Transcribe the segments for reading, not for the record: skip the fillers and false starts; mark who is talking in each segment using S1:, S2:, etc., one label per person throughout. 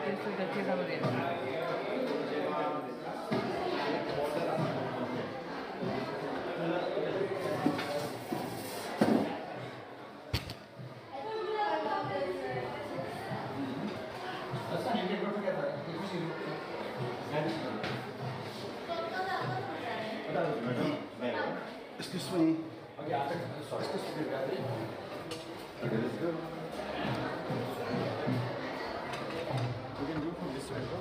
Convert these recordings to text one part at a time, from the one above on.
S1: Excuse me. Excuse me. Okay, let's go. We can do from this side, bro.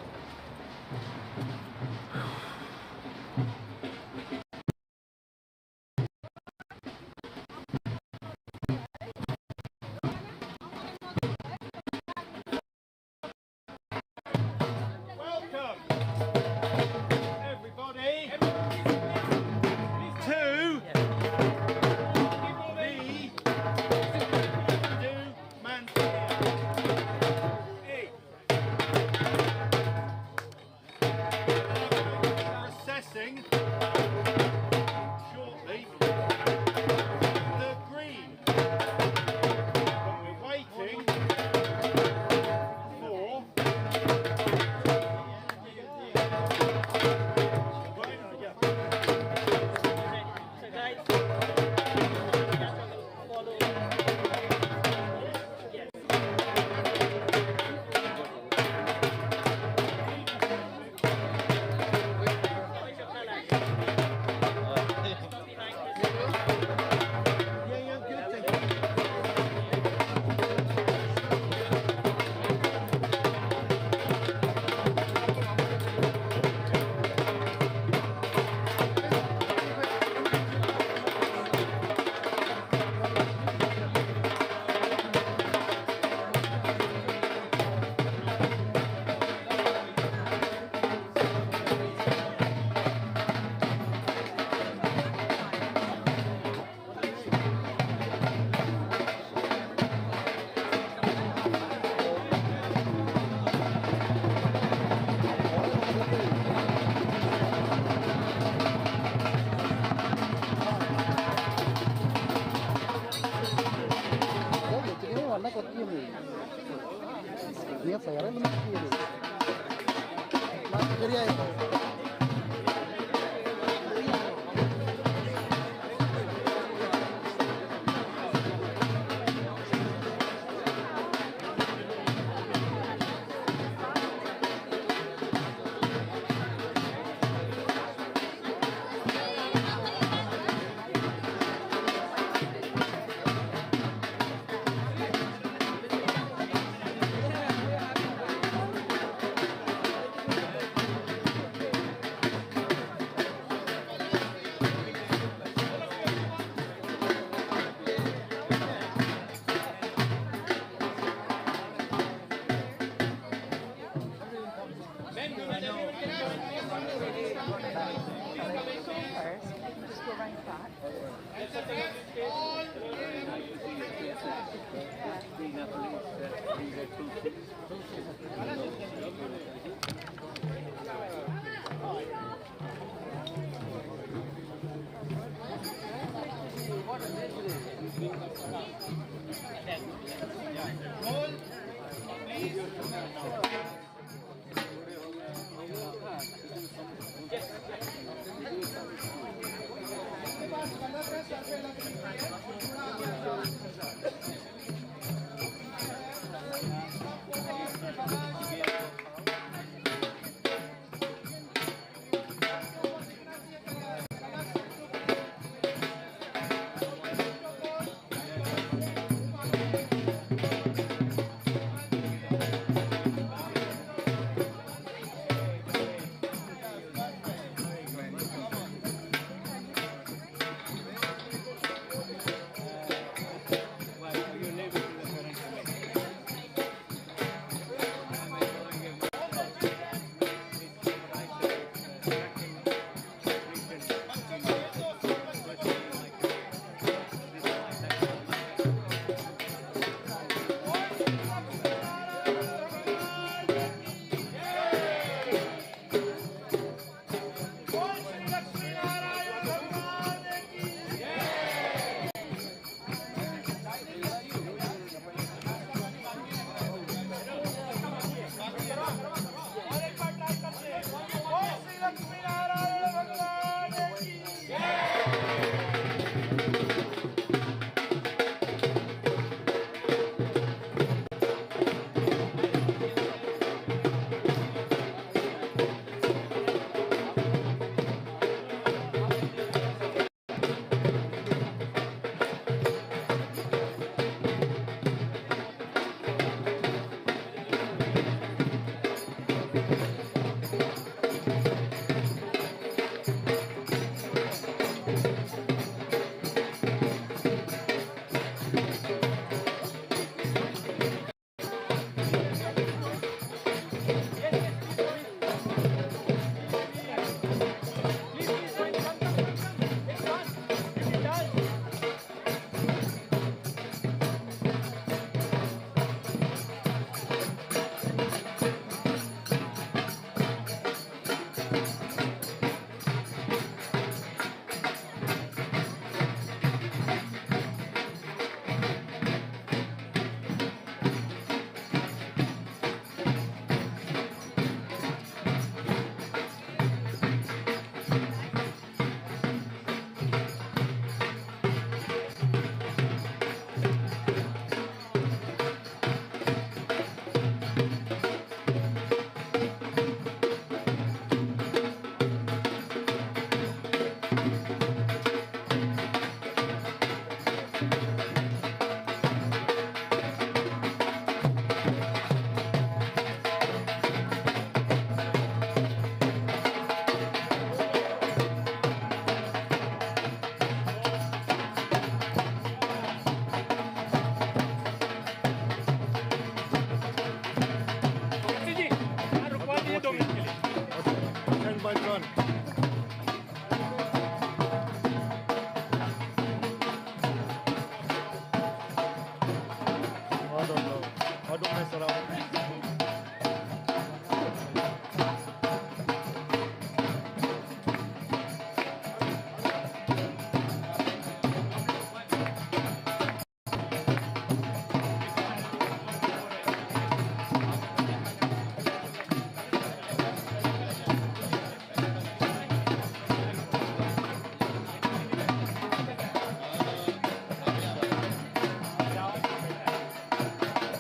S2: don't mess around.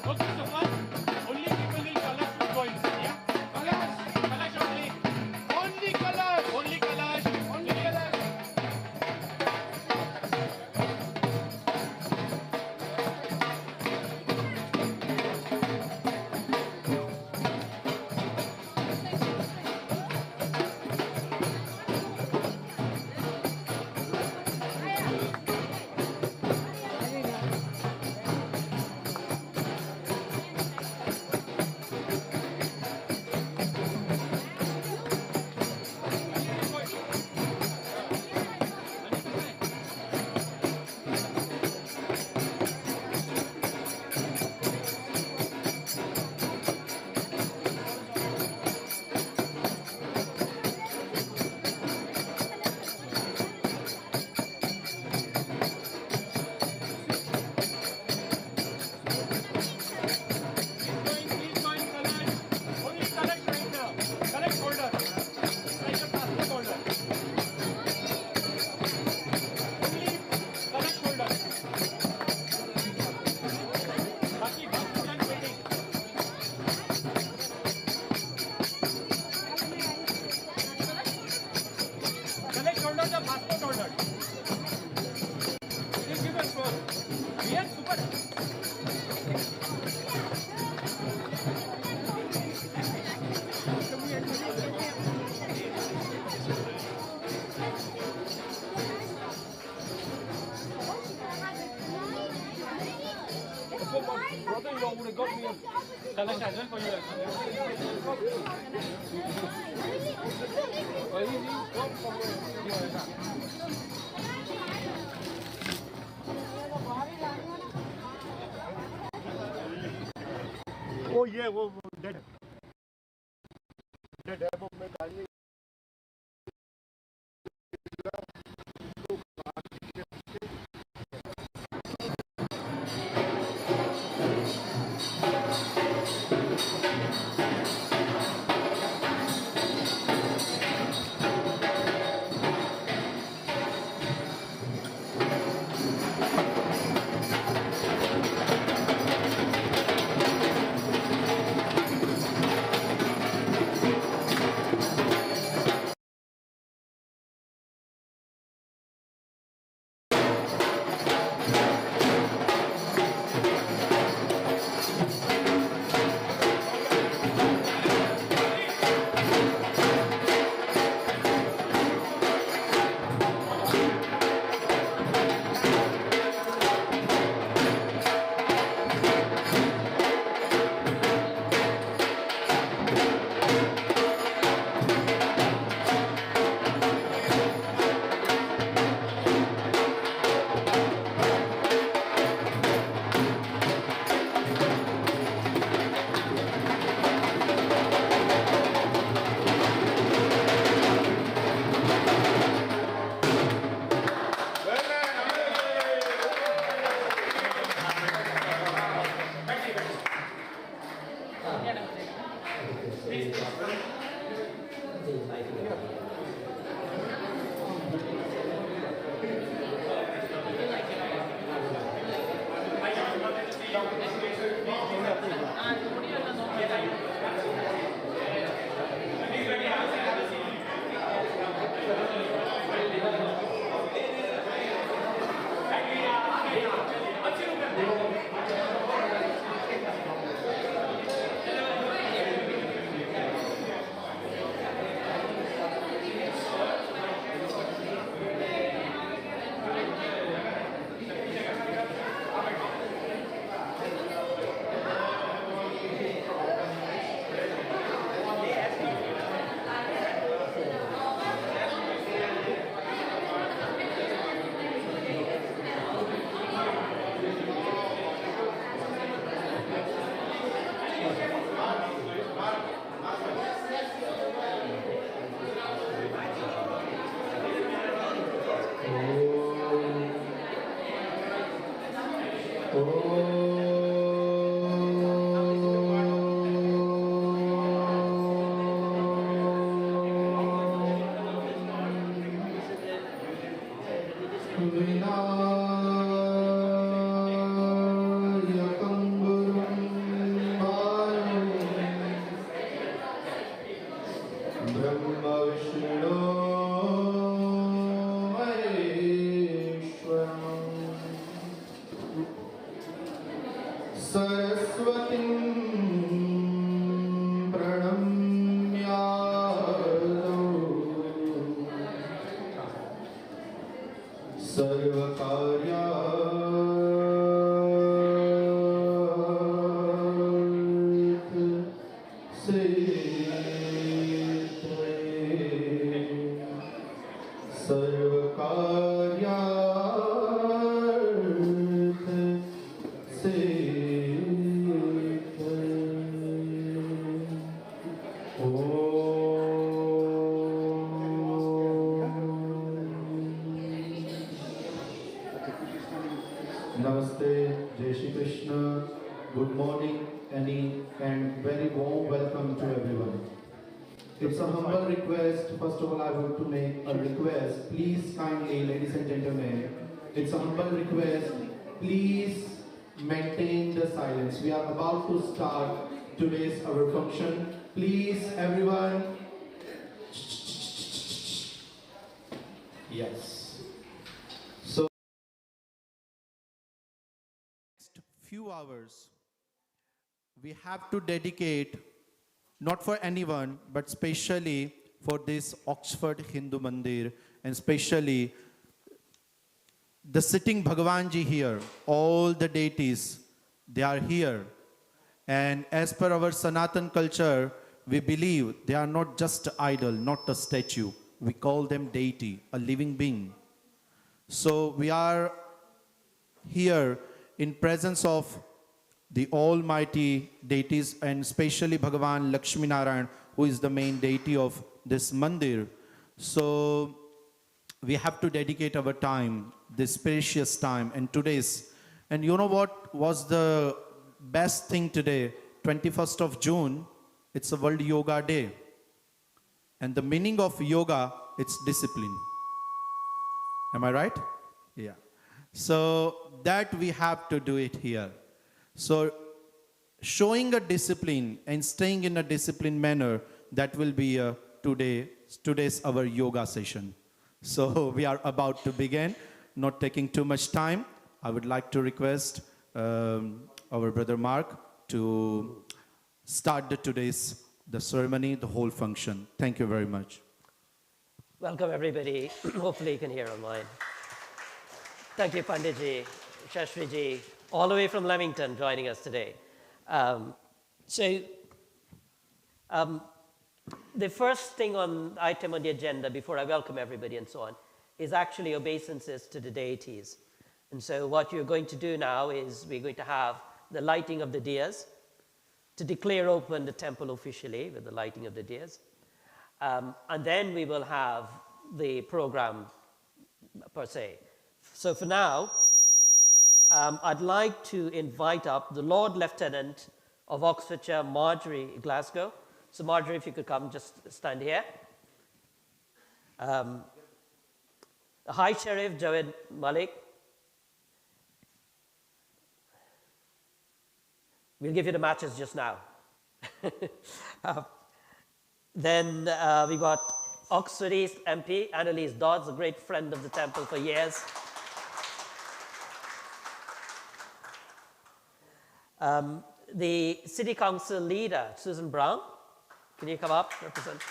S2: Okay, so first, only people will collect 2 coins. Yeah? Kalash only. Only Kalash. Only Kalash. Only Kalash. Please join Kalash. Only Kalash right now. Kalash holder. Like a passport holder. Only Kalash holder. Baki back waiting. Kalash holder the passport holder. Please give us one. We are super. Brother-in-law would have got me a Kalash as well for you.
S1: Oh yeah, वो dead है वो मैं गाड़ी
S3: सरस्वतीं प्रणम्य Namaste, Jai Shri Krishna, good morning, Annie, and very warm welcome to everyone. It's a humble request. First of all, I want to make a request. Please kindly, ladies and gentlemen, it's a humble request. Please maintain the silence. We are about to start today's our function. Please, everyone. Yes. So, next few hours, we have to dedicate not for anyone, but specially for this Oxford Hindu Mandir, and especially the sitting Bhagavanji here, all the deities, they are here. And as per our Sanatan culture, we believe they are not just idol, not a statue. We call them deity, a living being. So we are here in presence of the almighty deities, and especially Bhagavan Lakshmi Narayan, who is the main deity of this mandir. So we have to dedicate our time, this precious time, and today's. And you know what was the best thing today? 21st of June, it's a World Yoga Day. And the meaning of yoga, it's discipline. Am I right? Yeah. So that we have to do it here. So showing a discipline and staying in a disciplined manner, that will be today's our yoga session. So we are about to begin, not taking too much time. I would like to request our brother Mark to start today's ceremony, the whole function. Thank you very much.
S4: Welcome everybody. Hopefully you can hear online. Thank you Panditji, Shashriji, all the way from Leamington joining us today. The first thing item on the agenda before I welcome everybody and so on is actually obeisances to the deities. And so what you're going to do now is we're going to have the lighting of the diyas to declare open the temple officially with the lighting of the diyas. And then we will have the program per se. So for now, I'd like to invite up the Lord Lieutenant of Oxfordshire, Marjorie Glasgow. So Marjorie, if you could come, just stand here. The High Sheriff, Javed Malik. We'll give you the matches just now. Then we got Oxford East MP, Annalise Dodds, a great friend of the temple for years. The City Council leader, Susan Brown. Can you come up, represent?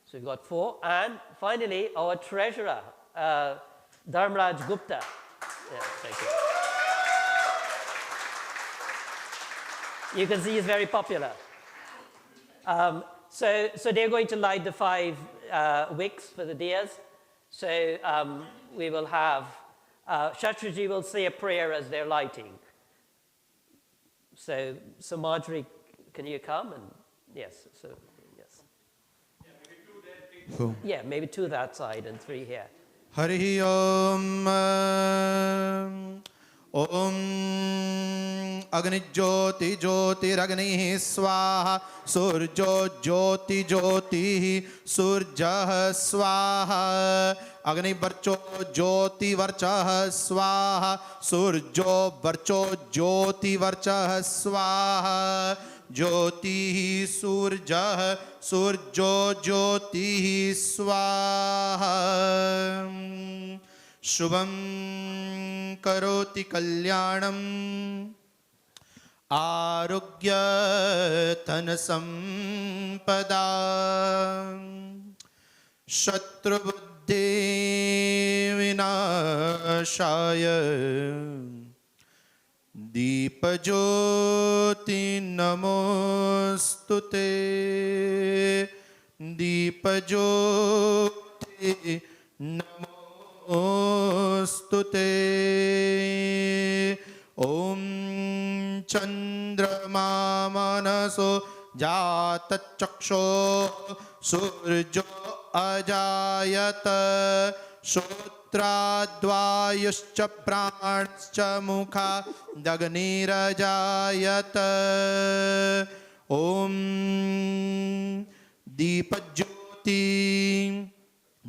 S4: So we've got 4. And finally, our treasurer, Dharmraj Gupta. Yeah, thank you. You can see he's very popular. So they're going to light the 5 wicks for the diyas. So we will have, Shastriji will say a prayer as they're lighting. So Marjorie, can you come? And yes, so yes.
S2: Yeah, maybe 2 there, 3.
S4: Yeah, maybe 2 that side and 3 here.
S3: Hari Om Om Agni Jyoti Jyoti Ragni Swaha Surjo Jyoti Jyoti Surjah Swaha Agni Varcho Jyoti Varchah Swaha Surjo Varcho Jyoti Varchah Swaha Jyoti Surjah Surjo Jyoti Swaha Shubham karoti kalyanam Arogya dhana sampada Shatru buddhi vinashaya Deepajoti namostute Deepajoti namostute Om Chandrama manaso jatachaksho surjo ajayata Shotradvayuscha pranascha mukha dagnirajayata Om Deepajyoti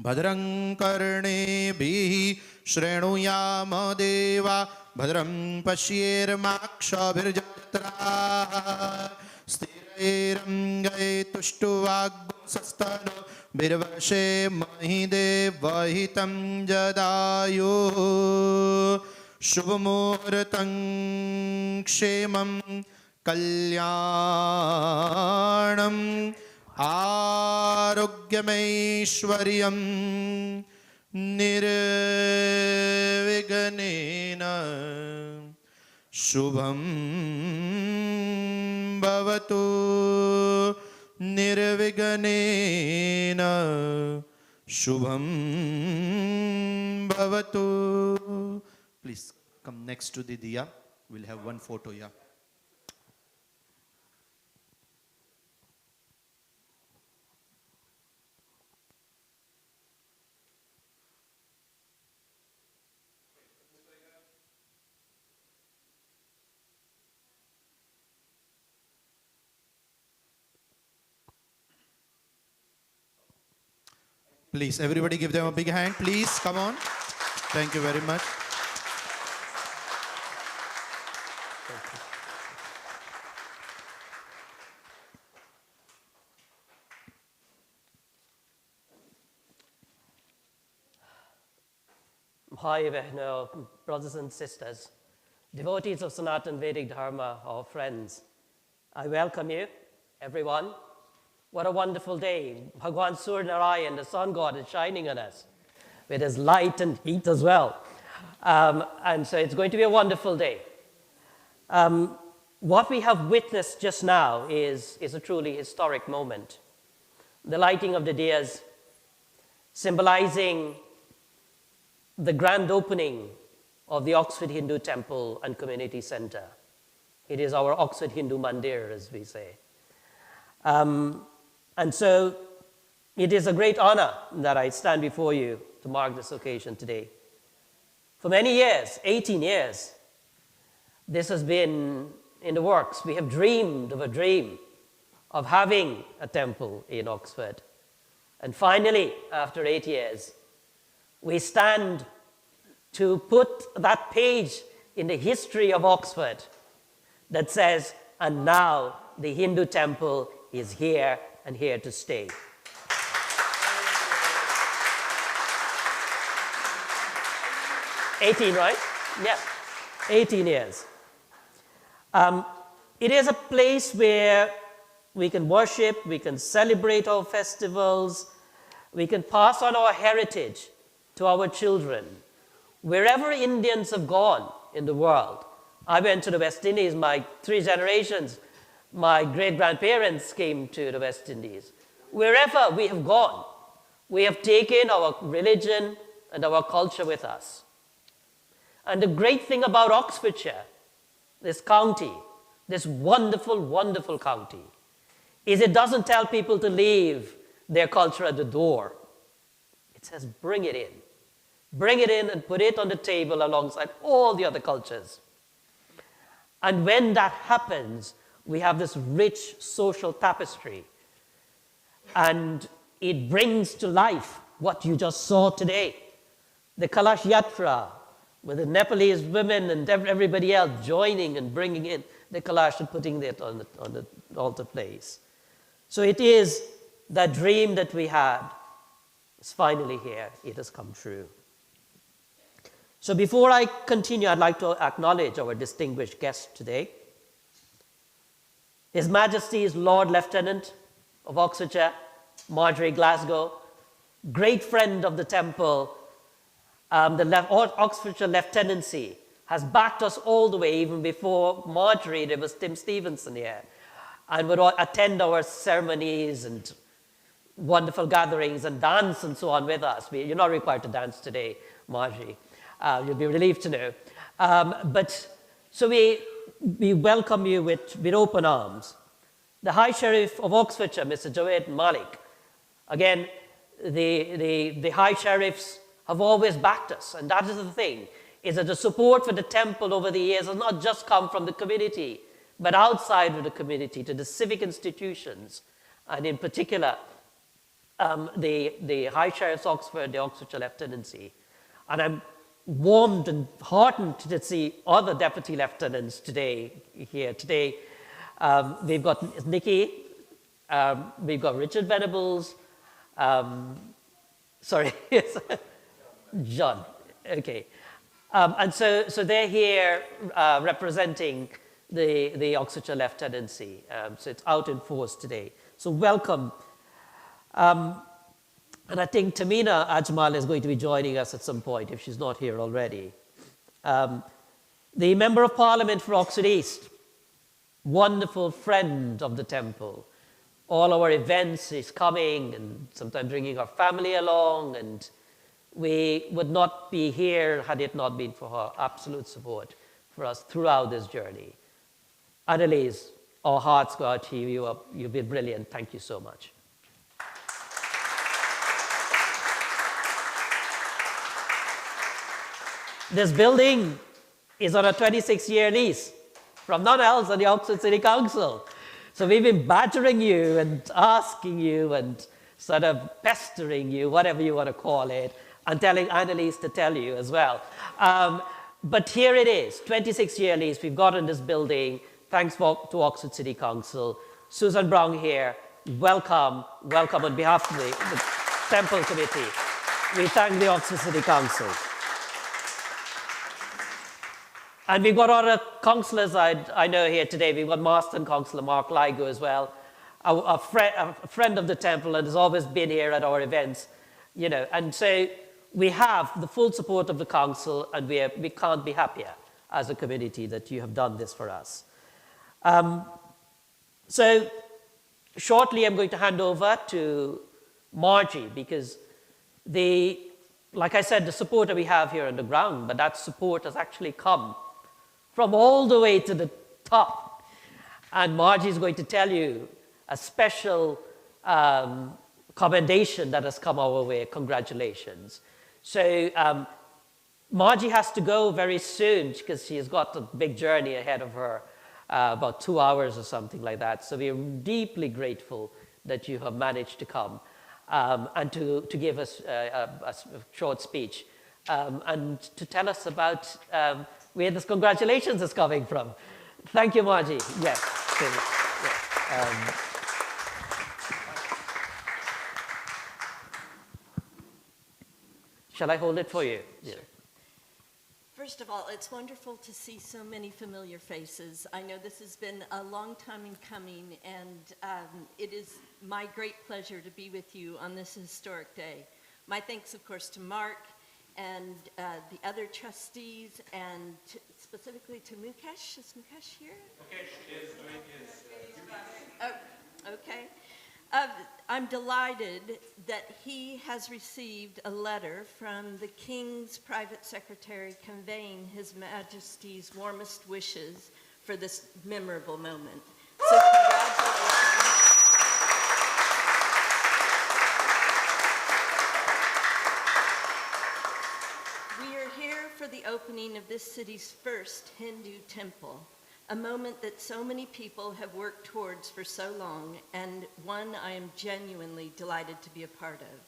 S3: Bhadrang karnebhihi shrenuyama deva Bhadram pashyermakshabhirjatra Sthirairangai tuštuvagusastano Birvashe mahidevahitam jadayu Shubhamurtam kshemam kalyanam Arogyamaishwaryam nirviganena Shubham bhavatu nirviganena Shubham bhavatu. Please come next to the diya. We'll have one photo, yeah. Please, everybody give them a big hand, please. Come on. Thank you very much.
S4: Bhai Behno, brothers and sisters, devotees of Sanatan Vedic Dharma, our friends, I welcome you, everyone. What a wonderful day. Bhagwan Surya Narayan, the sun god, is shining on us with his light and heat as well. And so it's going to be a wonderful day. What we have witnessed just now is a truly historic moment. The lighting of the diyas symbolizing the grand opening of the Oxford Hindu Temple and Community Center. It is our Oxford Hindu Mandir, as we say. And so it is a great honor that I stand before you to mark this occasion today. For many years, 18 years, this has been in the works. We have dreamed of a dream of having a temple in Oxford. And finally, after 8 years, we stand to put that page in the history of Oxford that says, and now the Hindu temple is here and here to stay. '18, right? Yeah, 18 years. It is a place where we can worship, we can celebrate our festivals, we can pass on our heritage to our children. Wherever Indians have gone in the world, I went to the West Indies, my 3 generations, my great-grandparents came to the West Indies. Wherever we have gone, we have taken our religion and our culture with us. And the great thing about Oxfordshire, this county, this wonderful, wonderful county, is it doesn't tell people to leave their culture at the door. It says, bring it in. Bring it in and put it on the table alongside all the other cultures. And when that happens, we have this rich social tapestry. And it brings to life what you just saw today. The Kalash Yatra, with the Nepalese women and everybody else joining and bringing in the Kalash and putting it on the altar place. So it is that dream that we had is finally here. It has come true. So before I continue, I'd like to acknowledge our distinguished guest today. His Majesty is Lord Lieutenant of Oxfordshire, Marjorie Glasgow, great friend of the temple. Oxfordshire Lieutenancy has backed us all the way. Even before Marjorie, there was Tim Stevenson here, and would attend our ceremonies and wonderful gatherings and dance and so on with us. You're not required to dance today, Marjorie. You'll be relieved to know. So we welcome you with open arms. The High Sheriff of Oxfordshire, Mr. Javed Malik. Again, the High Sheriffs have always backed us, and that is the thing, is that the support for the temple over the years has not just come from the community, but outside of the community, to the civic institutions, and in particular, the High Sheriff's Oxford, the Oxfordshire Lieutenancy. And I'm warmed and heartened to see other deputy lieutenants today here. Today, we've got Nikki, we've got Richard Venables, sorry, yes, John, okay. And so they're here representing the Oxfordshire Lieutenancy. So it's out in force today. So welcome. And I think Tamina Ajmal is going to be joining us at some point if she's not here already. The Member of Parliament for Oxford East, wonderful friend of the temple. All our events is coming and sometimes bringing our family along, and we would not be here had it not been for her absolute support for us throughout this journey. Annalise, our hearts go out to you. You've been brilliant. Thank you so much. This building is on a 26-year lease from none else than the Oxford City Council. So we've been badgering you and asking you and sort of pestering you, whatever you want to call it, and telling Annalise to tell you as well. But here it is, 26-year lease. We've got in this building, thanks to Oxford City Council. Susan Brown here, welcome on behalf of the Temple Committee. We thank the Oxford City Council. And we've got other councillors I know here today. We've got Marston Councillor Mark Ligo as well, a friend of the temple, and has always been here at our events, you know. And so we have the full support of the council, and we can't be happier as a community that you have done this for us. So shortly I'm going to hand over to Margie, because like I said, the support that we have here on the ground, but that support has actually come from all the way to the top. And Margie is going to tell you a special commendation that has come our way. Congratulations. So Margie has to go very soon because she has got a big journey ahead of her, about 2 hours or something like that. So we are deeply grateful that you have managed to come and to give us a short speech and to tell us about where this congratulations is coming from. Thank you, Margie. Yes. So, yeah. Shall I hold it for you?
S5: Sure. First of all, it's wonderful to see so many familiar faces. I know this has been a long time in coming, and it is my great pleasure to be with you on this historic day. My thanks, of course, to Mark and the other trustees, and specifically to Mukesh. Is Mukesh here?
S2: Mukesh is doing his
S5: Oh, okay. I'm delighted that he has received a letter from the King's private secretary conveying His Majesty's warmest wishes for this memorable moment. So congratulations. We are here for the opening of this city's first Hindu temple, a moment that so many people have worked towards for so long, and one I am genuinely delighted to be a part of.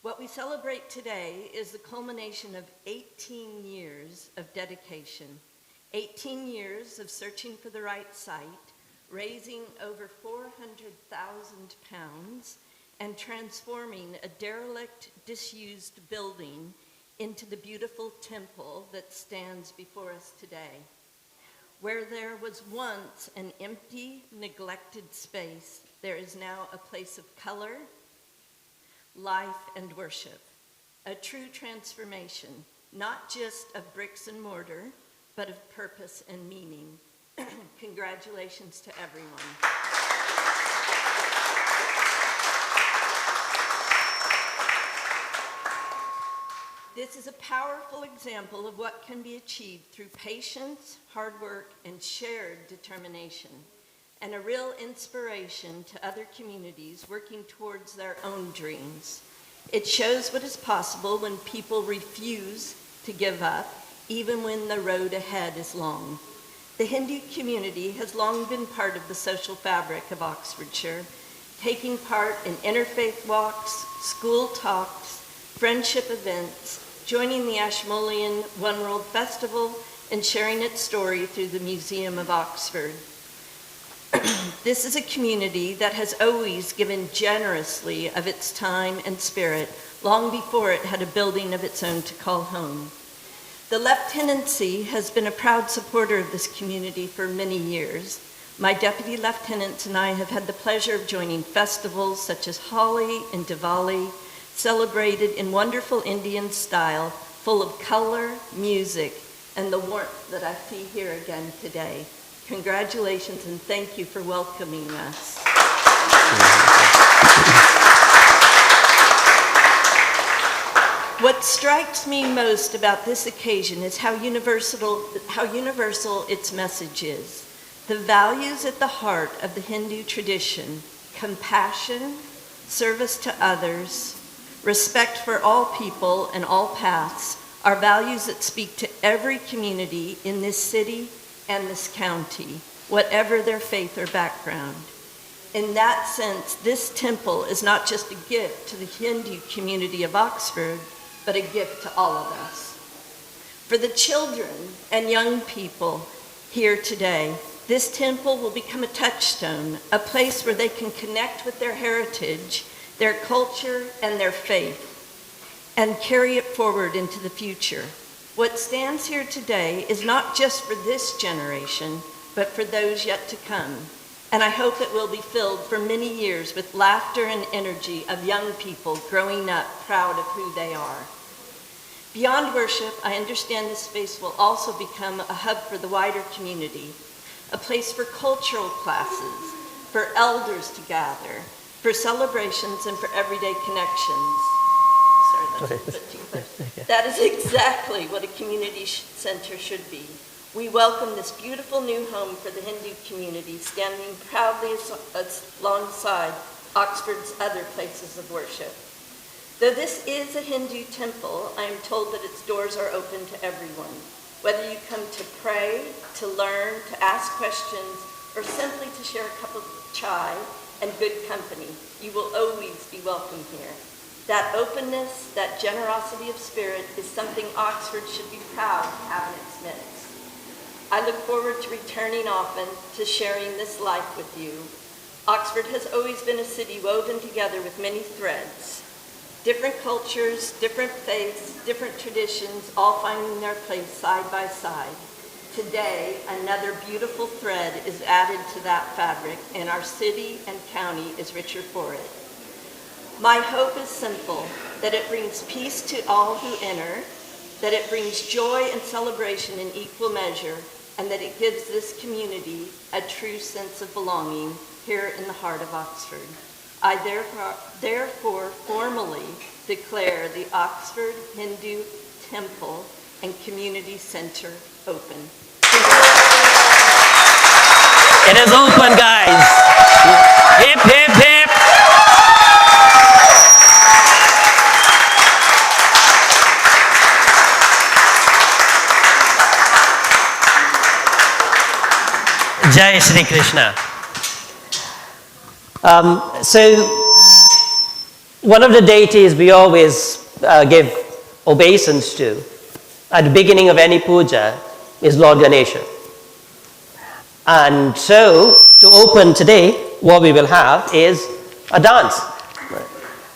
S5: What we celebrate today is the culmination of 18 years of dedication, 18 years of searching for the right site, raising over 400,000 pounds, and transforming a derelict, disused building into the beautiful temple that stands before us today. Where there was once an empty, neglected space, there is now a place of color, life, and worship. A true transformation, not just of bricks and mortar, but of purpose and meaning. Congratulations to everyone. This is a powerful example of what can be achieved through patience, hard work, and shared determination, and a real inspiration to other communities working towards their own dreams. It shows what is possible when people refuse to give up, even when the road ahead is long. The Hindu community has long been part of the social fabric of Oxfordshire, taking part in interfaith walks, school talks, friendship events, joining the Ashmolean One World Festival, and sharing its story through the Museum of Oxford. This is a community that has always given generously of its time and spirit, long before it had a building of its own to call home. The Lieutenancy has been a proud supporter of this community for many years. My deputy lieutenants and I have had the pleasure of joining festivals such as Holi and Diwali, celebrated in wonderful Indian style, full of color, music, and the warmth that I see here again today. Congratulations and thank you for welcoming us. What strikes me most about this occasion is how universal its message is. The values at the heart of the Hindu tradition, compassion, service to others, respect for all people and all paths, are values that speak to every community in this city and this county, whatever their faith or background. In that sense, this temple is not just a gift to the Hindu community of Oxford, but a gift to all of us. For the children and young people here today, this temple will become a touchstone, a place where they can connect with their heritage, their culture, and their faith, and carry it forward into the future. What stands here today is not just for this generation, but for those yet to come. And I hope it will be filled for many years with laughter and energy of young people growing up proud of who they are. Beyond worship, I understand this space will also become a hub for the wider community, a place for cultural classes, for elders to gather, for celebrations, and for everyday connections. Sorry, that's a bit too close. That is exactly what a community center should be. We welcome this beautiful new home for the Hindu community, standing proudly alongside Oxford's other places of worship. Though this is a Hindu temple, I am told that its doors are open to everyone. Whether you come to pray, to learn, to ask questions, or simply to share a cup of chai and good company, you will always be welcome here. That openness, that generosity of spirit is something Oxford should be proud to have in its midst. I look forward to returning often to sharing this life with you. Oxford has always been a city woven together with many threads. Different cultures, different faiths, different traditions, all finding their place side by side. Today, another beautiful thread is added to that fabric, and our city and county is richer for it. My hope is simple, that it brings peace to all who enter, that it brings joy and celebration in equal measure, and that it gives this community a true sense of belonging here in the heart of Oxford. I therefore formally declare the Oxford Hindu Temple and Community Center open.
S4: It is open, guys. Hip, hip, hip. Jai Shri Krishna. So, one of the deities we always give obeisance to at the beginning of any puja is Lord Ganesha. And so, to open today, what we will have is a dance,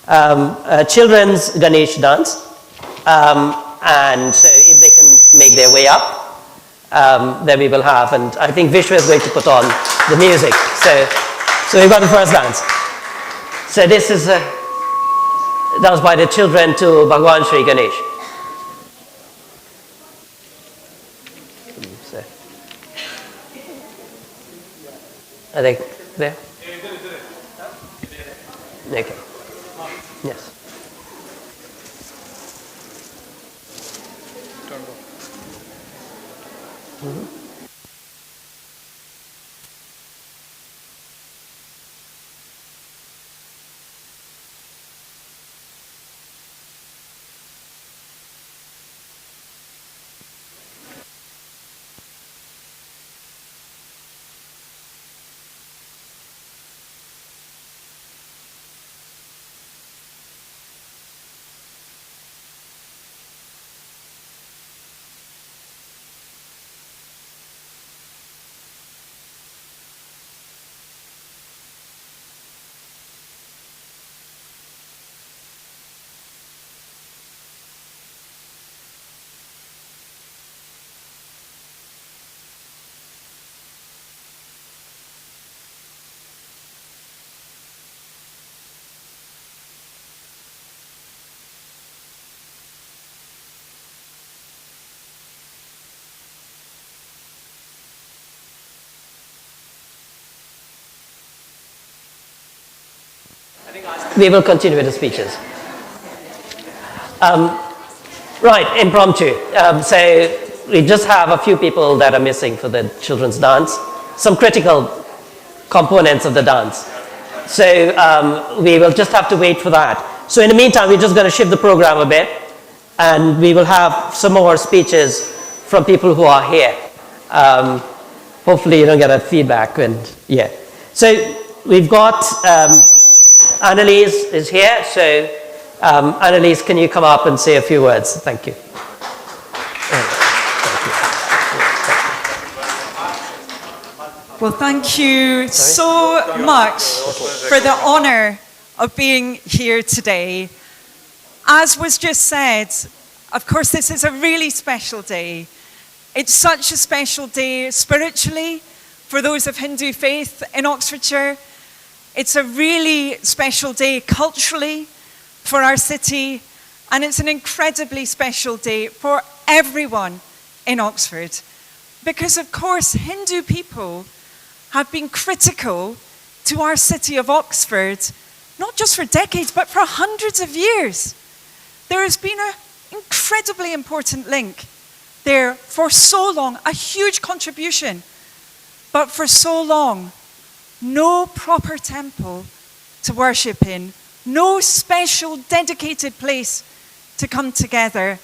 S4: a children's Ganesh dance. And so if they can make their way up, then we will have, and I think Vishwa is going to put on the music. So we've got the first dance. So this is dance by the children to Bhagwan Shri Ganesh. So, are they there? Okay. Yes. Mm-hmm. We will continue with the speeches. Right, impromptu. So we just have a few people that are missing for the children's dance, some critical components of the dance. So we will just have to wait for that. So in the meantime, we're just going to shift the program a bit, and we will have some more speeches from people who are here. Hopefully you don't get a feedback. And yeah. So we've got Annalise is here. So Annalise, can you come up and say a few words? Thank you.
S6: Well, thank you so much for the honour of being here today. As was just said, of course, this is a really special day. It's such a special day spiritually for those of Hindu faith in Oxfordshire. It's a really special day culturally for our city, and it's an incredibly special day for everyone in Oxford. Because, of course, Hindu people have been critical to our city of Oxford, not just for decades, but for hundreds of years. There has been an incredibly important link there for so long, a huge contribution, but for so long, no proper temple to worship in, no special dedicated place to come together.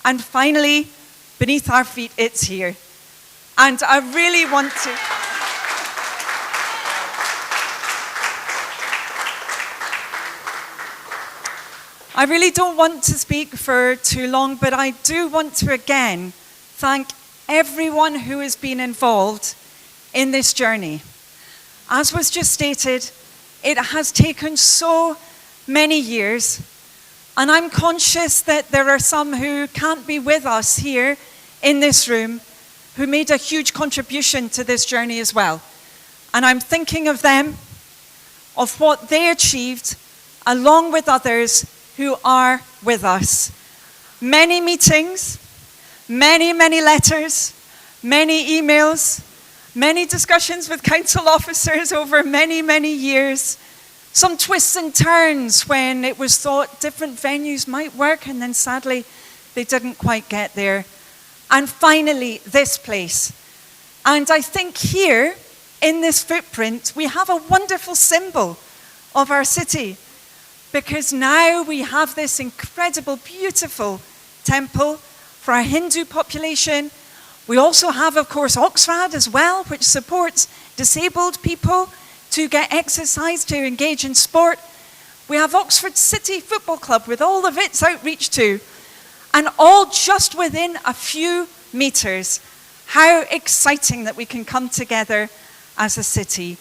S6: And finally, beneath our feet, it's here. And I really want to... I really don't want to speak for too long, but I do want to again thank everyone who has been involved in this journey. As was just stated, it has taken so many years, and I'm conscious that there are some who can't be with us here in this room who made a huge contribution to this journey as well. And I'm thinking of them, of what they achieved, along with others who are with us. Many meetings, many letters, many emails, many discussions with council officers over many years. Some twists and turns when it was thought different venues might work, and then sadly they didn't quite get there. And finally, this place. And I think here, in this footprint, we have a wonderful symbol of our city, because now we have this incredible, beautiful temple for our Hindu population. We also have, of course, Oxford as well, which supports disabled people to get exercise, to engage in sport. We have Oxford City Football Club with all of its outreach too, and all just within a few meters. How exciting that we can come together as a city.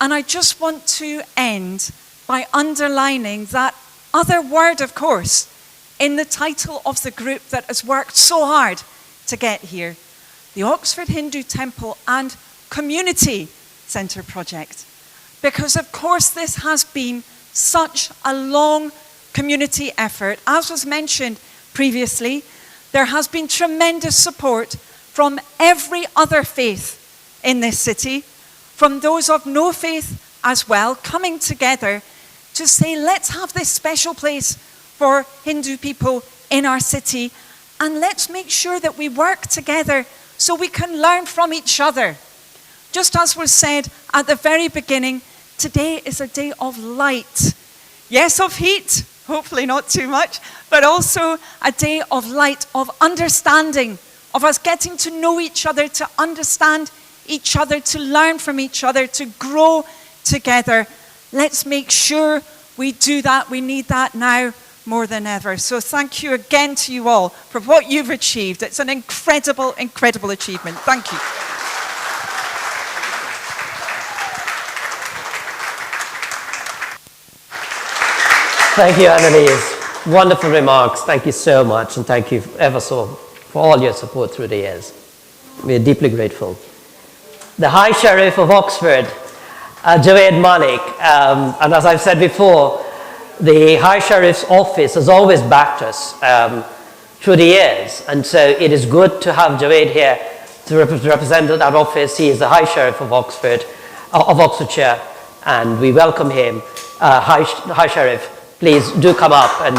S6: And I just want to end by underlining that other word, of course, in the title of the group that has worked so hard to get here, the Oxford Hindu Temple and Community Centre project. Because of course this has been such a long community effort. As was mentioned previously, there has been tremendous support from every other faith in this city, from those of no faith as well, coming together to say, let's have this special place for Hindu people in our city, and let's make sure that we work together so we can learn from each other. Just as was said at the very beginning, today is a day of light. Yes, of heat, hopefully not too much, but also a day of light, of understanding, of us getting to know each other, to understand each other, to learn from each other, to grow together. Let's make sure we do that. We need that now more than ever. So thank you again to you all for what you've achieved. It's an incredible, incredible achievement. Thank you.
S4: Thank you, Annalise. Wonderful remarks. Thank you so much, and thank you ever so for all your support through the years. We're deeply grateful. The High Sheriff of Oxford, Javed Malik, and as I've said before, the High Sheriff's office has always backed us through the years, and so it is good to have Javed here to represent that office. He is the High Sheriff of Oxford, of Oxfordshire, and we welcome him. High Sheriff, please do come up and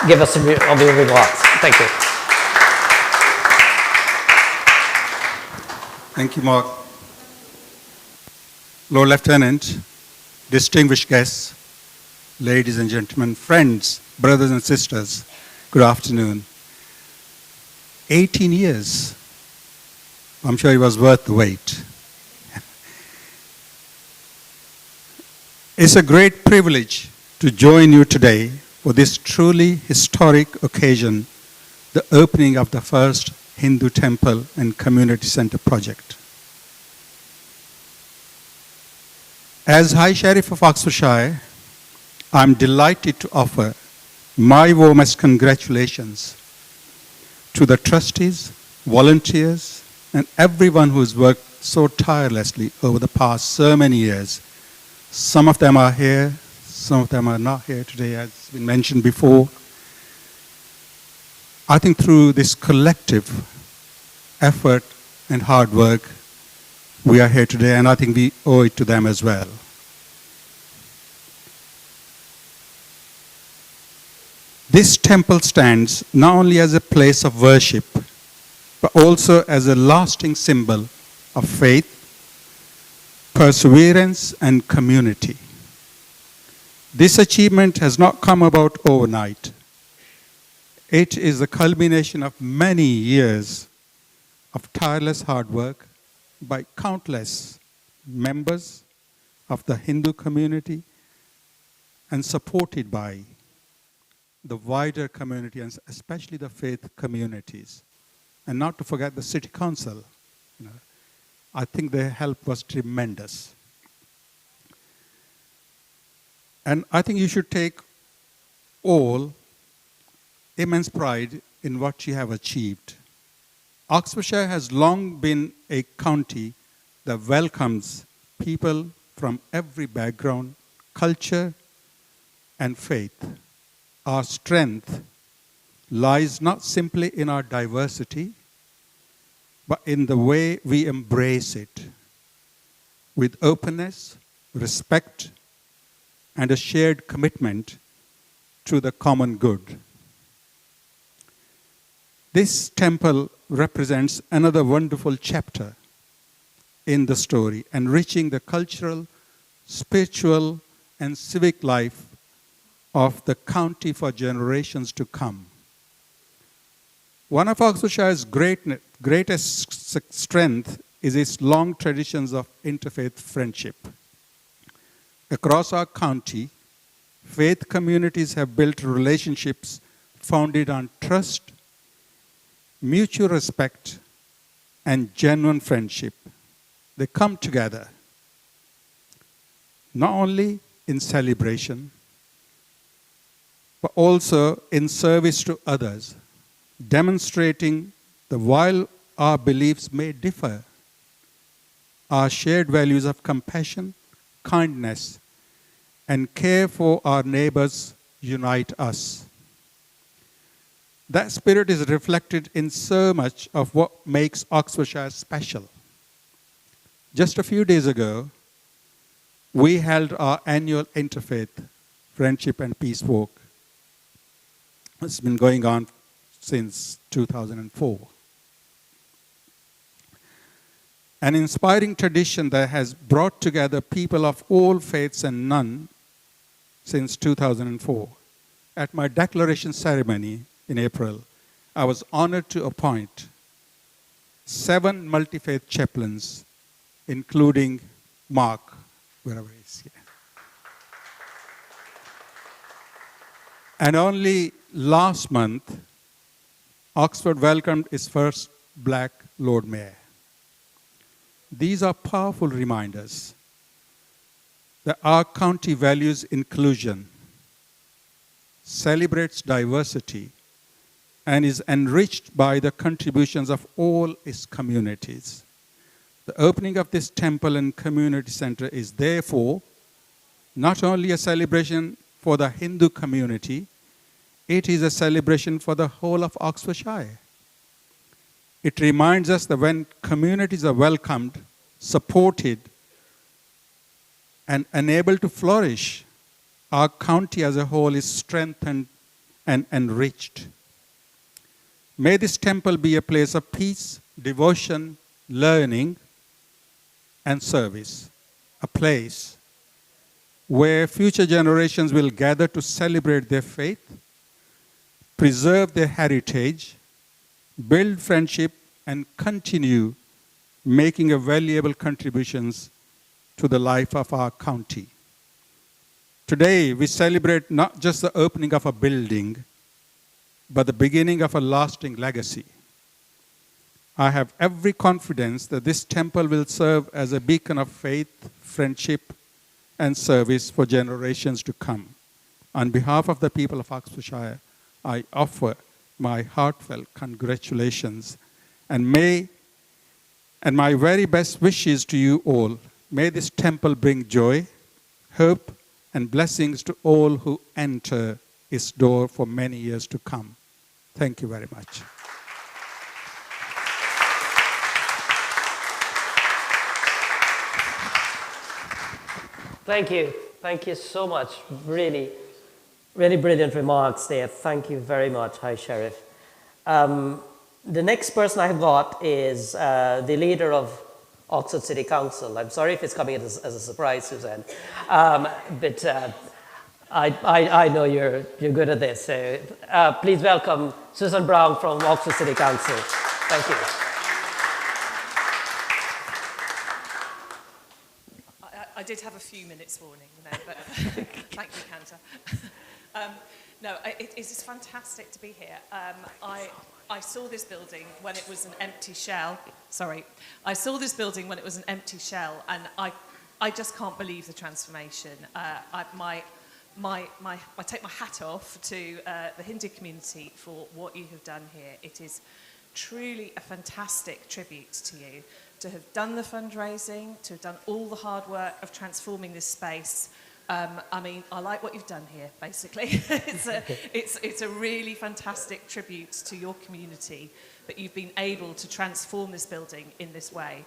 S4: give us some of your remarks. Thank you.
S7: Thank you, Mark. Lord Lieutenant, distinguished guests, ladies and gentlemen, friends, brothers and sisters, good afternoon. 18 years. I'm sure it was worth the wait. It's a great privilege to join you today for this truly historic occasion, the opening of the first Hindu Temple and Community Centre project. As High Sheriff of Oxfordshire, I'm delighted to offer my warmest congratulations to the trustees, volunteers, and everyone who's worked so tirelessly over the past so many years. Some of them are here, some of them are not here today, as has been mentioned before. I think through this collective effort and hard work, we are here today, and I think we owe it to them as well. This temple stands not only as a place of worship, but also as a lasting symbol of faith, perseverance, and community. This achievement has not come about overnight. It is the culmination of many years of tireless hard work by countless members of the Hindu community and supported by the wider community, and especially the faith communities. And not to forget the city council. I think their help was tremendous. And I think you should take all immense pride in what you have achieved. Oxfordshire has long been a county that welcomes people from every background, culture, and faith. Our strength lies not simply in our diversity, but in the way we embrace it with openness, respect, and a shared commitment to the common good. This temple represents another wonderful chapter in the story, enriching the cultural, spiritual, and civic life of the county for generations to come. One of Oxfordshire's greatest strength is its long traditions of interfaith friendship. Across our county, faith communities have built relationships founded on trust, mutual respect, and genuine friendship. They come together, not only in celebration, but also in service to others, demonstrating that while our beliefs may differ, our shared values of compassion, kindness, and care for our neighbors unite us. That spirit is reflected in so much of what makes Oxfordshire special. Just a few days ago, we held our annual Interfaith Friendship and Peace Walk. It's been going on since 2004. An inspiring tradition that has brought together people of all faiths and none since 2004. At my declaration ceremony in April, I was honored to appoint 7 multi-faith chaplains, including Mark, wherever he is here. And only last month, Oxford welcomed its first black Lord Mayor. These are powerful reminders that our county values inclusion, celebrates diversity, and is enriched by the contributions of all its communities. The opening of this temple and community center is therefore not only a celebration for the Hindu community, it is a celebration for the whole of Oxfordshire. It reminds us that when communities are welcomed, supported, and enabled to flourish, our county as a whole is strengthened and enriched. May this temple be a place of peace, devotion, learning, and service. A place where future generations will gather to celebrate their faith, preserve their heritage, build friendship, and continue making a valuable contributions to the life of our county. Today, we celebrate not just the opening of a building, but the beginning of a lasting legacy. I have every confidence that this temple will serve as a beacon of faith, friendship, and service for generations to come. On behalf of the people of Oxfordshire, I offer my heartfelt congratulations and my very best wishes to you all. May this temple bring joy, hope, and blessings to all who enter its door for many years to come. Thank you very much.
S4: Thank you. Thank you so much. Really, really brilliant remarks there. Thank you very much, High Sheriff. The next person I've got is the leader of Oxford City Council. I'm sorry if it's coming as a surprise, Suzanne. But I know you're good at this. So please welcome Susan Brown from Oxford City Council. Thank you.
S8: I did have a few minutes warning, you know, but thank you, Kanta. No, it is fantastic to be here. I saw this building when it was an empty shell. Sorry. I saw this building when it was an empty shell, and I just can't believe the transformation. I take my hat off to the Hindu community for what you have done here. It is truly a fantastic tribute to you, to have done the fundraising, to have done all the hard work of transforming this space. I mean, I like what you've done here, basically. It's a really fantastic tribute to your community that you've been able to transform this building in this way.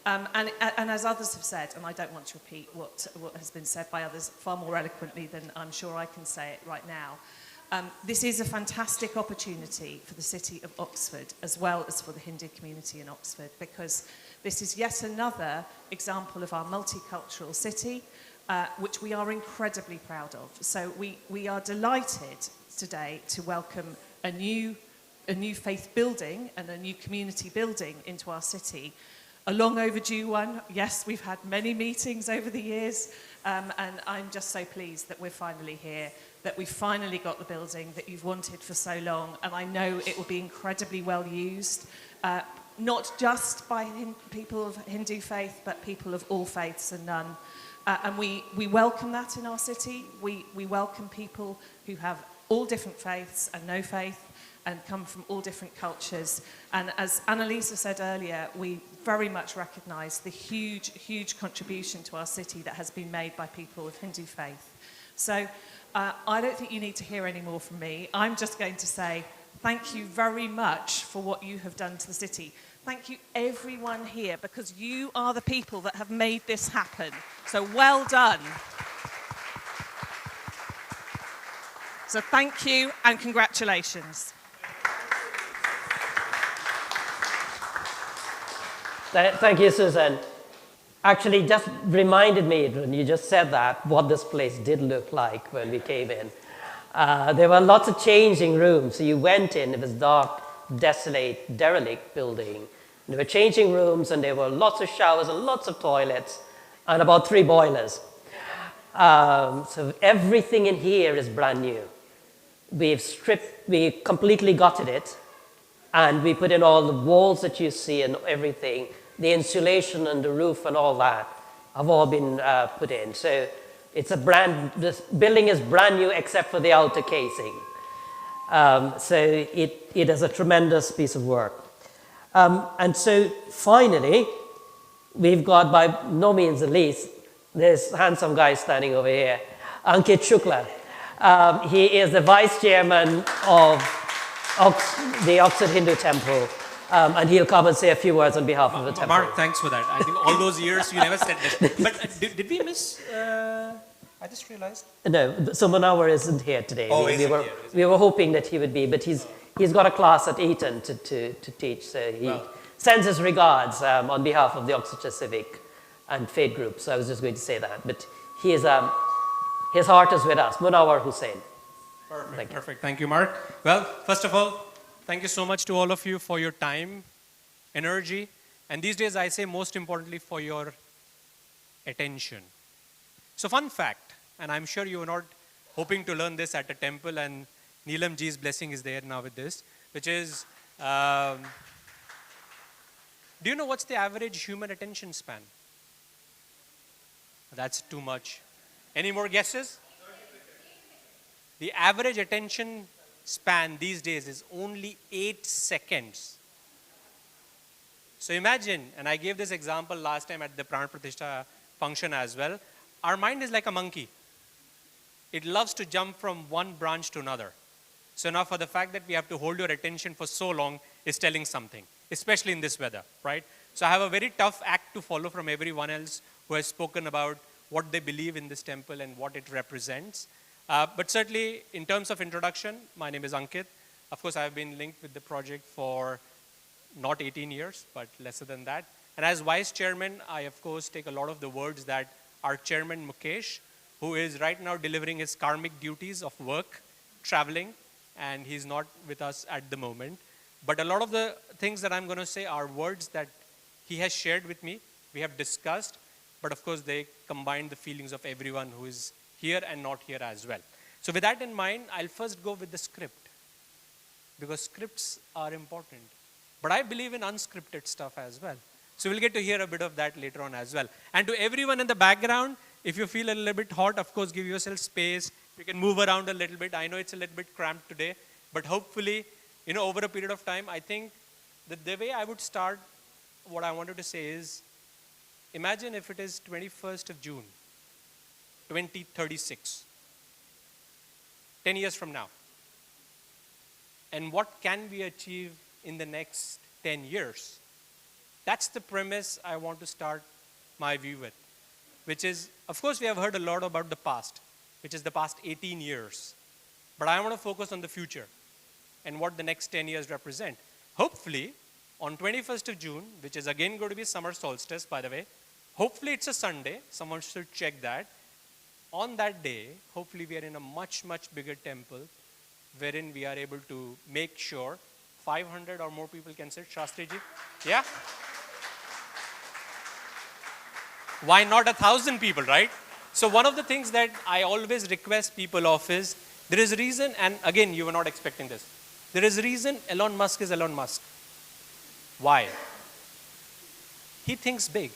S8: And as others have said, and I don't want to repeat what has been said by others far more eloquently than I'm sure I can say it right now, this is a fantastic opportunity for the city of Oxford, as well as for the Hindu community in Oxford, because this is yet another example of our multicultural city, which we are incredibly proud of. So we are delighted today to welcome a new faith building and a new community building into our city. A long overdue one. Yes, we've had many meetings over the years, and I'm just so pleased that we're finally here, that we've finally got the building that you've wanted for so long, and I know it will be incredibly well used, not just by people of Hindu faith, but people of all faiths and none. And we welcome that in our city. We welcome people who have all different faiths and no faith, and come from all different cultures. And as Annalisa said earlier, we very much recognise the huge, huge contribution to our city that has been made by people of Hindu faith. So I don't think you need to hear any more from me. I'm just going to say thank you very much for what you have done to the city. Thank you everyone here, because you are the people that have made this happen. So well done. So thank you and congratulations.
S4: Thank you, Susan. Actually, just reminded me when you just said that, what this place did look like when we came in. There were lots of changing rooms. So you went in, it was dark, desolate, derelict building. There were changing rooms, and there were lots of showers and lots of toilets, and about 3 boilers. So everything in here is brand new. We completely gutted it, and we put in all the walls that you see and everything. The insulation and the roof and all that have all been put in. So it's this building is brand new except for the outer casing. So it is a tremendous piece of work. And so finally, we've got, by no means the least, this handsome guy standing over here, Ankit Shukla. He is the vice chairman of the Oxford Hindu Temple. And he'll come and say a few words on behalf of the temple.
S9: Mark, thanks for that. I think all those years you never said this. But did we miss? I just realized.
S4: No, so Munawar isn't here today.
S9: Oh,
S4: we were hoping that he would be, but he's got a class at Eton to teach. So he sends his regards on behalf of the Oxfordshire Civic and Faith Group. So I was just going to say that. But he is, his heart is with us. Munawar Hussain.
S9: Perfect. Thank you, Mark. Well, first of all, thank you so much to all of you for your time, energy, and these days I say most importantly for your attention. So fun fact, and I'm sure you were not hoping to learn this at a temple, and Neelam ji's blessing is there now with this, which is, do you know what's the average human attention span? That's too much. Any more guesses? The average attention span these days is only 8 seconds. So imagine, and I gave this example last time at the Pran Pratishtha function as well, our mind is like a monkey. It loves to jump from one branch to another. So now for the fact that we have to hold your attention for so long is telling something, especially in this weather, right? So I have a very tough act to follow from everyone else who has spoken about what they believe in this temple and what it represents. But certainly, in terms of introduction, my name is Ankit. Of course, I have been linked with the project for not 18 years, but lesser than that. And as vice chairman, I, of course, take a lot of the words that our chairman, Mukesh, who is right now delivering his karmic duties of work, traveling, and he's not with us at the moment. But a lot of the things that I'm going to say are words that he has shared with me, we have discussed, but of course, they combine the feelings of everyone who is here and not here as well. So with that in mind, I'll first go with the script, because scripts are important. But I believe in unscripted stuff as well. So we'll get to hear a bit of that later on as well. And to everyone in the background, if you feel a little bit hot, of course, give yourself space. You can move around a little bit. I know it's a little bit cramped today, but hopefully, over a period of time, I think that the way I would start, what I wanted to say is, imagine if it is 21st of June, 2036, 10 years from now. And what can we achieve in the next 10 years? That's the premise I want to start my view with, which is, of course, we have heard a lot about the past, which is the past 18 years. But I want to focus on the future and what the next 10 years represent. Hopefully, on 21st of June, which is again going to be summer solstice, by the way, hopefully it's a Sunday. Someone should check that. On that day, hopefully we are in a much, much bigger temple wherein we are able to make sure 500 or more people can sit. Shastriji? Yeah? Why not 1,000 people, right? So one of the things that I always request people of is, there is a reason, and again, you were not expecting this. There is a reason Elon Musk is Elon Musk. Why? He thinks big.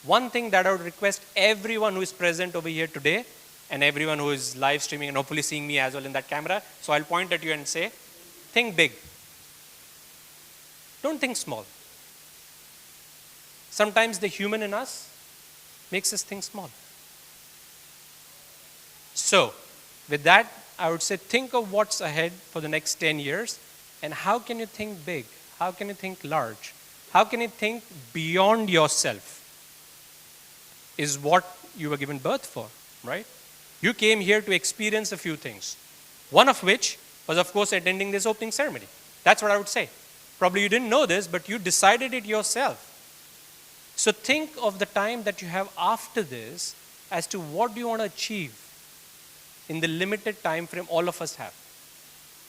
S9: One thing that I would request everyone who is present over here today, and everyone who is live streaming and hopefully seeing me as well in that camera. So I'll point at you and say, think big. Don't think small. Sometimes the human in us makes us think small. So, with that, I would say think of what's ahead for the next 10 years and how can you think big? How can you think large? How can you think beyond yourself? Is what you were given birth for, right? You came here to experience a few things. One of which was, of course, attending this opening ceremony. That's what I would say. Probably you didn't know this, but you decided it yourself. So think of the time that you have after this as to what do you want to achieve in the limited time frame all of us have,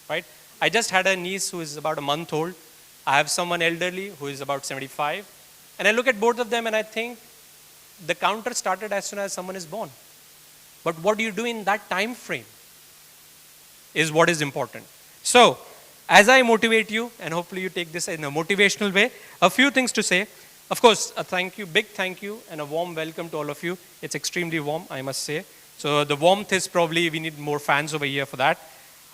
S9: right? I just had a niece who is about a month old. I have someone elderly who is about 75. And I look at both of them and I think the counter started as soon as someone is born. But what do you do in that time frame is what is important. So, as I motivate you, and hopefully you take this in a motivational way, a few things to say. Of course, a thank you, big thank you, and a warm welcome to all of you. It's extremely warm, I must say. So the warmth is probably, we need more fans over here for that.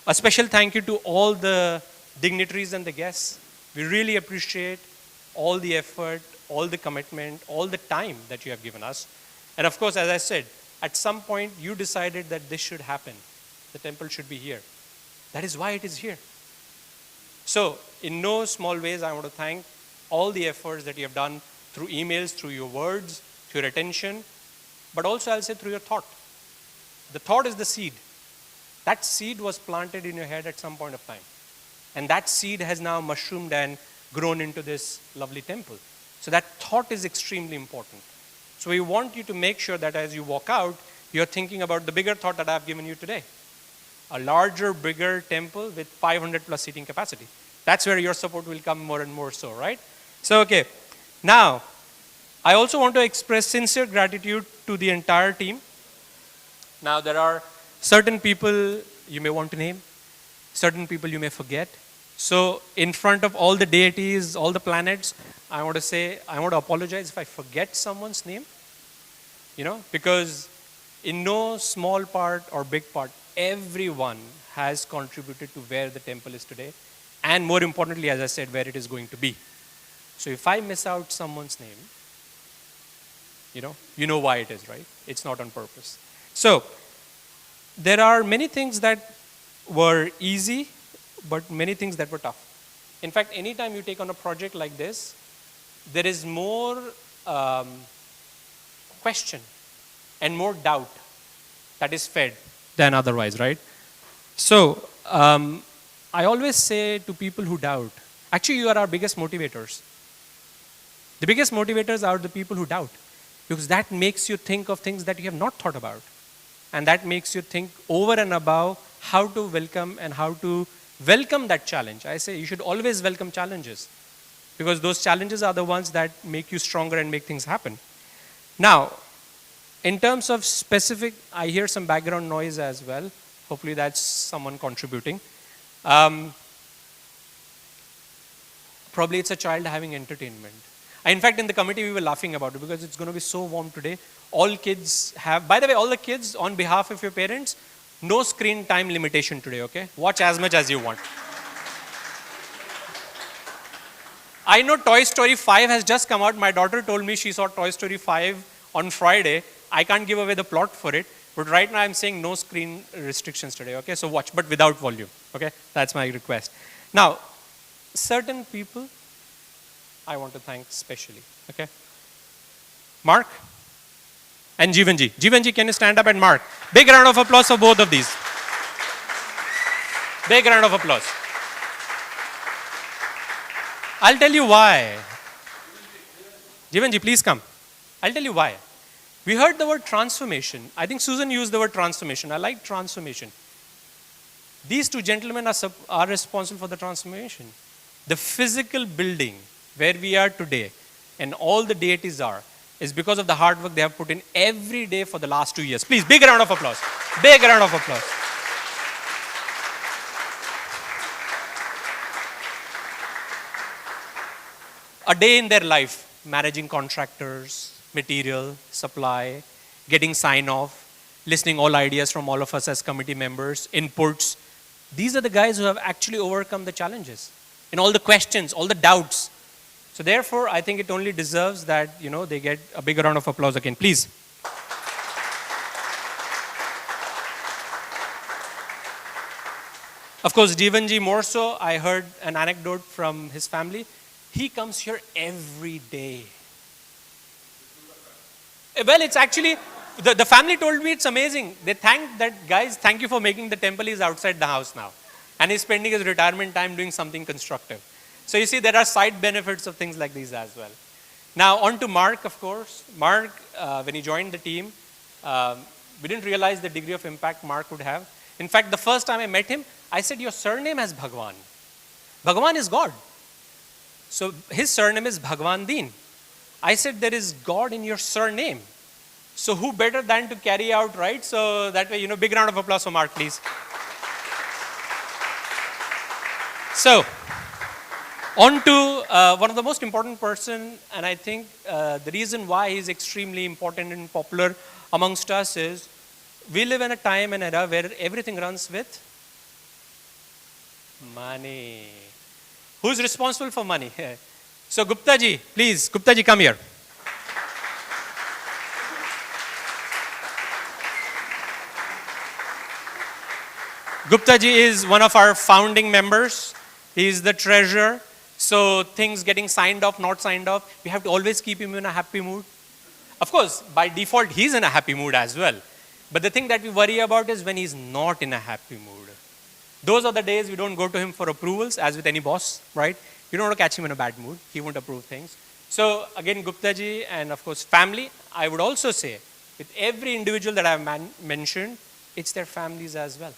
S9: A special thank you to all the dignitaries and the guests. We really appreciate all the effort, all the commitment, all the time that you have given us. And of course, as I said, at some point you decided that this should happen. The temple should be here. That is why it is here. So, in no small ways, I want to thank all the efforts that you have done through emails, through your words, through your attention, but also I'll say through your thought. The thought is the seed. That seed was planted in your head at some point of time. And that seed has now mushroomed and grown into this lovely temple. So that thought is extremely important. So we want you to make sure that as you walk out, you're thinking about the bigger thought that I've given you today. A larger, bigger temple with 500 plus seating capacity. That's where your support will come more and more so, right? So, okay. Now, I also want to express sincere gratitude to the entire team. Now, there are certain people you may want to name, certain people you may forget. So, in front of all the deities, all the planets, I want to apologize if I forget someone's name, because in no small part or big part, everyone has contributed to where the temple is today, and more importantly, as I said, where it is going to be. So if I miss out someone's name, you know why it is, right? It's not on purpose. So there are many things that were easy, but many things that were tough. In fact, anytime you take on a project like this, there is more question and more doubt that is fed than otherwise, right? So I always say to people who doubt, actually you are our biggest motivators. The biggest motivators are the people who doubt, because that makes you think of things that you have not thought about. And that makes you think over and above how to welcome and how to welcome that challenge. I say you should always welcome challenges, because those challenges are the ones that make you stronger and make things happen. Now, in terms of specific, I hear some background noise as well. Hopefully that's someone contributing. Probably it's a child having entertainment. In fact, in the committee, we were laughing about it because it's going to be so warm today. All kids have, by the way, all the kids, on behalf of your parents, no screen time limitation today, okay? Watch as much as you want. I know Toy Story 5 has just come out. My daughter told me she saw Toy Story 5 on Friday. I can't give away the plot for it, but right now I'm saying no screen restrictions today, okay? So watch, but without volume, okay? That's my request. Now, certain people I want to thank specially, okay? Mark and Jeevanji. Jeevanji, can you stand up and Mark? Big round of applause for both of these. Big round of applause. I'll tell you why. Jeevanji, please come. I'll tell you why. We heard the word transformation. I think Susan used the word transformation. I like transformation. These two gentlemen are responsible for the transformation. The physical building where we are today and all the deities are is because of the hard work they have put in every day for the last 2 years. Please, big round of applause. Big round of applause. A day in their life, managing contractors, material, supply, getting sign-off, listening all ideas from all of us as committee members, inputs. These are the guys who have actually overcome the challenges and all the questions, all the doubts. So therefore, I think it only deserves that, they get a big round of applause again. Please. Of course, Jeevanji more so, I heard an anecdote from his family. He comes here every day. Well, it's actually, the family told me it's amazing. They thanked that, guys, thank you for making the temple. He's outside the house now. And he's spending his retirement time doing something constructive. So you see, there are side benefits of things like these as well. Now, on to Mark, of course. Mark, when he joined the team, we didn't realize the degree of impact Mark would have. In fact, the first time I met him, I said, your surname has Bhagwan. Bhagwan is God. So his surname is Bhagwan Deen. I said, there is God in your surname. So who better than to carry out, right? So that way, big round of applause for Mark, please. So, on to one of the most important person, and I think the reason why he's extremely important and popular amongst us is, we live in a time and era where everything runs with money. Who's responsible for money? So Gupta ji, please, Gupta ji, come here. Gupta ji is one of our founding members. He is the treasurer. So things getting signed off, not signed off, we have to always keep him in a happy mood. Of course, by default, he's in a happy mood as well. But the thing that we worry about is when he's not in a happy mood. Those are the days we don't go to him for approvals, as with any boss, right? You don't want to catch him in a bad mood. He won't approve things. So again, Gupta ji and of course family, I would also say, with every individual that I've mentioned, it's their families as well.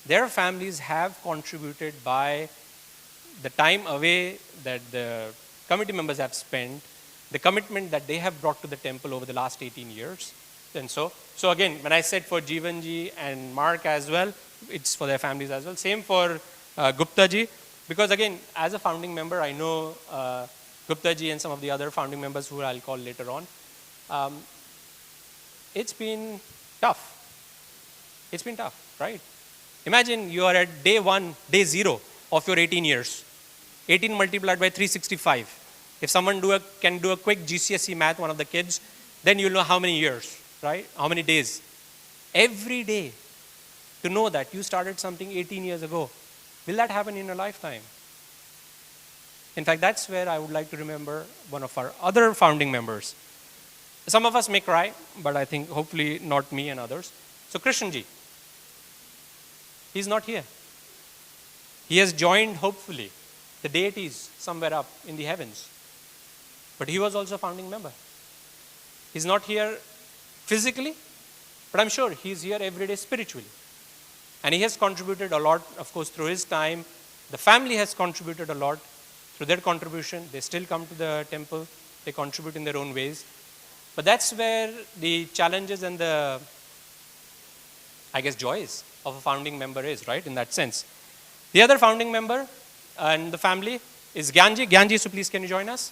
S9: Their families have contributed by the time away that the committee members have spent, the commitment that they have brought to the temple over the last 18 years. And so again, when I said for Jeevan ji and Mark as well, it's for their families as well. Same for Gupta ji, because again, as a founding member, I know Gupta ji and some of the other founding members who I'll call later on. It's been tough. It's been tough, right? Imagine you are at day 1, day 0 of your 18 years. 18 multiplied by 365. If someone can do a quick GCSE math, one of the kids, then you'll know how many years, right? How many days. Every day, to know that you started something 18 years ago. Will that happen in a lifetime? In fact, that's where I would like to remember one of our other founding members. Some of us may cry, but I think hopefully not me and others. So Krishan ji, he's not here. He has joined, hopefully, the deities somewhere up in the heavens. But he was also a founding member. He's not here physically, but I'm sure he's here every day spiritually. And he has contributed a lot, of course, through his time. The family has contributed a lot through their contribution. They still come to the temple. They contribute in their own ways. But that's where the challenges and the, I guess, joys of a founding member is, right, in that sense. The other founding member and the family is Gyanji. Gyanji, so please can you join us?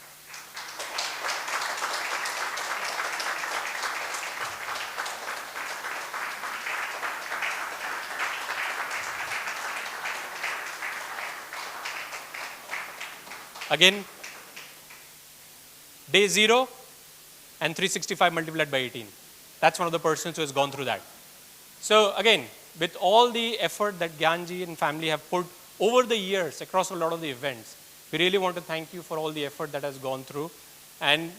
S9: Again, day 0 and 365 multiplied by 18. That's one of the persons who has gone through that. So again, with all the effort that Gyanji and family have put over the years across a lot of the events, we really want to thank you for all the effort that has gone through. And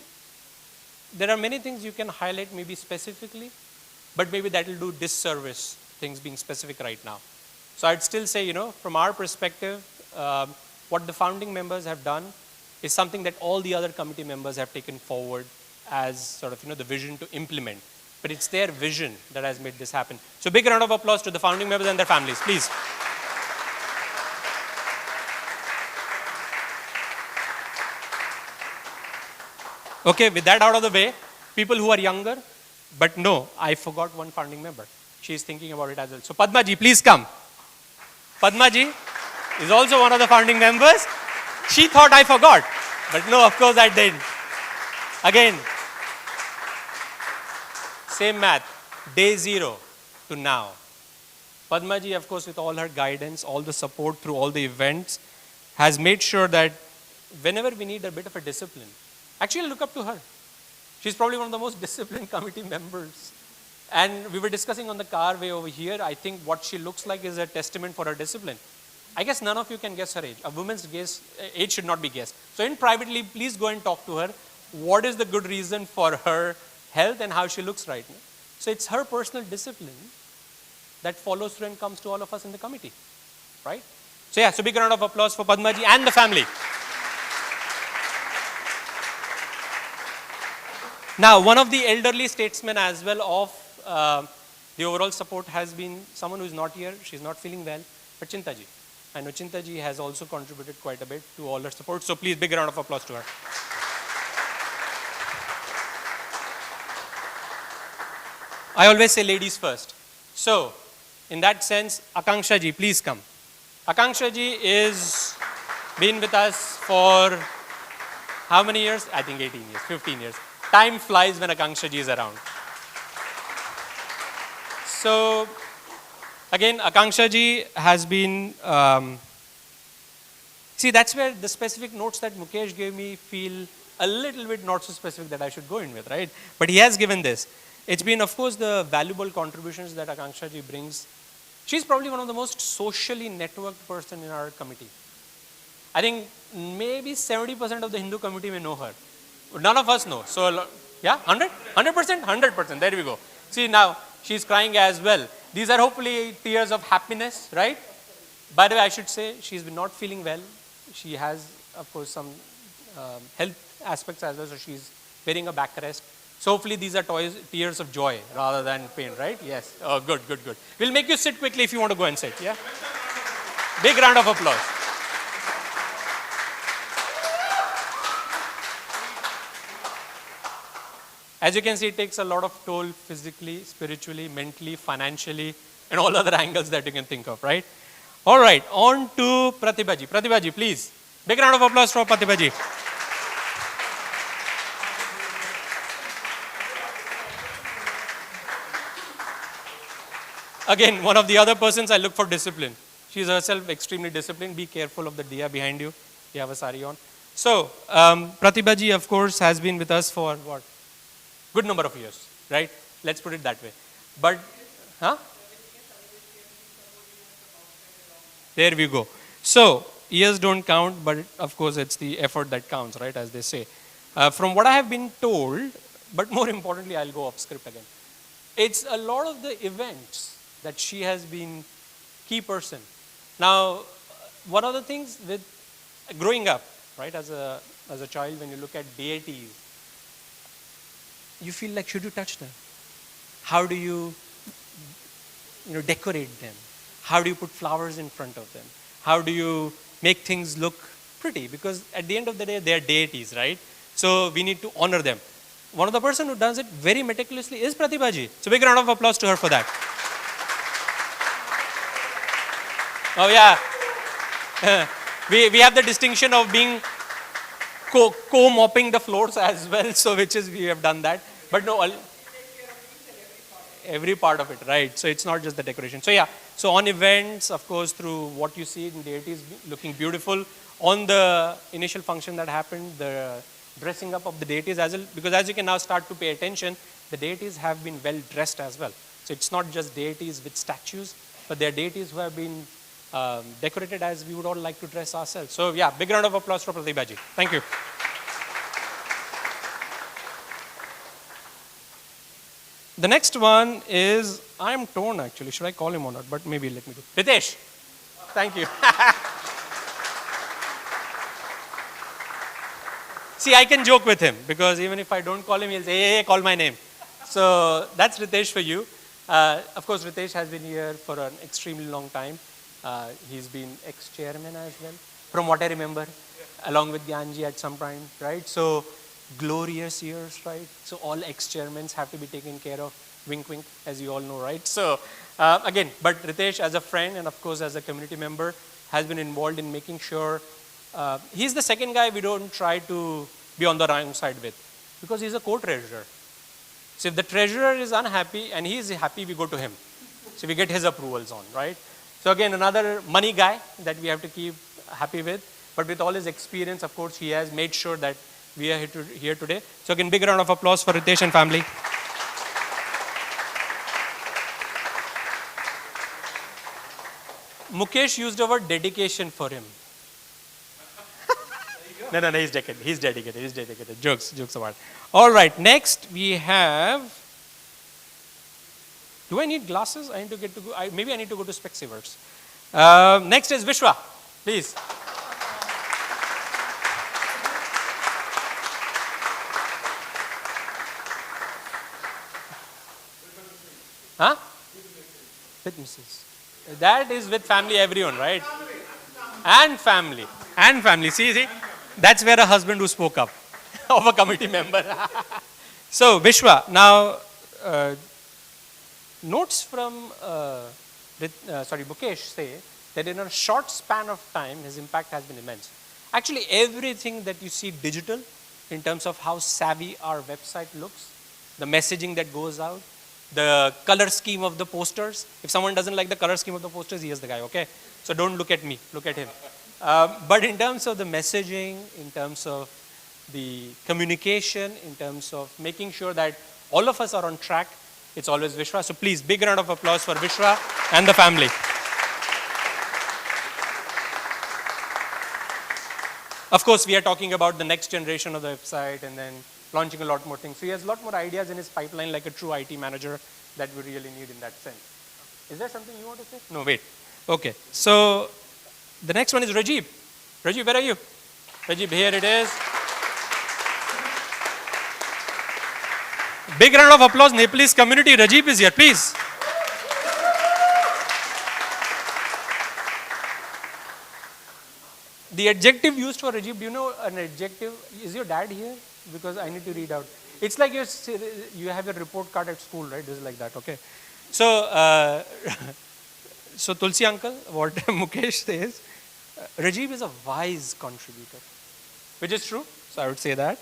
S9: there are many things you can highlight maybe specifically, but maybe that will do disservice, things being specific right now. So I'd still say, from our perspective, what the founding members have done is something that all the other committee members have taken forward as sort of, the vision to implement. But it's their vision that has made this happen. So big round of applause to the founding members and their families, please. Okay, with that out of the way, people who are younger, but no, I forgot one founding member. She's thinking about it as well. So Padma ji, please come. Padma ji is also one of the founding members. She thought I forgot, but no, of course I didn't. Again, same math, day 0, to now, Padma ji, of course, with all her guidance, all the support through all the events, has made sure that whenever we need a bit of a discipline, actually look up to her. She's probably one of the most disciplined committee members. And we were discussing on the car way over here, I think what she looks like is a testament for her discipline. I guess none of you can guess her age. A woman's age should not be guessed. So in privately, please go and talk to her. What is the good reason for her health and how she looks right now? So it's her personal discipline that follows through and comes to all of us in the committee, right? So yeah, so big round of applause for Padma ji and the family. Now, one of the elderly statesmen as well of the overall support has been someone who is not here. She's not feeling well, but Chinta ji. I know Chinta ji has also contributed quite a bit to all her support. So please, big round of applause to her. I always say ladies first. So, in that sense, Akanksha ji, please come. Akanksha ji is been with us for how many years? I think 18 years, 15 years. Time flies when Akanksha ji is around. So, again, Akanksha ji has been, see, that's where the specific notes that Mukesh gave me feel a little bit not so specific that I should go in with, right? But he has given this. It's been, of course, the valuable contributions that Akanksha ji brings. She's probably one of the most socially networked person in our committee. I think maybe 70% of the Hindu committee may know her. None of us know. So, yeah, 100%? 100%. There we go. See, now, she's crying as well. These are hopefully tears of happiness, right? By the way, I should say, she's been not feeling well. She has, of course, some health aspects as well, so she's wearing a back rest. So hopefully these are tears of joy rather than pain, right? Yes. Oh, good, good, good. We'll make you sit quickly if you want to go and sit, yeah? Big round of applause. As you can see, it takes a lot of toll physically, spiritually, mentally, financially, and all other angles that you can think of, right? All right, on to Pratibha ji. Pratibha ji, please. Big round of applause for Pratibha ji. Again, one of the other persons I look for discipline. She is herself extremely disciplined. Be careful of the diya behind you. You have a sari on. So, Pratibha ji, of course, has been with us for what? Good number of years, right? Let's put it that way. But, huh? There we go. So, years don't count, but of course, it's the effort that counts, right? As they say. From what I have been told, but more importantly, I'll go off script again. It's a lot of the events that she has been key person. Now, one of the things with growing up, right, as a child, when you look at deities, you feel like, should you touch them? How do you decorate them? How do you put flowers in front of them? How do you make things look pretty? Because at the end of the day, they are deities, right? So we need to honor them. One of the person who does it very meticulously is Pratibha ji. So big round of applause to her for that. Oh yeah. We have the distinction of being co-mopping the floors as well, so we have done that. But no, every part of it, right? So it's not just the decoration. So yeah, so on events, of course, through what you see in deities looking beautiful, on the initial function that happened, the dressing up of the deities as well, because as you can now start to pay attention, the deities have been well dressed as well. So it's not just deities with statues, but they're deities who have been decorated as we would all like to dress ourselves. So yeah, big round of applause for Pratibha ji. Thank you. The next one is, I'm torn actually, should I call him or not? But maybe let me do. Ritesh, thank you. See, I can joke with him because even if I don't call him, he'll say, hey, call my name. So that's Ritesh for you. Of course, Ritesh has been here for an extremely long time. He's been ex-chairman as well, from what I remember, along with Gyanji at some time, right? So glorious years, right? So all ex-chairmen have to be taken care of, wink, wink, as you all know, right? So again, but Ritesh as a friend and of course as a community member has been involved in making sure he's the second guy we don't try to be on the wrong side with because he's a co-treasurer. So if the treasurer is unhappy and he is happy, we go to him. So we get his approvals on, right? So again, another money guy that we have to keep happy with. But with all his experience, of course, he has made sure that we are here today. So again, big round of applause for Ritesh and family. Mukesh used the word dedication for him. No, he's dedicated. He's dedicated. Jokes apart. All right, next we have. Do I need glasses? I need to get to go. Maybe I need to go to Specsavers. Next is Vishwa, please. Huh? With Mrs. That is with family, everyone, right? And family. And family. See, that's where a husband who spoke up of a committee member. So, Vishwa, now, notes from Mukesh say that in a short span of time, his impact has been immense. Actually, everything that you see digital, in terms of how savvy our website looks, the messaging that goes out, the color scheme of the posters. If someone doesn't like the color scheme of the posters, he is the guy, okay? So don't look at me, look at him. But in terms of the messaging, in terms of the communication, in terms of making sure that all of us are on track, it's always Vishwa. So please, big round of applause for Vishwa and the family. Of course, we are talking about the next generation of the website and then launching a lot more things. So he has a lot more ideas in his pipeline like a true IT manager that we really need in that sense. Is there something you want to say? No, wait. Okay. So the next one is Rajiv. Rajiv, where are you? Rajiv, here it is. Big round of applause, Nepalese community. Rajiv is here, please. The adjective used for Rajiv, do you know an adjective? Is your dad here? Because I need to read out. It's like you have your report card at school, right? This is like that, okay? So, so Tulsi uncle, what Mukesh says, Rajiv is a wise contributor, which is true. So I would say that.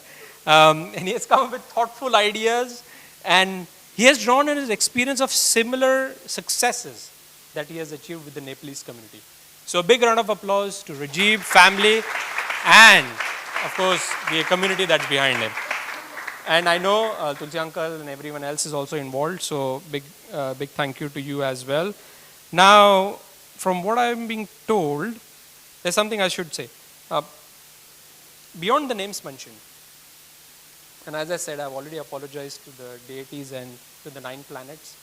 S9: And he has come up with thoughtful ideas and he has drawn on his experience of similar successes that he has achieved with the Nepalese community. So a big round of applause to Rajiv, family, and of course the community that's behind him. And I know Tulsi uncle and everyone else is also involved, so big thank you to you as well. Now, from what I'm being told, there's something I should say. Beyond the names mentioned, and as I said, I've already apologized to the deities and to the 9 planets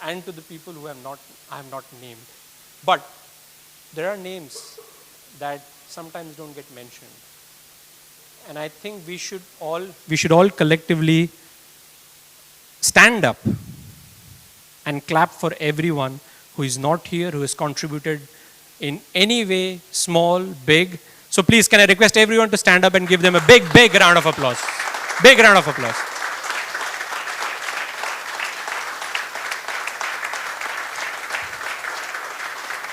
S9: and to the people who I have not named. But there are names that sometimes don't get mentioned. And I think we should all collectively stand up and clap for everyone who is not here, who has contributed in any way, small, big. So please, can I request everyone to stand up and give them a big, big round of applause. Big round of applause.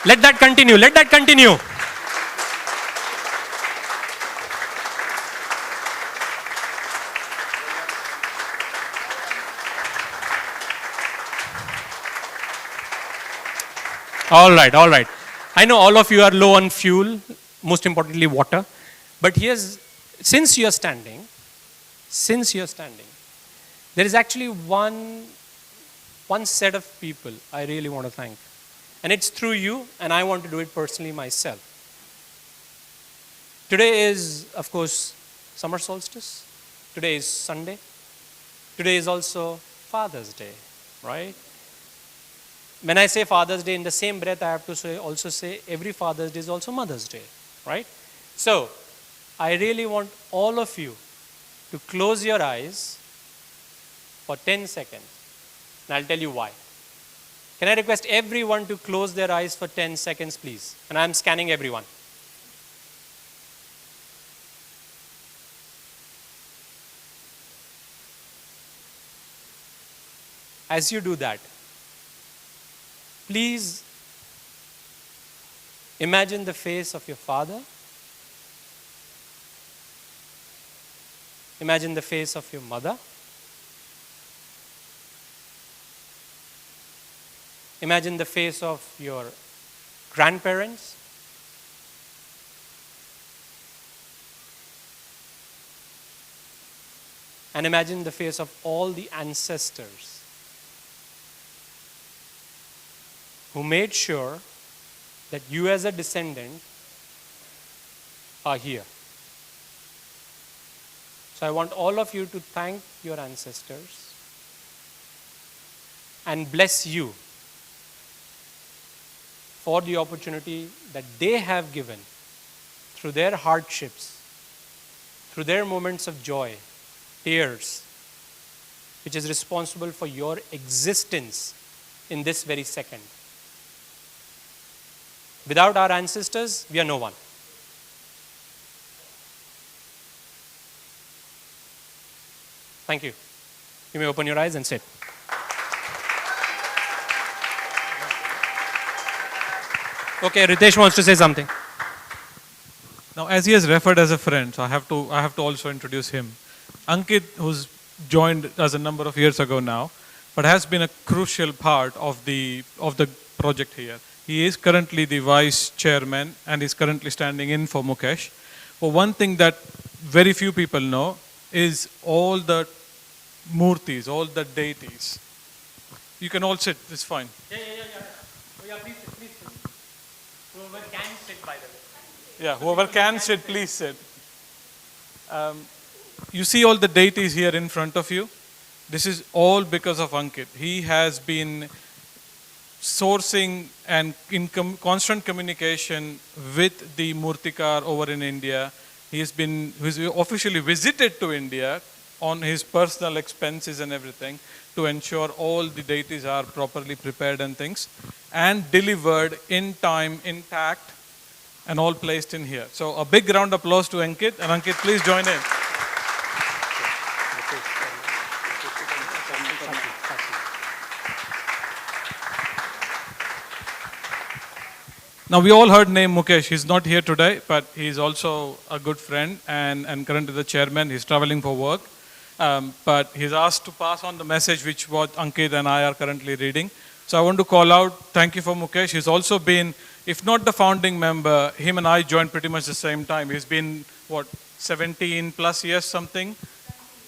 S9: Let that continue. Let that continue. All right, all right. I know all of you are low on fuel, most importantly water. But since you are standing, there is actually one set of people I really want to thank. And it's through you, and I want to do it personally myself. Today is, of course, summer solstice. Today is Sunday. Today is also Father's Day, right? When I say Father's Day, in the same breath, I have to also say every Father's Day is also Mother's Day, right? So, I really want all of you to close your eyes for 10 seconds. And I'll tell you why. Can I request everyone to close their eyes for 10 seconds, please? And I'm scanning everyone. As you do that, please imagine the face of your father. Imagine the face of your mother. Imagine the face of your grandparents. And imagine the face of all the ancestors who made sure that you as a descendant are here. So I want all of you to thank your ancestors and bless you for the opportunity that they have given through their hardships, through their moments of joy, tears, which is responsible for your existence in this very second. Without our ancestors, we are no one. Thank you. You may open your eyes and sit. Okay, Ritesh wants to say something.
S10: Now, as he has referred as a friend, so I have to also introduce him. Ankit, who's joined us a number of years ago now, but has been a crucial part of the project here. He is currently the vice chairman and is currently standing in for Mukesh. But one thing that very few people know is all the murtis, all the deities. You can all sit, it's fine.
S9: Yeah. Oh, yeah, please sit. Whoever can sit, by the way.
S10: Yeah, whoever can sit, please sit. You see all the deities here in front of you? This is all because of Ankit. He has been sourcing and in constant communication with the Murtikar over in India. He's officially visited to India on his personal expenses and everything to ensure all the deities are properly prepared and things and delivered in time, intact, and all placed in here. So a big round of applause to Ankit, and Ankit, please join in. Now, we all heard name Mukesh. He's not here today, but he's also a good friend and currently the chairman. He's traveling for work. But he's asked to pass on the message which what Ankit and I are currently reading. So I want to call out, thank you for Mukesh. He's also been, if not the founding member, him and I joined pretty much the same time. He's been, 17 plus years something?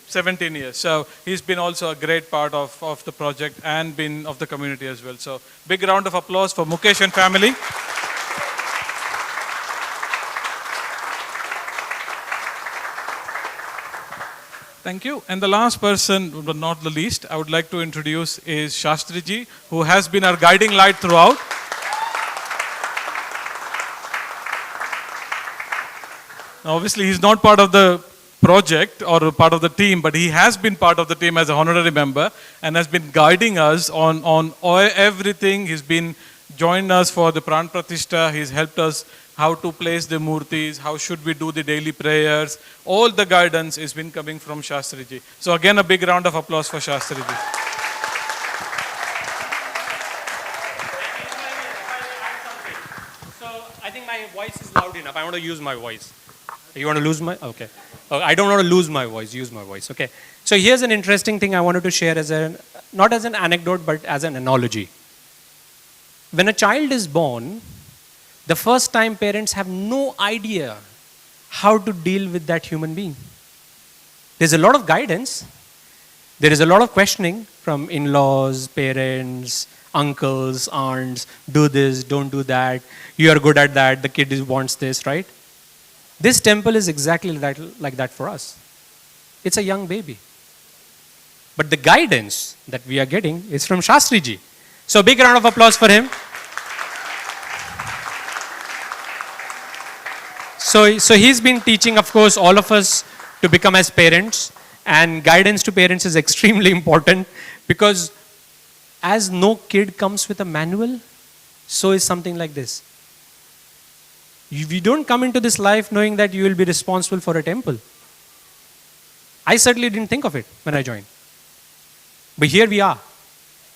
S10: 17 years. So he's been also a great part of the project and been of the community as well. So big round of applause for Mukesh and family. Thank you. And the last person, but not the least, I would like to introduce is Shastriji, who has been our guiding light throughout. Now, obviously, he's not part of the project or part of the team, but he has been part of the team as an honorary member and has been guiding us on everything. He's been joined us for the Pran Pratishtha. He's helped us how to place the murtis, how should we do the daily prayers. All the guidance has been coming from Shastriji. So again, a big round of applause for Shastriji.
S9: So I think my voice is loud enough. I want to use my voice. You want to lose my? Okay. I don't want to lose my voice. Use my voice. Okay. So here's an interesting thing I wanted to share not as an anecdote, but as an analogy. When a child is born, the first time parents have no idea how to deal with that human being. There's a lot of guidance. There is a lot of questioning from in-laws, parents, uncles, aunts. Do this, don't do that. You are good at that. The kid wants this, right? This temple is exactly like that for us. It's a young baby. But the guidance that we are getting is from Shastriji. So big round of applause for him. So he's been teaching, of course, all of us to become as parents, and guidance to parents is extremely important because as no kid comes with a manual, so is something like this. We don't come into this life knowing that you will be responsible for a temple. I certainly didn't think of it when I joined. But here we are.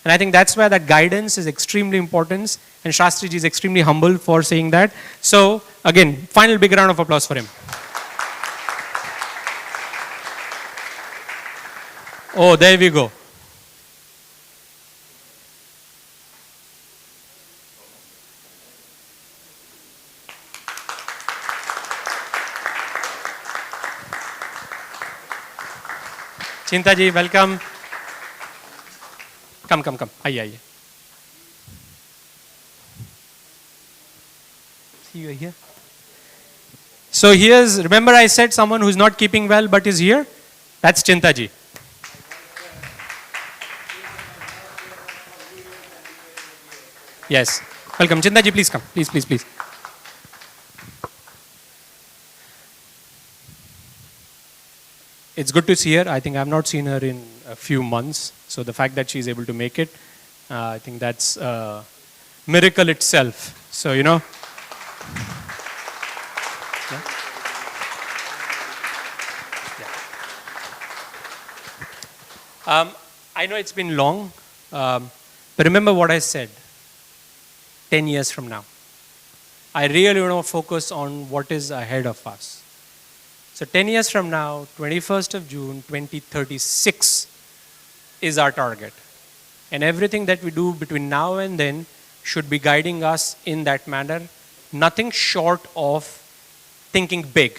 S9: And I think that's why that guidance is extremely important. And Shastriji is extremely humble for saying that. So again, final big round of applause for him. Oh, there we go. Chintaji, welcome. Come. Aye. See you here. So remember I said someone who's not keeping well but is here? That's Chintaji. Yes. Welcome. Chintaji, please come. Please. It's good to see her. I think I've not seen her in a few months. So the fact that she's able to make it, I think that's a miracle itself. So, Yeah. I know it's been long, but remember what I said 10 years from now. I really want to focus on what is ahead of us. So 10 years from now, 21st of June, 2036 is our target. And everything that we do between now and then should be guiding us in that manner, nothing short of thinking big,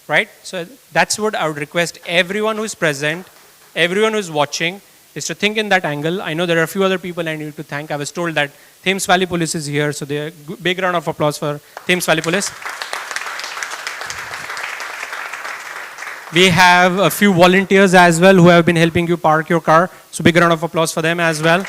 S9: right? So that's what I would request everyone who's present, everyone who's watching, is to think in that angle. I know there are a few other people I need to thank. I was told that Thames Valley Police is here, so big round of applause for Thames Valley Police. We have a few volunteers as well who have been helping you park your car. So big round of applause for them as well.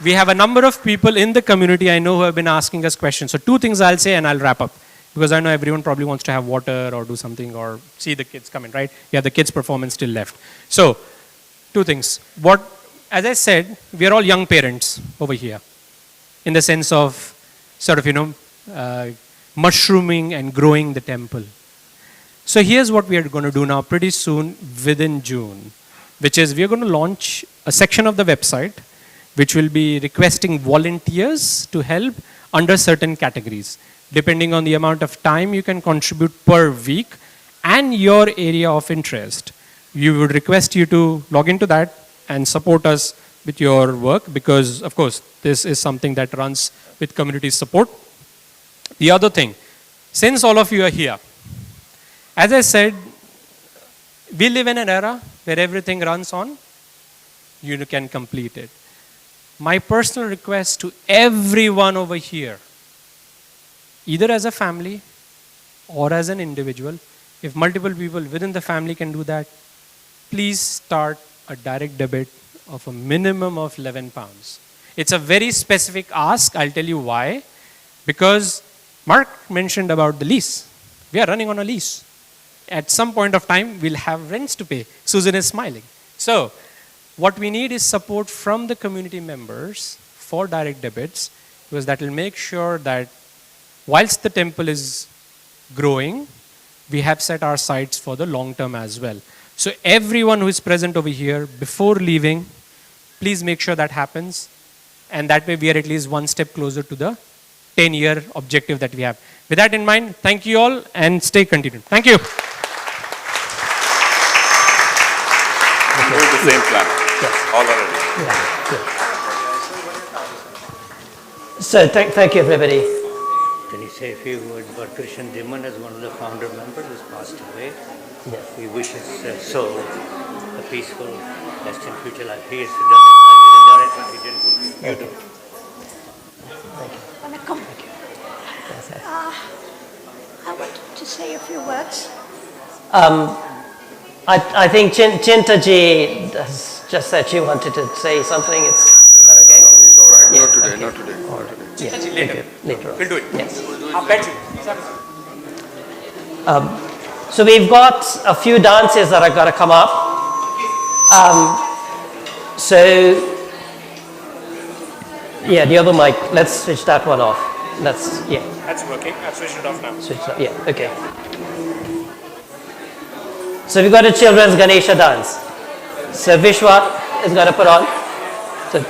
S9: We have a number of people in the community I know who have been asking us questions. So 2 things I'll say and I'll wrap up. Because I know everyone probably wants to have water or do something or see the kids come in, right? You have the kids' performance still left. So 2 things. As I said, we are all young parents over here. In the sense of sort of, mushrooming and growing the temple. So here's what we are going to do now pretty soon within June, which is we are going to launch a section of the website which will be requesting volunteers to help under certain categories. Depending on the amount of time you can contribute per week and your area of interest, we would request you to log into that and support us with your work because, of course, this is something that runs with community support. The other thing, since all of you are here, as I said, we live in an era where everything runs on, you can complete it. My personal request to everyone over here, either as a family or as an individual, if multiple people within the family can do that, please start a direct debit of a minimum of £11. It's a very specific ask, I'll tell you why. Because Mark mentioned about the lease. We are running on a lease. At some point of time, we'll have rents to pay. Susan is smiling. So, what we need is support from the community members for direct debits, because that will make sure that whilst the temple is growing, we have set our sights for the long term as well. So everyone who is present over here, before leaving, please make sure that happens. And that way we are at least one step closer to the 10-year objective that we have. With that in mind, thank you all and stay continued. Thank you.
S11: Doing the same plan. Yes. All already.
S4: Yeah. So thank you, everybody.
S12: Can you say a few words about Christian Dimon as one of the founder members who's passed away?
S4: Yes.
S12: We wish his soul a peaceful, destined future life. He has done it, but he didn't put it. Beautiful.
S4: Thank you.
S13: Welcome.
S4: Yes, yes.
S13: I want to say a few words.
S4: I think Chintaji has just said she wanted to say something. Is that okay?
S11: It's all right.
S4: Yeah,
S11: Not today.
S4: okay.
S11: Not today.
S4: All right. Yes.
S9: Chintaji, later.
S4: Later on.
S9: We'll do it.
S4: Yes.
S9: I'll bet you.
S4: So we've got a few dances that are going to come up. Yeah, the other mic, let's switch that one off. That's
S9: working. I've switched it off now.
S4: Switch that, yeah, okay. So we've got a children's Ganesha dance. So Vishwa is going to put on. So,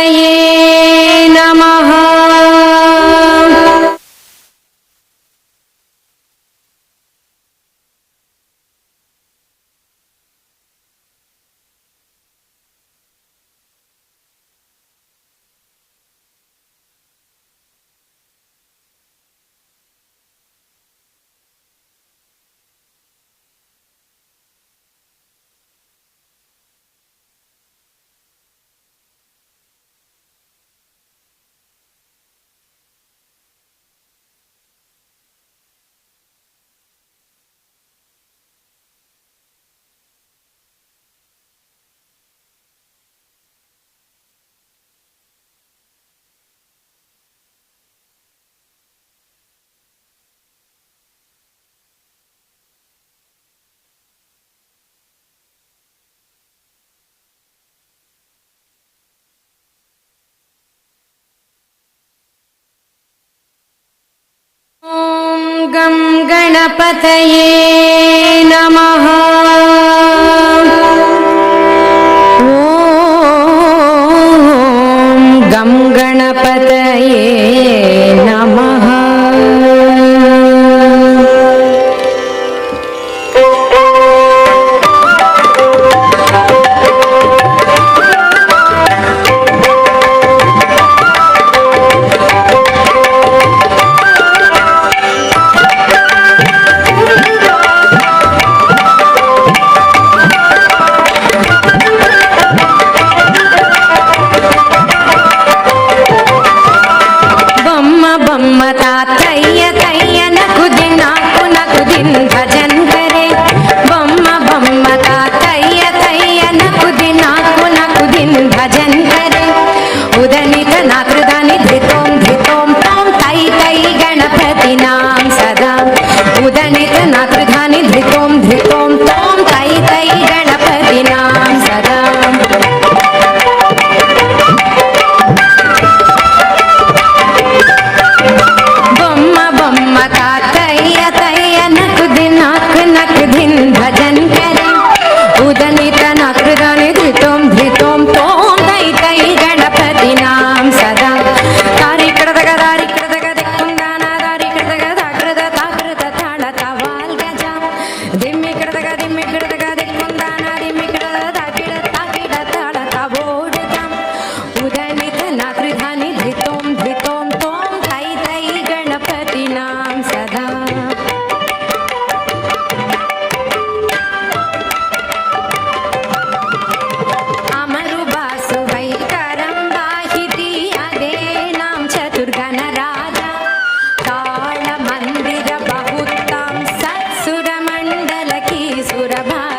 S14: गणपतये नमः। ॐ गं गणपतये नमः। ॐ गं गणपतये नमः। Mandir बहुतां सत्सुरमण्डलकी Surabha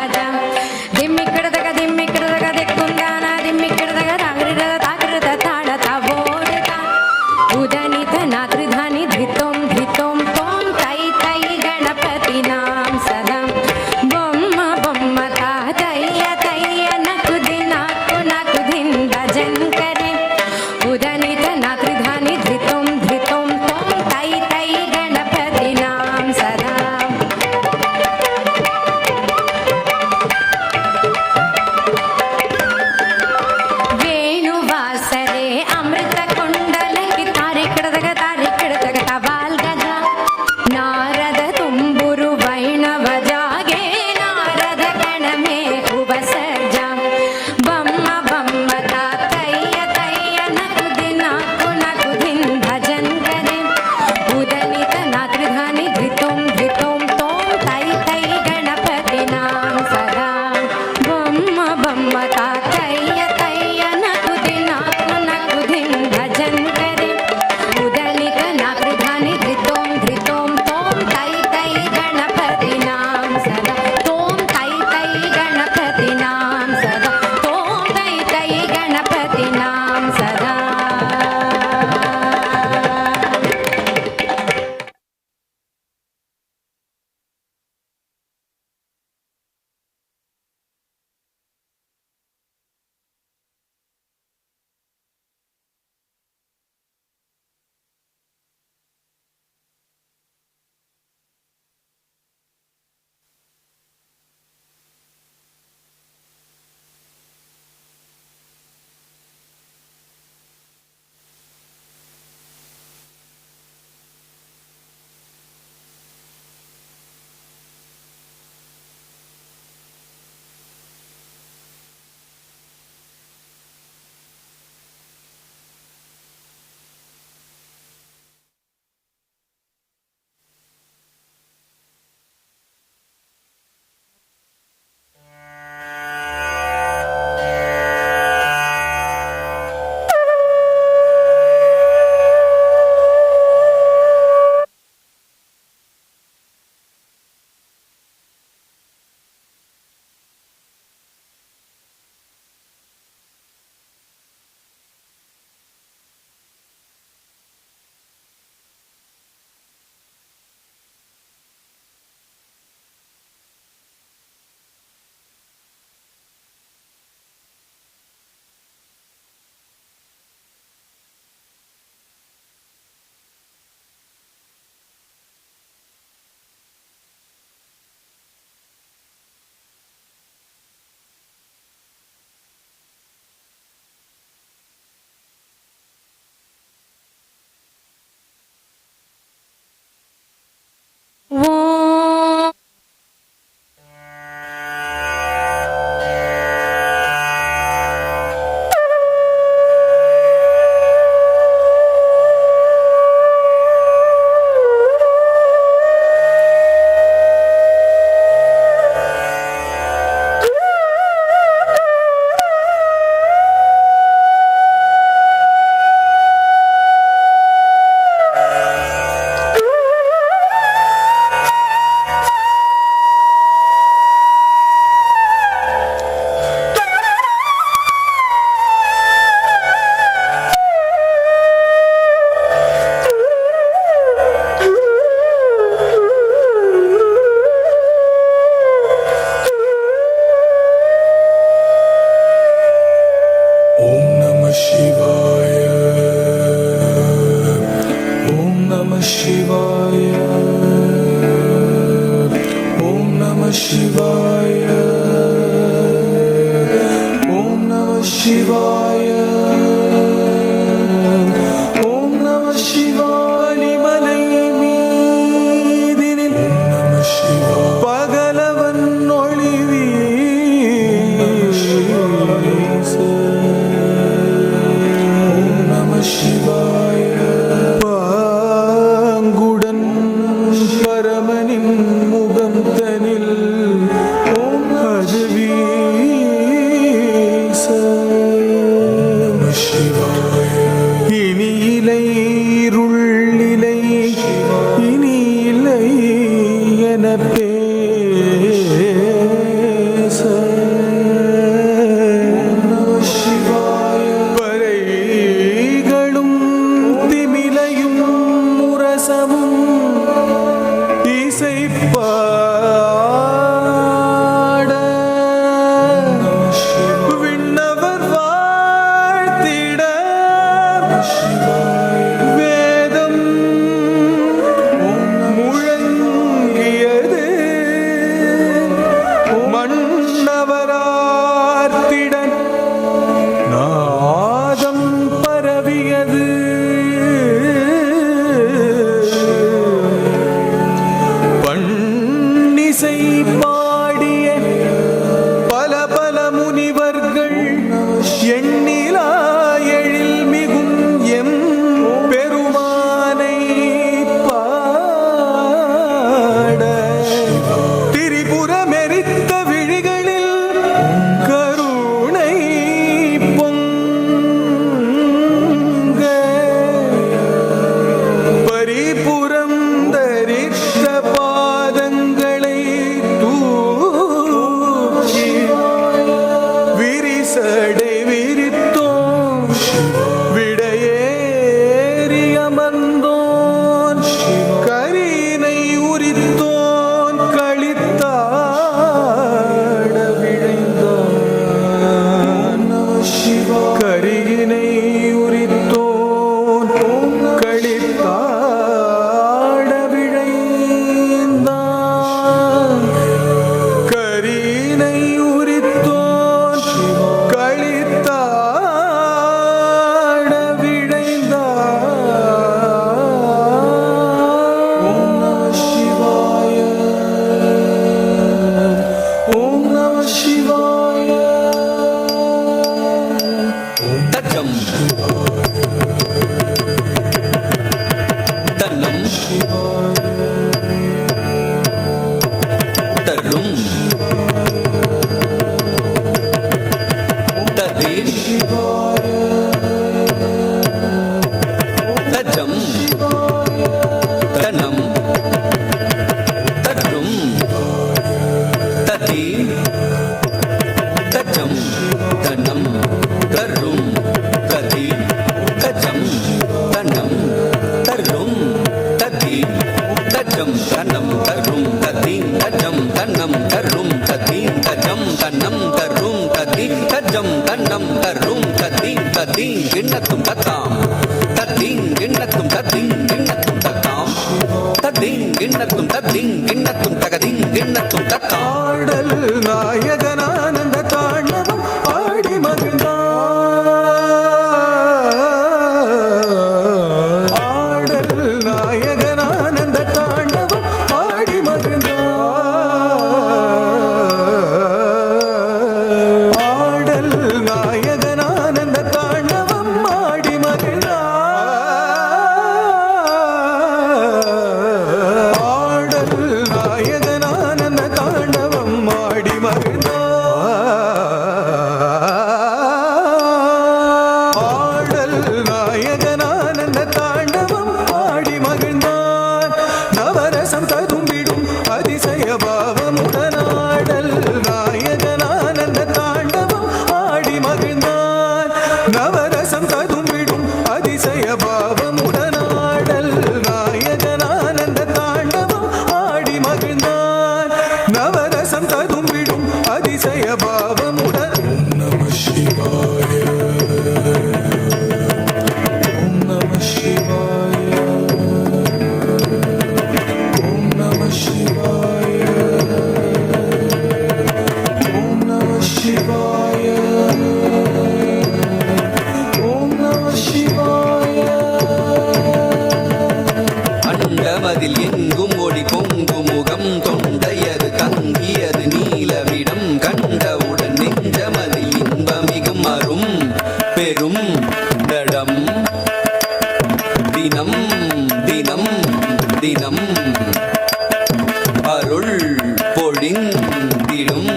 S15: மகிழ்ந்திடும்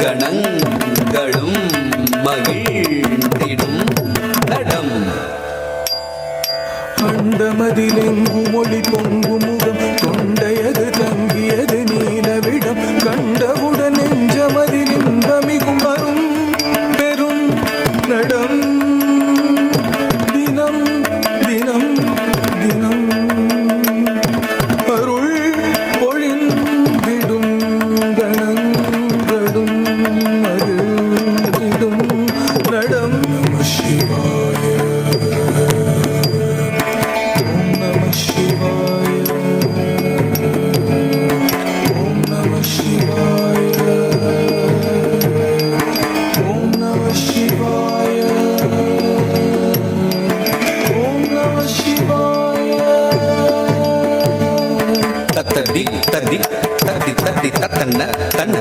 S15: கணங்களும் மகிழ்ந்திடும் நடம்
S16: அண்டமதிலெங்கும் ஒளி பொங்கு முகம் தொண்டையது தங்கியது நீலவிடம் கண்டவுடன் நெஞ்சமதில் இன்பமிகும் வரும் பெரும் நடம் தினம் தினம் தினம் அருள் பொழிந்திடும் கணங்களும் மகிழ்ந்திடும் நடம் நம சிவாய
S15: தத்தடி தடி தடி தடி தத்தன்ன தன்ன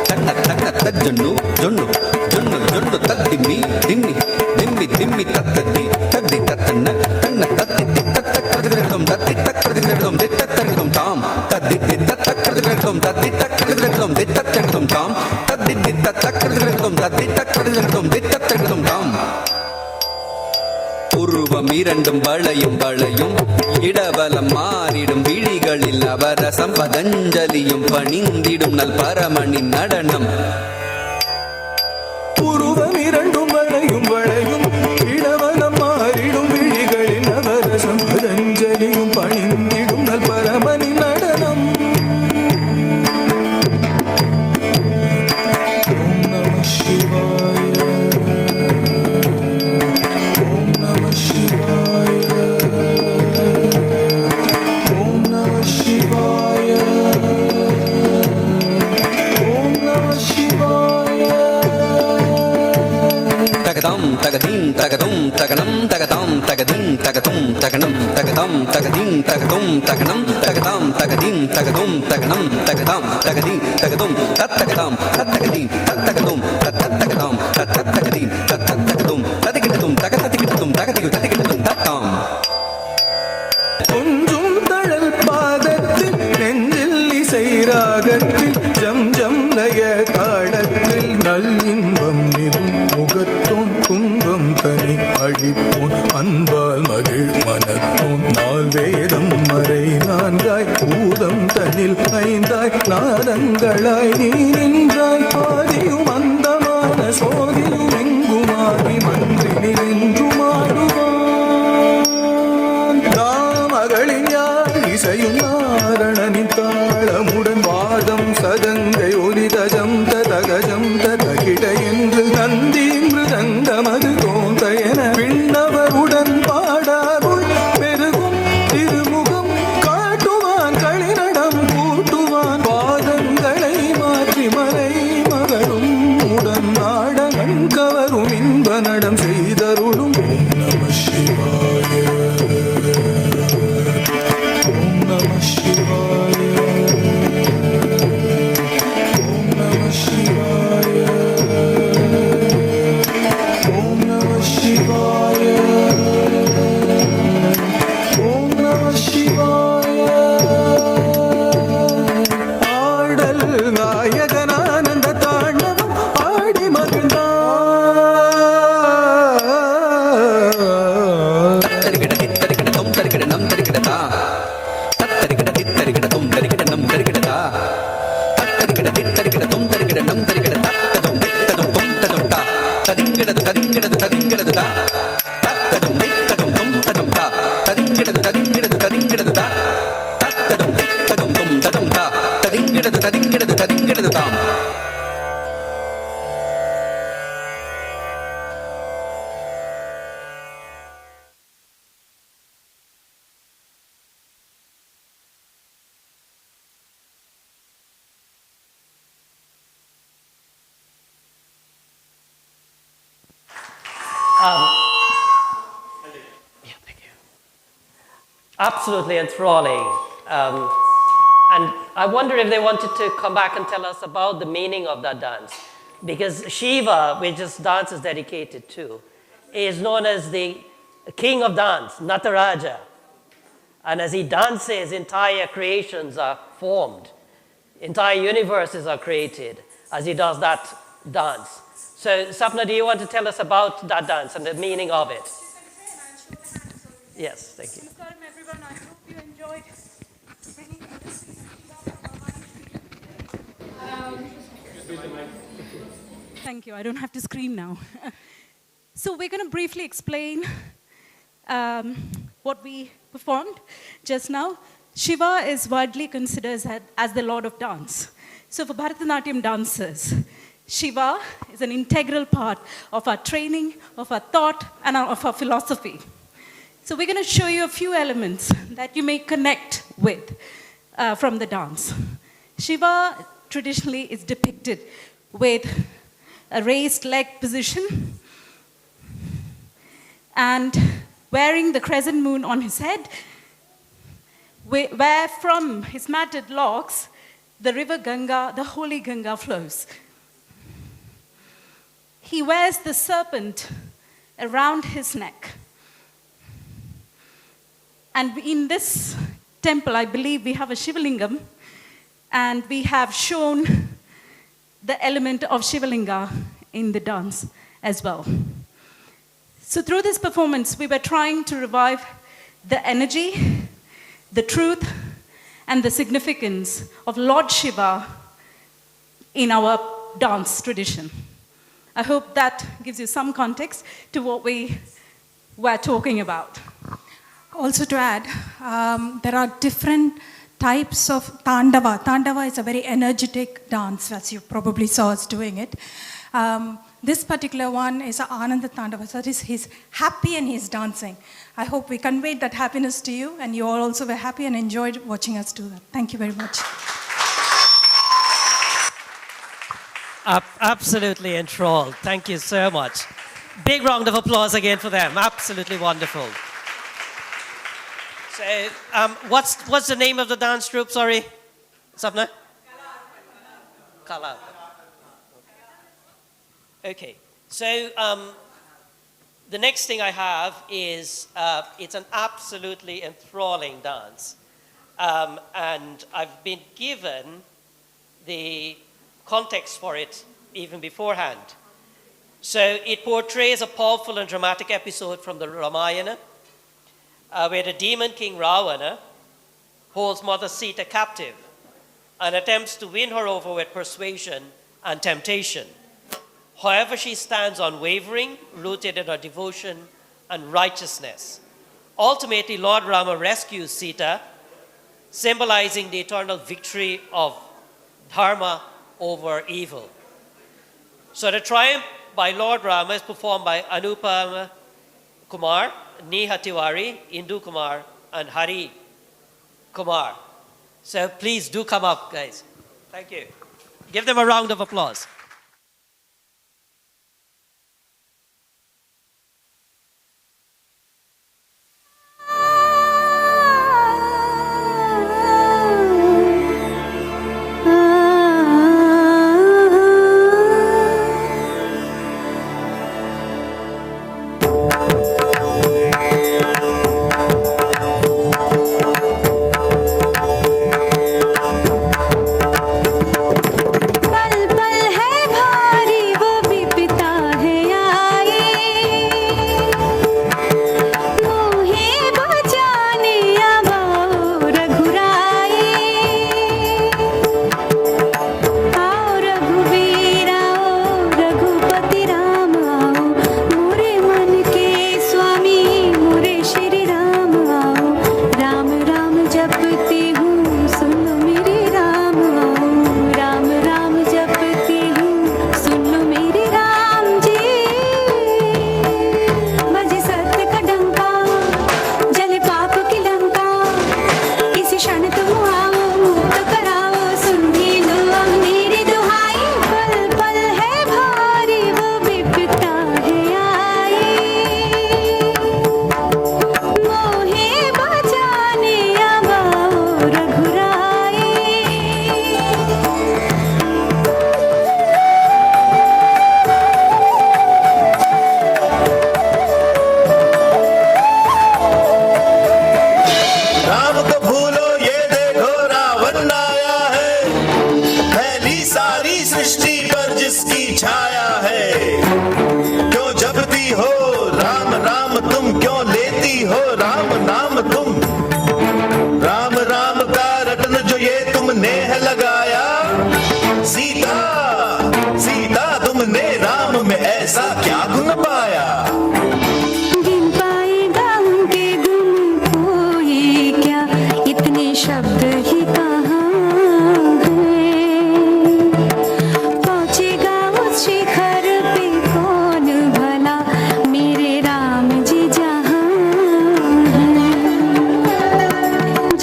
S15: தன்ன தன்ன தஜ்ஜொன்னு ஜொன்னு ஜொன்னு ஜொன்னு தத்திம்மி திம்மி திம்மி திம்மி தத்தடி தடி தத்தன்ன தன்ன தத்தி தத்தக்கரதும் தத்தி தக்கரதும் தித்தக்கரதும் தாம் தத்தி தத்தக்கரதும் தத்தி தக்கரதும் தித்தக்கரதும் தாம் தத்தி தத்தக்கரதும் தத்தி தக்கரதும் தித்தக்கரதும் தாம் உருவம் இரண்டும் வளையும் வளையும் இடவலம் மாறிடும் விழிகளில் அவரசம் பதஞ்சலியும் பணிந்திடும் நல் பரமனின் நடனம்
S16: உருவம் இரண்டும் வளையும் வளையும் இடவலம் மாறிடும் விழிகளில் அவரசம் பதஞ்சலியும் பணிந்திடும் நல் பரமனின் நடனம் ஓம் நம சிவாய
S15: தகதீம் தகதும் தகனம் தகதாம் தகதீம் தகதும் தகனம் தகதாம் தகதீம் தகதும் தகனம் தகதாம் தகதீம் தகதும் தகனம் தகதாம் தகதீம் தகதும் தத்தகதாம் தத்தகதீம் தத்தகதும் தத்தகதாம் தத்தகதீம் தத்தகதும் ததிகிட்டதும் தகததிகிட்டதும் தகதிகு ததிகிட்டதும் தத்தாம்
S16: கொஞ்சும் தழல் பாதத்தில் நெஞ்சில் இசை ராகத்தில் ஜம் ஜம் லய தாளத்தில் நல்லின்பம் மிகும் முகத்தோன் துன்பம் தனி அழிப்போன் அன்பால் மகிழ் மனத்தோன் நாள் வேதம் மறை நான்காய் பூதம் தனில் ஐந்தாய் நாதங்களாய் நீ நின்றாய் பாதியும் அந்தமான சோதியும் எங்குமாகி மன்றினில் என்றுமாடுவான் தாமகளின் யாழ் இசையும் நாரணனின் தாளமுடன் வாதம் சதங்கை ஒலி தஜம் தகஜம் தகிட என்று நந்தி மிருதங்கமது தோன்ற என விண்ணவருடன் பாடாருள் பெருகும் திருமுகம் காட்டுவான் களிநடம் கூட்டுவான் பாதங்களை மாற்றி மறை மகளும் உடன் நாடகன் கவரும் இன்ப நடம் செய்தருளும் ஓம் நம சிவாய ஓம் நம சிவாய ஓம் நம சிவாய ஓம் நம சிவாய ஓம் நம சிவாய ஆடல் நாயகனானந்த தாண்டவம் ஆடி மகிழ்ந்தார்
S15: தரிகிட தித்தரிகிடதும் தரிகிடனம் தரிகிடதா தத்தரிகிட தித்தரிகிடதும் தரிகிடனம் தரிகிடதா தத்தரிகிட தித்தரிகிடதும் தரிகிடனம் தரிகிட தத்ததும் தித்ததும் தும் ததும் தா ததிங்கிடது ததிங்கிடது ததிங்கிடது தா தத்ததும் தித்ததும் தும் ததும் தா ததிங்கிடது ததிங்கிடது ததிங்கிடது தா தத்ததும் தித்ததும் தும் ததும் தா ததிங்கிடது ததிங்கிடது ததிங்கிடது தாம்
S4: Absolutely enthralling. And I wonder if they wanted to come back and tell us about the meaning of that dance. Because Shiva, which this dance is dedicated to, is known as the king of dance, Nataraja. And as he dances, entire creations are formed, entire universes are created. as he does that dance. So, Sapna, do you want to tell us about that dance and the meaning of it? Yes, thank you.
S17: Namaskaram, everyone. I hope you enjoyed bringing Thank you. I don't have to scream now. So we're going to briefly explain what we performed just now. Shiva is widely considered as the lord of dance. So for Bharatanatyam dancers, Shiva is an integral part of our training, of our thought, and of our philosophy. So we're going to show you a few elements that you may connect with from the dance. Shiva traditionally is depicted with a raised leg position and wearing the crescent moon on his head, where from his matted locks, the river Ganga, the holy Ganga, flows. He wears the serpent around his neck. And in this temple, I believe we have a Shivalingam, and we have shown the element of Shivalinga in the dance as well. So through this performance, we were trying to revive the energy, the truth, and the significance of Lord Shiva in our dance tradition. I hope that gives you some context to what we were talking about.
S18: Also to add, there are different types of Tandava. Tandava is a very energetic dance, as you probably saw us doing it. This particular one is an Ananda Tandava, so he's happy and he's dancing. I hope we conveyed that happiness to you, and you all also were happy and enjoyed watching us do that. Thank you very much.
S4: Absolutely enthralled. Thank you so much. Big round of applause again for them. Absolutely wonderful. So, what's the name of the dance troupe? Sorry, Sapna? Kala. Okay. So the next thing I have is it's an absolutely enthralling dance, and I've been given the context for it even beforehand. So it portrays a powerful and dramatic episode from the Ramayana, where the demon king Ravana holds Mother Sita captive and attempts to win her over with persuasion and temptation. However, she stands unwavering, rooted in her devotion and righteousness. Ultimately, Lord Rama rescues Sita, symbolizing the eternal victory of dharma over evil. So the triumph by Lord Rama is performed by Anupama Kumar, Neha Tiwari, Indu Kumar, and Hari Kumar. So please do come up, guys. Thank you. Give them a round of applause.
S14: पल पल है
S19: किसकी छाया है, क्यों जपती हो राम राम तुम, क्यों लेती हो राम नाम तुम। राम राम का रत्न जो ये तुमने है लगाया, सीता सीता तुमने राम में ऐसा क्या गुण पाया।
S14: गिन पाएगा उनके गुण कोई क्या, इतने शब्द ही कहाँ हैं। पहुँचेगा उस शिखर पे कौन भला, मेरे राम जी जहाँ हैं।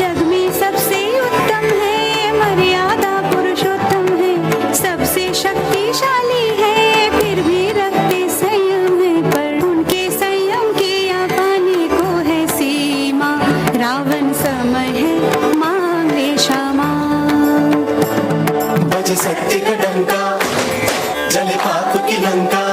S14: जग में सबसे उत्तम है, मर्यादा पुरुषोत्तम है, सबसे शक्तिशाली है, फिर भी रखते संयम है, पर उनके संयम के या पाने को है सीमा। रावण समय है, मांगे क्षमा।
S16: बजे सत्य का डंका, जले पाप की लंका,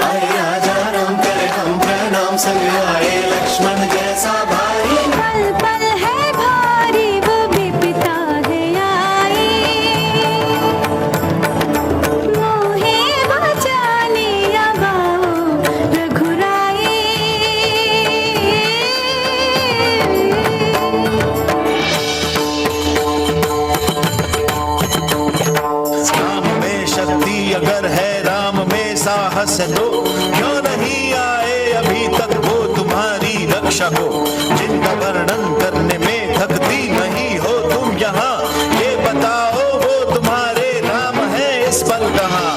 S16: आए राजा राम करे हम प्रणाम, संग आए लक्ष्मण जैसा भाई।
S14: पल पल है भारी, वो भी पिता है आए, मोहे बचाने आवाओ रघुराई।
S19: राम में शक्ति अगर है, राम में साहस दो, क्यों नहीं आए अभी तक वो तुम्हारी रक्षा को। जिनका वर्णन करने में थकती नहीं हो तुम यहाँ, ये बताओ वो तुम्हारे राम है इस पल कहाँ।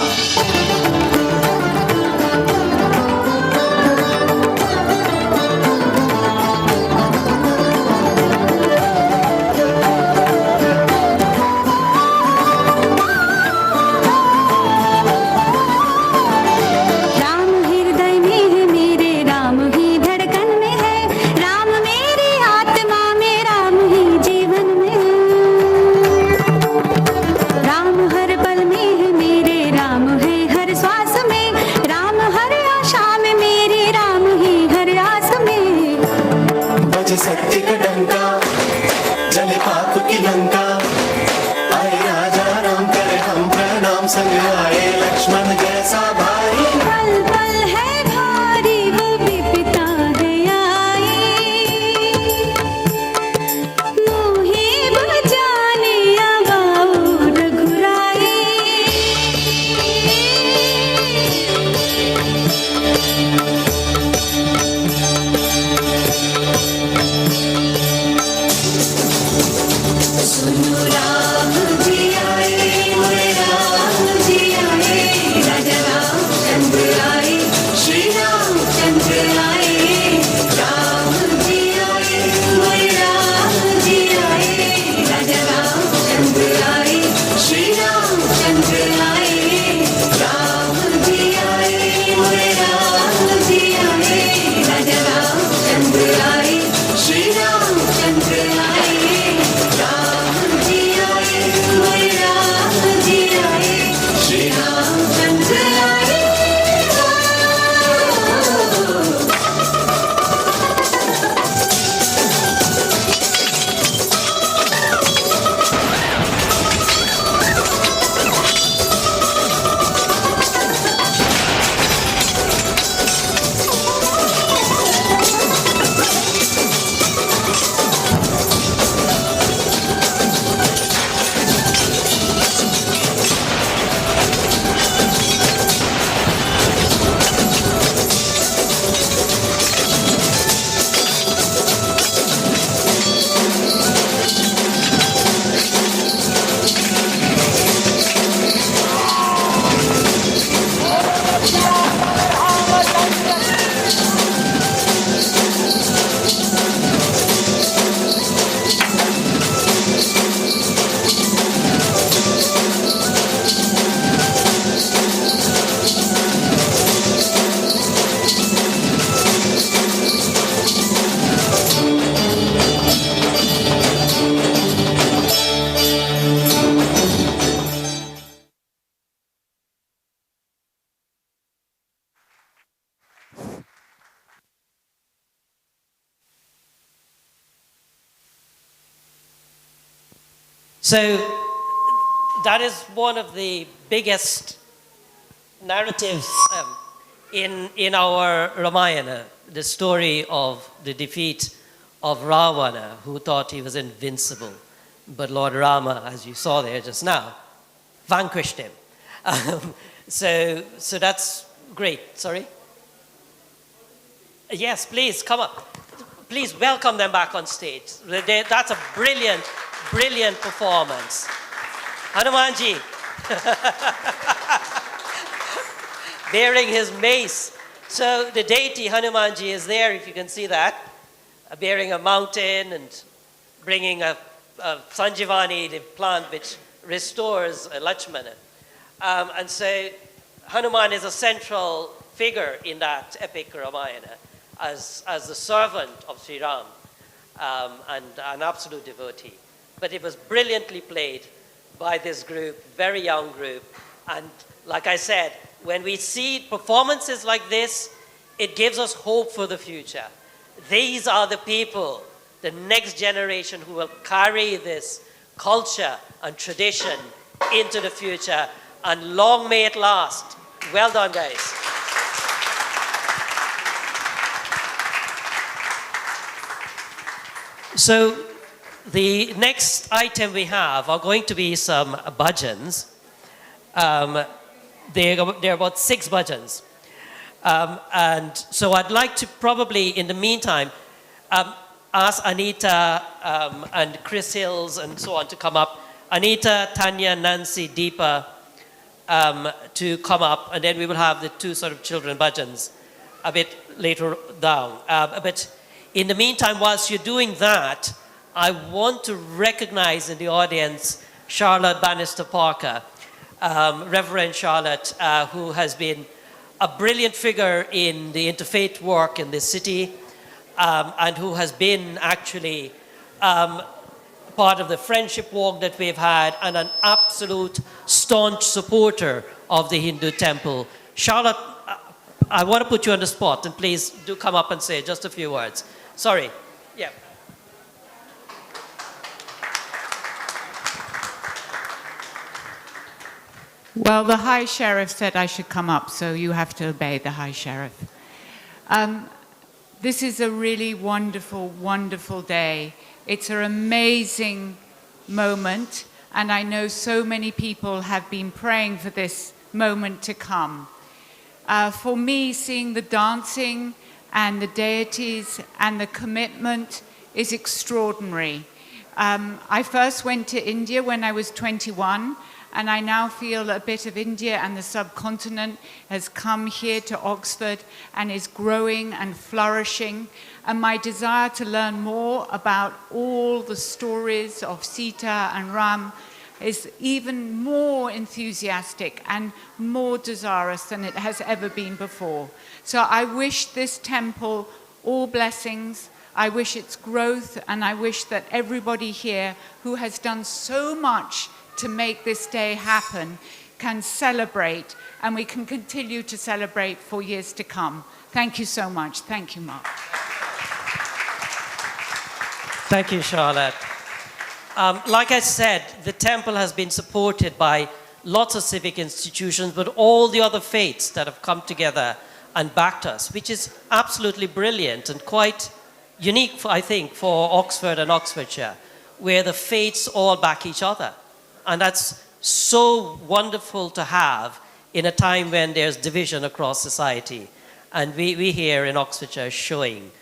S14: राम हृदय में है मेरे, राम ही धड़कन में है, राम मेरी आत्मा में, राम ही जीवन में है। राम हर पल में है मेरे, राम है हर श्वास में, राम हर आशा में मेरे, राम ही हर आस में।
S16: बजे सत्य का डंका, जले पाप की लंका, आए राजा राम करे हम प्रणाम, संग आए लक्ष्मण जैसा भाई।
S14: पल पल है भारी, वो भी पिता है आए, मोहे बचाने आवाओ रघुराई। सुनो राम जी आए, मोरे राम जी आए, राजा रामचंद्र आए, श्री रामचंद्र आए। राम जी आए, मोरे राम जी आए, राजा रामचंद्र आए, श्री रामचंद्र आए। राम जी आए, मोरे राम जी आए, राजा रामचंद्र आए, श्री रामचंद्र आए। राम जी आए, मोरे राम जी आए, श्री रामचंद्र आए।
S4: So that is one of the biggest narratives in our Ramayana, the story of the defeat of Ravana, who thought he was invincible. But Lord Rama, as you saw there just now, vanquished him. So that's great. Sorry? Yes, please come up. Please welcome them back on stage. That's a brilliant, brilliant performance. Hanumanji, bearing his mace. So the deity Hanumanji is there, if you can see that, bearing a mountain and bringing a Sanjivani, the plant which restores Lakshmana. And so Hanuman is a central figure in that epic Ramayana as the servant of Sri Ram and an absolute devotee. But it was brilliantly played by this group, very young group. And like I said, when we see performances like this, it gives us hope for the future. These are the people, the next generation, who will carry this culture and tradition into the future, and long may it last. Well done, guys. So the next item we have are going to be some bhajans. There are about 6 bhajans. And so I'd like to probably, in the meantime, ask Anita and Chris Hills and so on to come up. Anita, Tanya, Nancy, Deepa to come up, and then we will have the 2 sort of children bhajans a bit later down. But in the meantime, whilst you're doing that, I want to recognize in the audience Charlotte Bannister Parker, Reverend Charlotte, who has been a brilliant figure in the interfaith work in this city, and who has been actually part of the friendship walk that we've had, and an absolute staunch supporter of the Hindu temple. Charlotte, I want to put you on the spot, and please do come up and say just a few words. Sorry. Yeah.
S20: Well, the High Sheriff said I should come up, so you have to obey the High Sheriff. This is a really wonderful, wonderful day. It's an amazing moment, and I know so many people have been praying for this moment to come. For me, seeing the dancing and the deities and the commitment is extraordinary. I first went to India when I was 21, and I now feel a bit of India and the subcontinent has come here to Oxford and is growing and flourishing. And my desire to learn more about all the stories of Sita and Ram is even more enthusiastic and more desirous than it has ever been before. So I wish this temple all blessings. I wish its growth, and I wish that everybody here who has done so much to make this day happen can celebrate, and we can continue to celebrate for years to come. Thank you so much. Thank you, Mark.
S4: Thank you, Charlotte. Like I said, the temple has been supported by lots of civic institutions, but all the other faiths that have come together and backed us, which is absolutely brilliant and quite unique, I think, for Oxford and Oxfordshire, where the faiths all back each other. And that's so wonderful to have in a time when there's division across society. And we here in Oxfordshire are showing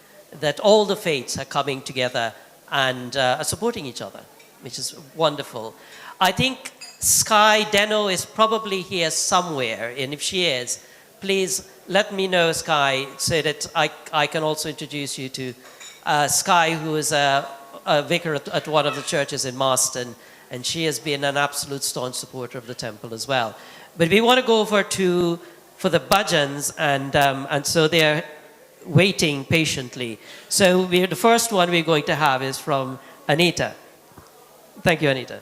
S4: that all the faiths are coming together and are supporting each other, which is wonderful. I think Sky Deno is probably here somewhere, and if she is, please let me know, Sky, so that I can also introduce you to Sky, who is a vicar at one of the churches in Marston, and she has been an absolute staunch supporter of the temple as well. But we want to go over for the bhajans, and so they're waiting patiently. So the first one we're going to have is from Anita. Thank you, Anita.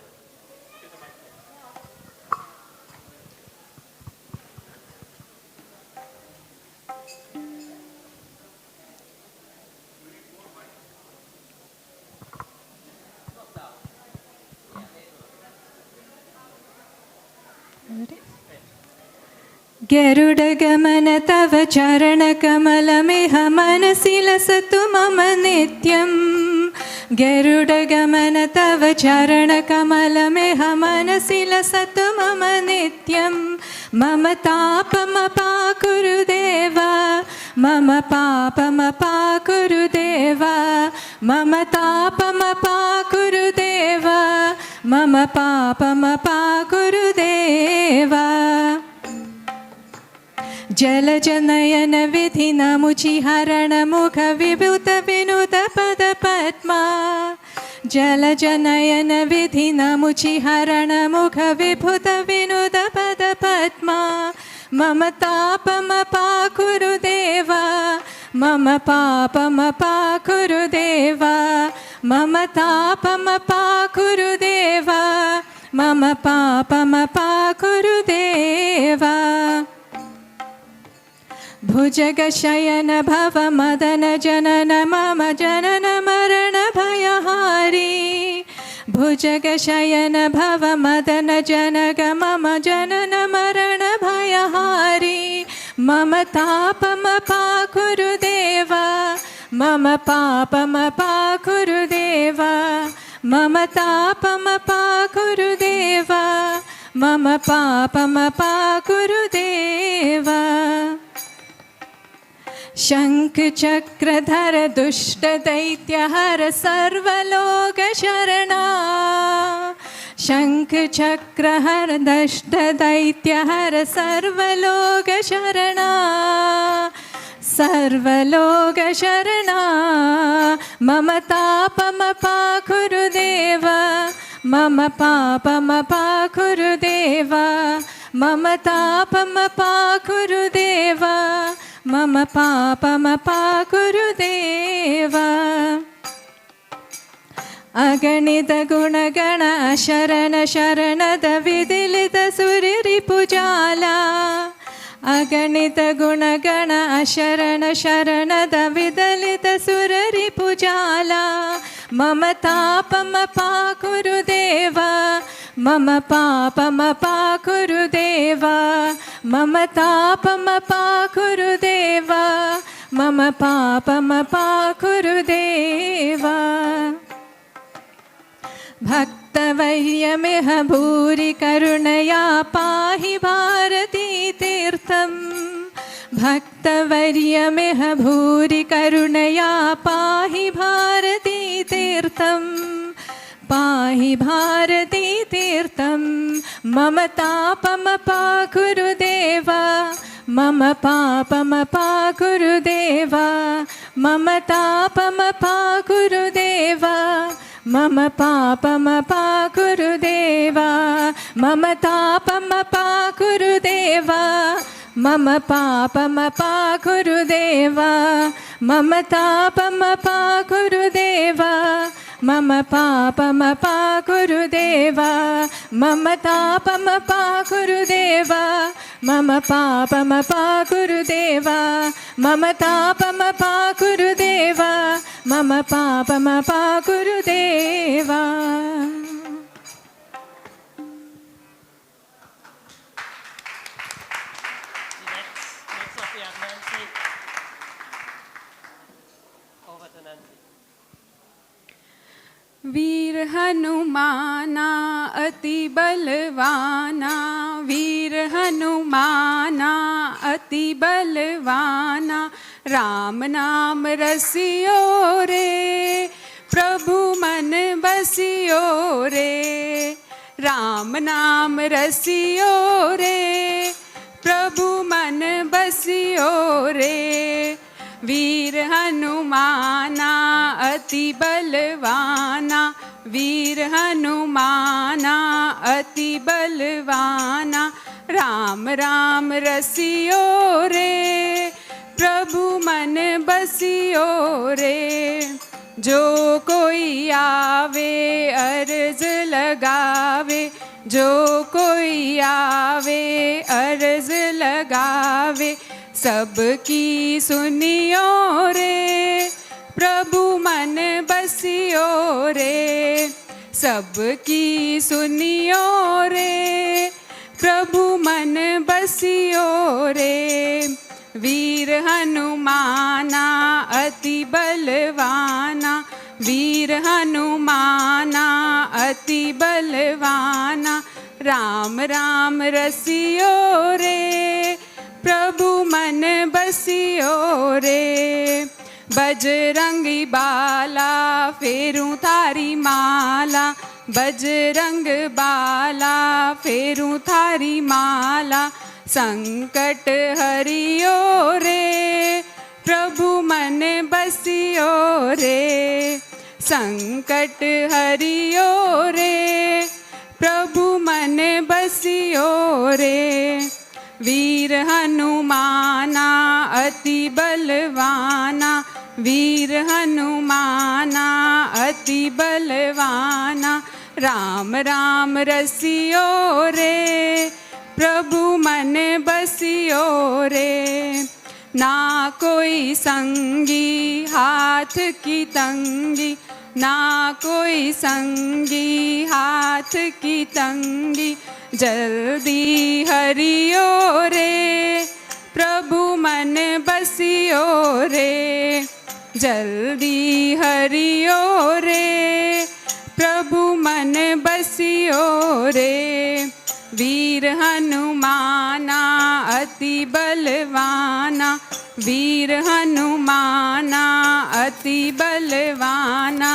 S14: गरुडगमन तव चरणकमलमिह मनसि लसतु मम नित्यम् गरुडगमन तव चरणकमलमिह मनसि लसतु मम नित्यं मम तापमपाकुरु देव मम पापमपाकुरु देव मम तापमपाकुरु देव मम पापमपाकुरु देव जलजनयन विधिनमुचिहरण मुख विभूत विनुत पद पद्मा जलजनयन विधिनमुचिहरण मुख विभूत विनुत पद पद्मा मम तापमपाकुरु देव मम पापमपाकुरु देव मम तापमपाकुरु देव मम पापमपाकुरु देव भुजगशयन भव मदन जनन मम जनन मरण भयहारी भुजगशयन भव मदन जनक मम जनन मरण भयहारी मम तापमपाकुरु देव मम पापमपाकुरु देव मम तापमपाकुरु देव मम पापमपाकुरु देव शङ्खचक्रधर दुष्टदैत्यहर सर्वलोकशरणा शङ्खचक्रहर दुष्टदैत्यहर सर्वलोकशरणा सर्वलोकशरणा मम तापमपाकुरु देव मम पापमपाकुरु देव मम तापमपाकुरु देव मम पापमपाकुरु देव अगणित गुणगण शरण शरणद विदिलित सुररिपुजाला अगणित गुणगण शरण शरणद विदलित सुररिपुजाला मम तापमपाकुरु देव मम पापमपाकुरु देव मम तापमपाकुरु देव मम पापमपाकुरु देव भक्तवर्यमिह भूरि करुणया पाहि भारती तीर्थम् भक्तवर्यमिह भूरि करुणया पाहि भारती तीर्थम् पाहि भारती तीर्थं मम तापमपाकुरु देव मम पापमपाकुरु देव मम तापमपाकुरु देव मम पापमपाकुरु देव मम तापमपाकुरु देव मम पापमपाकुरु देव मम तापमपाकुरु देव मम पापमपाकुरु देव मम तापमपाकुरु देव मम पापमपाकुरु देव मम तापमपाकुरु देव मम पापमपाकुरु देव
S20: वीर हनुमाना अति बलवाना वीर हनुमाना अति बलवाना राम नाम रसियो रे प्रभु मन बसियो रे राम नाम रसियो रे प्रभु मन बसियो रे वीर हनुमाना अति बलवाना वीर हनुमाना अति बलवाना राम राम रसियो रे प्रभु मन बसियो रे जो कोई आवे अर्ज लगावे जो कोई आवे अर्ज लगावे सबकी सुनियो रे प्रभु मन बसियो रे सबकी सुनियो रे प्रभु मन बसियो
S21: वीर हनुमाना अति बलवाना, वीर हनुमाना अति बलवाना, राम राम रसियो रे प्रभु मन बसियो रे। बजरंगी बाला फेरूं थारी माला, बजरंग बाला फेरूं थारी माला, संकट हरियो रे प्रभु मन बसियो रे। संकट हरियो रे प्रभु मन बसियो रे। वीर हनुमाना अति बलवाना, वीर हनुमाना अति बलवाना, राम राम रसियो रे प्रभु मन बसियो रे। ना कोई संगी हाथ की तंगी, ना कोई संगी हाथ की तंगी, जल्दी हरियो रे प्रभु मन बसियो रे। जल्दी हरियो रे प्रभु मन बसियो रे। वीर हनुमाना अति बलवाना, वीर हनुमाना अति बलवाना,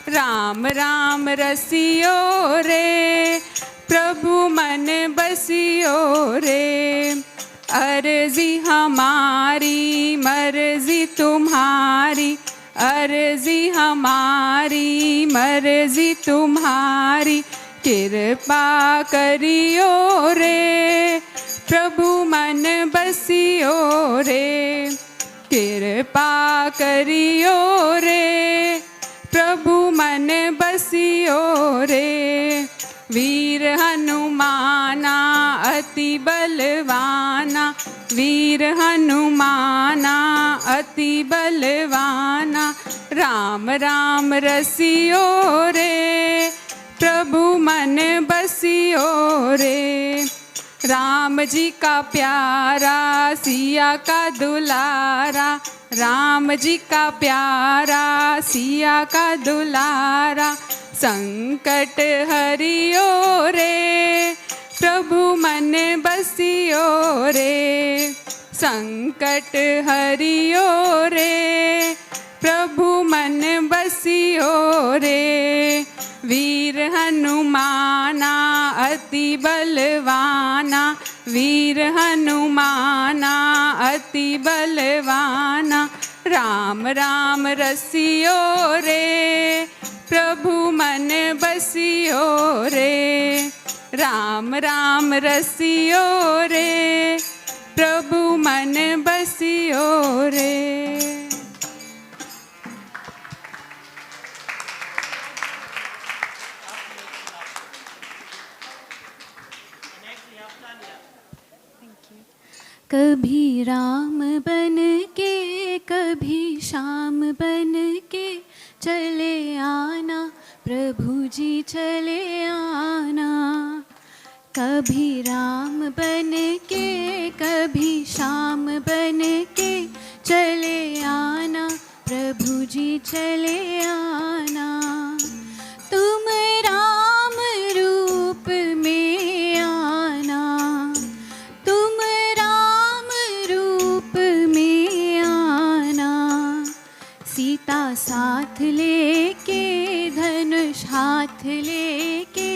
S21: राम राम रसियो रे प्रभु मन बसियो रे। अर्जी हमारी मर्जी तुम्हारी, अर्जी हमारी मर्जी तुम्हारी, कृपा करियो रे प्रभु मन बसियो रे। कृपा करियो रे प्रभु मन बसियो रे। वीर हनुमाना अति बलवाना, वीर हनुमाना अति बलवाना, राम राम रसियो रे प्रभु मन बसियो रे। राम जी का प्यारा सिया का दुलारा, राम जी का प्यारा सिया का दुलारा, संकट हरियो रे प्रभु मन बसियो रे। संकट हरियो रे प्रभु मन बसियो रे। वीर हनुमाना अति बलवाना, वीर हनुमाना अति बलवाना, राम राम रसियो रे प्रभु मन बसियो रे। राम राम रसियो रे प्रभु मन बसियो रे।
S14: कभी राम बन के कभी श्याम बन के चले आना प्रभु जी चले आना। कभी राम बन के कभी श्याम बन के चले आना प्रभु जी चले आना। तुम राम रूप में आना, तुम राम रूप में आना। सीता साथ लेके धनुष हाथ लेके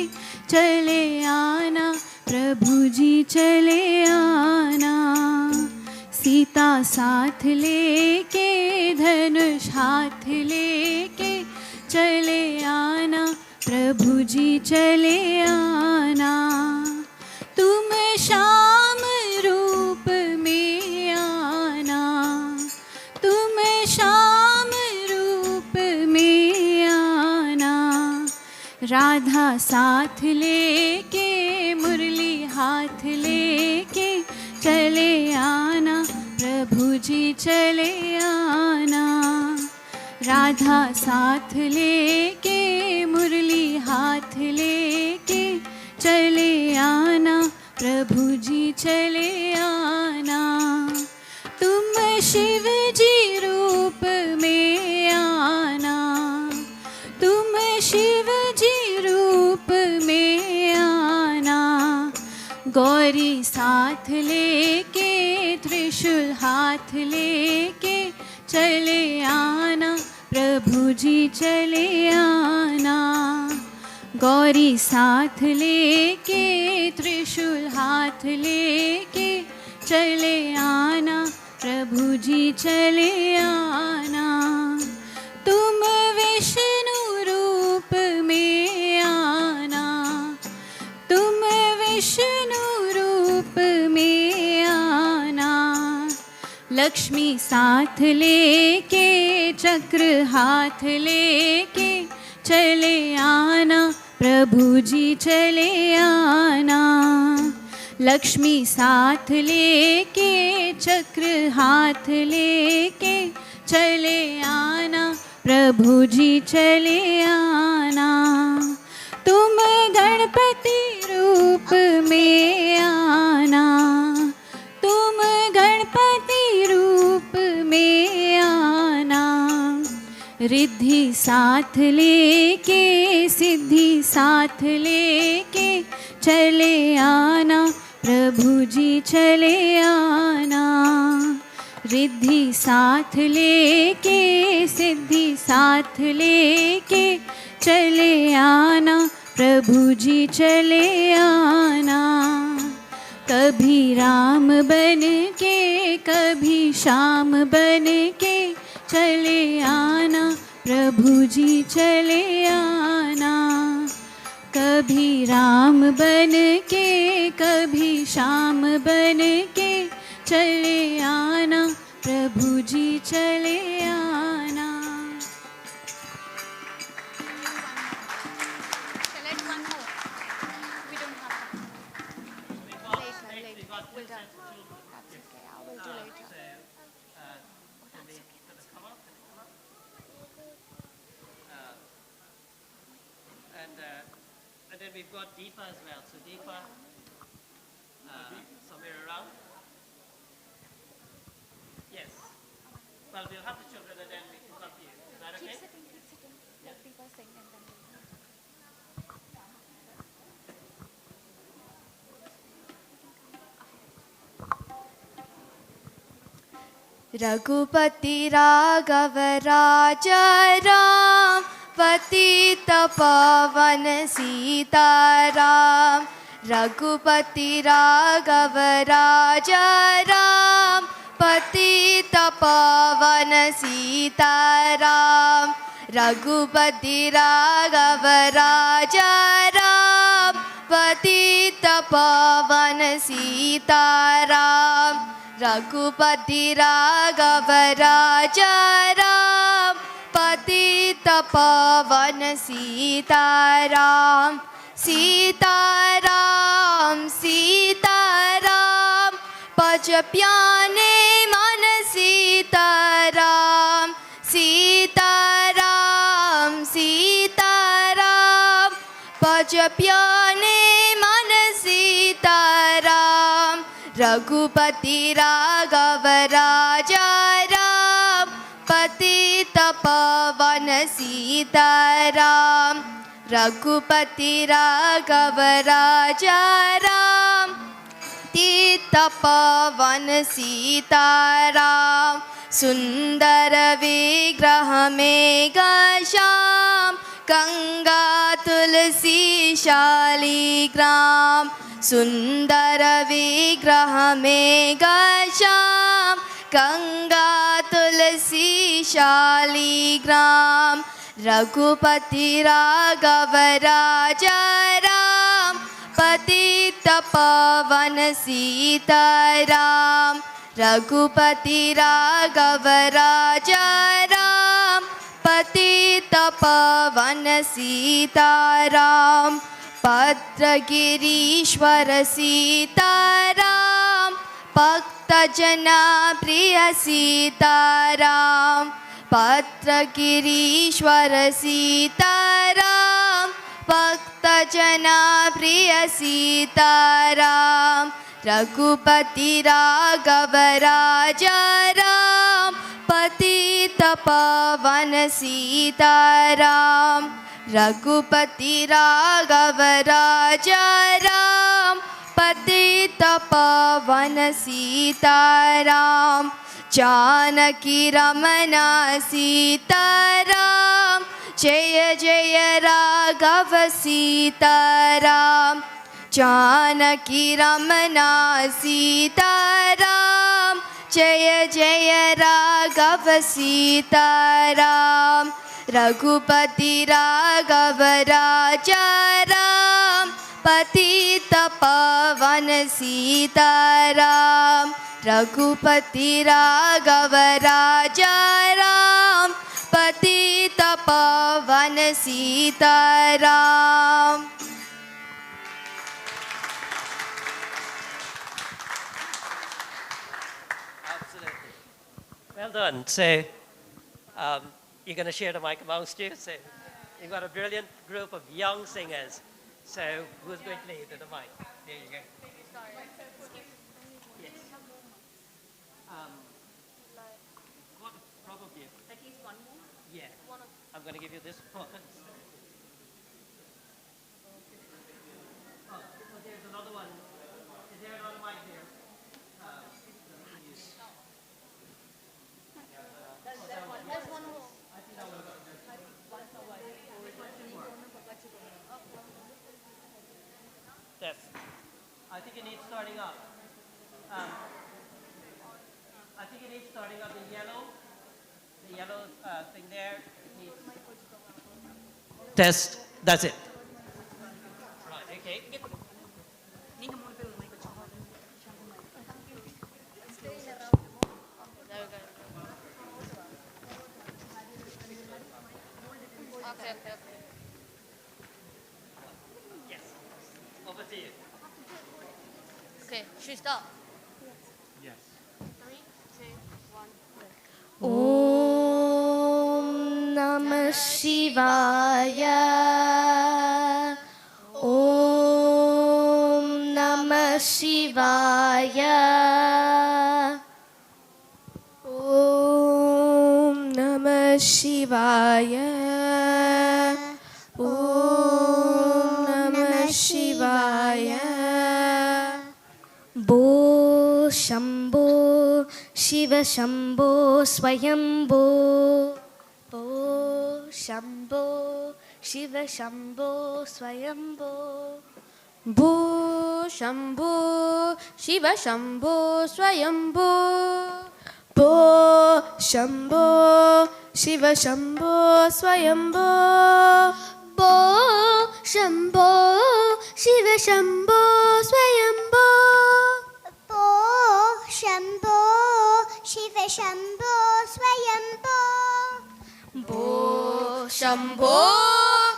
S14: चले आना प्रभु जी चले आना। सीता साथ लेके धनुष हाथ लेके चले आना प्रभु जी चले आना। तुम श्याम रूप में आना, तुम श्याम रूप में आना। राधा साथ लेके मुरली हाथ लेके चले आना प्रभु जी चले आना। राधा साथ लेके मुरली हाथ लेके चले आना प्रभु जी चले आना। तुम गौरी साथ लेके त्रिशूल हाथ लेके चले आना प्रभु जी चले आना। गौरी साथ लेके त्रिशूल हाथ लेके चले आना प्रभु जी चले आना। तुम विष्णु रूप में आना, तुम विष्णु रूप में आना। लक्ष्मी साथ लेके चक्र हाथ लेके चले आना प्रभु जी चले आना। लक्ष्मी साथ लेके चक्र हाथ लेके चले आना प्रभु जी चले आना। तुम गणपति रूप में आना, तुम गणपति रूप में आना। रिद्धि साथ लेके सिद्धि साथ लेके चले आना प्रभु जी चले आना। रिद्धि साथ लेके सिद्धि साथ लेके चले आना प्रभु जी चले आना। कभी राम बन के कभी श्याम बन के चले आना प्रभु जी चले आना। कभी राम बन के कभी श्याम बन के चले आना प्रभु जी चले आना।
S4: And then we've got Deepa as well. So Deepa, somewhere around. Yes. Well, we'll have the children and then we can come to you. Is that okay?
S14: Keep sitting, keep sitting. Let Deepa sing and then
S1: Raghupati Raghav राजा राम पतित पावन सीताराम। रघुपति राघव राजा राम पतित पावन सीताराम। रघुपति राघव राजा राम पतित पावन सीताराम। रघुपति राघव राजा राम पतित पावन सीताराम। सीताराम सीताराम पज प्याने मन सीताराम। सीताराम सीताराम पज प्याने मन सीताराम। रघुपति राघव राजा राम पतित पावन सीताराम। रघुपति राघव राजा राम पतित पावन सीताराम। सुंदर विग्रह में श्याम गंगा तुलसी शालिग्राम। सुंदर विग्रह में श्याम गंगा तुलसी शालिग्राम। रघुपति राघव राजा राम पतित पावन सीताराम। रघुपति राघव राजा राम पतित पावन सीताराम। पत्रगिरीश्वर सीताराम भक्त जना प्रिय सीताराम। पत्रगिरीश्वर सीताराम भक्त जना प्रिय सीताराम। रघुपति राघव राजा राम पतित पावन सीताराम। रघुपति राघव राजा राम पतित पावन सीताराम जानकी रमना सीताराम जय जय राघव सीताराम जानकी रमना सीताराम जय जय राघव सीताराम रघुपति राघव राजा राम पतित पावन सीताराम रघुपति राघव राजा राम पतित पावन Sitaram.
S4: Absolutely. Well done. So you're going to share the mic amongst you. So you've got a brilliant group of young singers. So who's going to lead with the mic? There you go. Yes. What, probably. At least one more? Yeah. I'm going to give you this one. Oh, there's another one. Is there another mic there? There's one more. I think that was yes. I think it needs starting up. I think it needs starting up the yellow thing there. Needs... Test. That's it. Right. Okay.
S1: Okay.
S4: Yes. Over to you.
S1: Okay, should we start?
S4: Yes.
S1: 3, 2, 1. Om Namah Shivaya. Om Namah Shivaya. Om Namah Shivaya. Om Namah Shivaya. Bo Shambho Shiva Shambho Swayambho. Bo Shambho Shiva Shambho Swayambho. Bo Shambho Shiva Shambho Swayambho. Bo Shambho Shiva Shambho Swayambho. Bo Shambho Shiva Shambho Swayambho.
S3: Bo Shambho Shiva Shambho Swayambho.
S1: Bo Shambho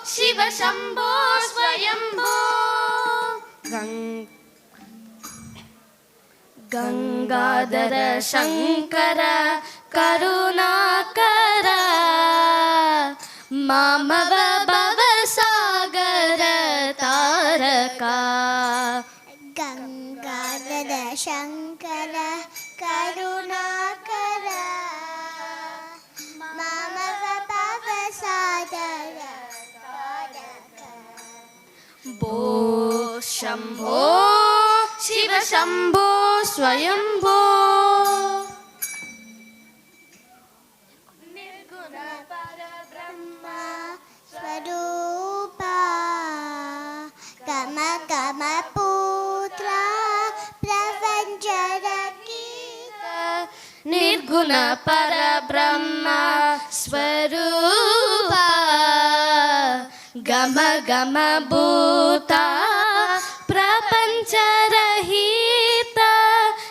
S1: Shiva Shambho Swayambho. Gangadhara Shankara Karunakara Mamava Bhava Sagara Taraka.
S3: Gangadhara Shankara Karunakara Mamava Bhava Sagara Taraka.
S1: Bo Shambho Shiva Shambho Swayambho.
S3: Nirguna Parabrahma Swarupa Kama Kama Putra Pravanjarakita.
S1: Nirguna Parabrahma Swarupa Gama Gama Bhuta Prapancharahita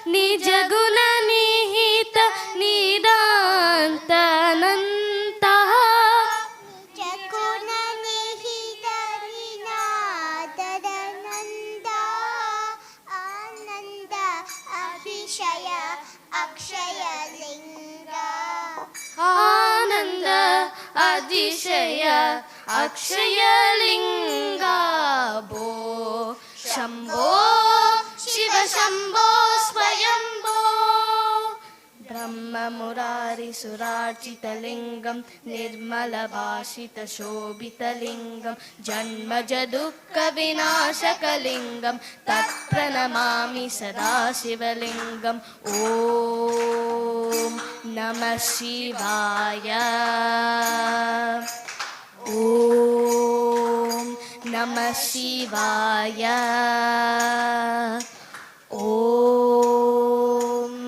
S1: Nija Guna Nihita Nidantananta.
S3: Chakuna Nihita Ninadananda Ananda Abhishaya Akshaya Linga.
S1: Ananda Adishaya Akshaya Linga. Bo Shambho Shiva Shambho Swayambho. मुरारिसुरार्चितलिङ्गं निर्मलभाषितशोभितलिङ्गं जन्मजदुःखविनाशकलिङ्गं तत्प्रणमामि सदा शिवलिङ्गम् ॐ नमः शिवाय ॐ नमः शिवाय ॐ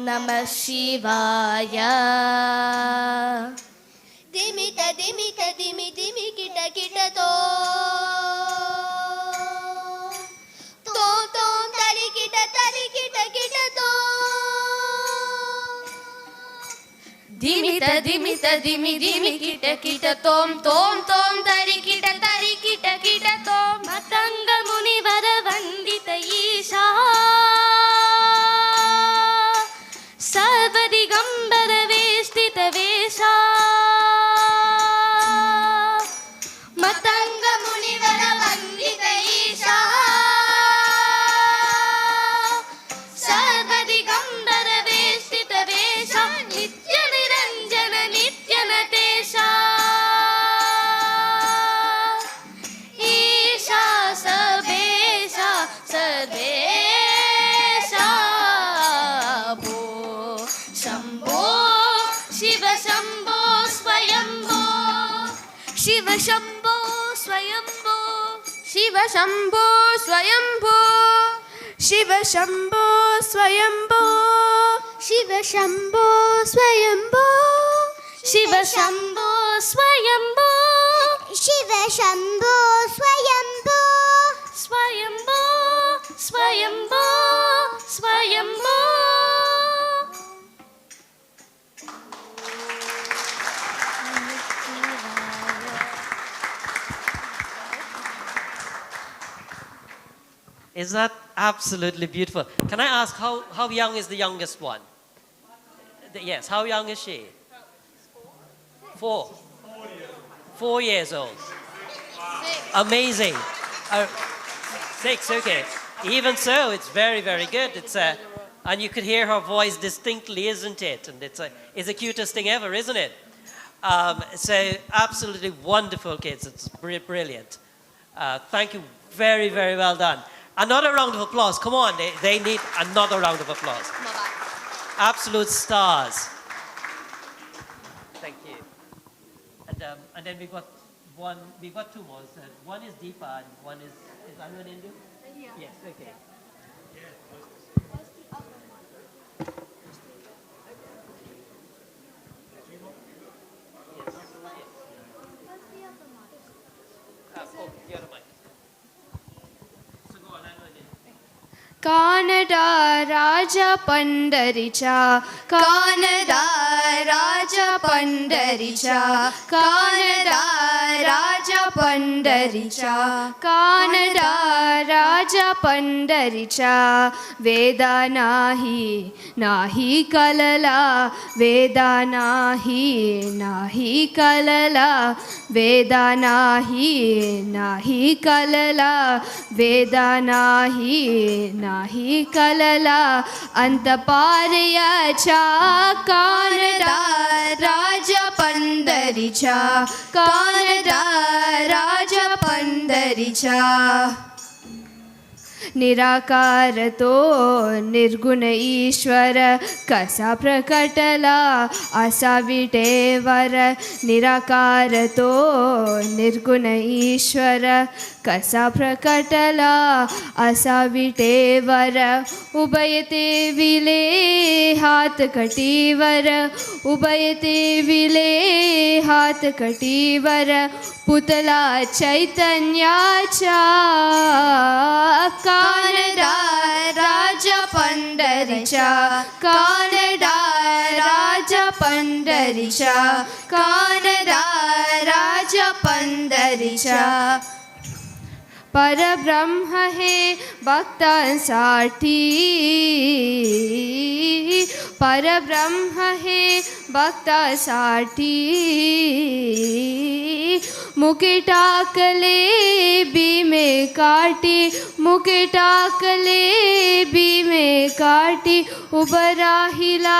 S1: नमः शिवाय
S3: दिमित दिमित दिमि दिमि kit kit तो तरि किट तो
S1: धिमित धिमित धिमि धिमि किट किट तोम तोम तोम तरि किट तोम मतंग मुनिवर वंदित ईशा सर्वदिगंबर वेष्टित वेशा मतंग मुनिवर वंदित ईशा सर्वदिगंबर वेष्टित वेशा नित्य निरंजन नित्य नतेशा ईशा सर्वेशा सर्वेशा भो Shambho Shiv Shambho Swayambho Shiv Shambho Swayambho Shiv Shambho Swayambho Shiv Shambho Swayambho Shiv Shambho Swayambho Shiv Shambho Swayambho
S3: Shiv Shambho Swayambho
S1: Swayambho Swayambho Swayambho
S4: Is that absolutely beautiful? Can I ask how young is the youngest one? Yes, how young is she? 4. 4 years old. Amazing. 6, okay. Even so, it's very, very good. And you could hear her voice distinctly, isn't it? And it's the cutest thing ever, isn't it? So absolutely wonderful kids. It's brilliant. Thank you. Very, very well done. Another round of applause. Come on, they need another round of applause. Absolute stars. Thank you. And then we've got two more. So one is Deepa and one is Anu and Indu? Yeah. Yes, okay.
S1: Kannada राजा पंडरीचा कानडा राजा पंडरीचा कानडा राजा पंडरीचा कानडा राजा पंडरीचा वेदा नाही कलला वेदा नाही कलला वेदा नाही कलला वेदा नाही कलला अंतपारयाचा कानडा राजा पंडरीचा कानडा राजा पंडरीचा निराकार तो निर्गुण ईश्वर कसा प्रकटला असा विटेवर निराकार तो निर्गुण ईश्वर कसा प्रकटला असा विटेवर उभयते विले हात कटीवर उभयते विले हात कटीवर पुतला चैतन्याचा कानडा राजा पंडरीचा कानडा राजा पंडरीचा कानडा राजा पंडरीचा परब्रह्म हे भक्तांसाठी परब्रह्म हे भक्तांसाठी मुके टाकले बीमे काटी मुके टाकले बीमे काटी उभं राहिला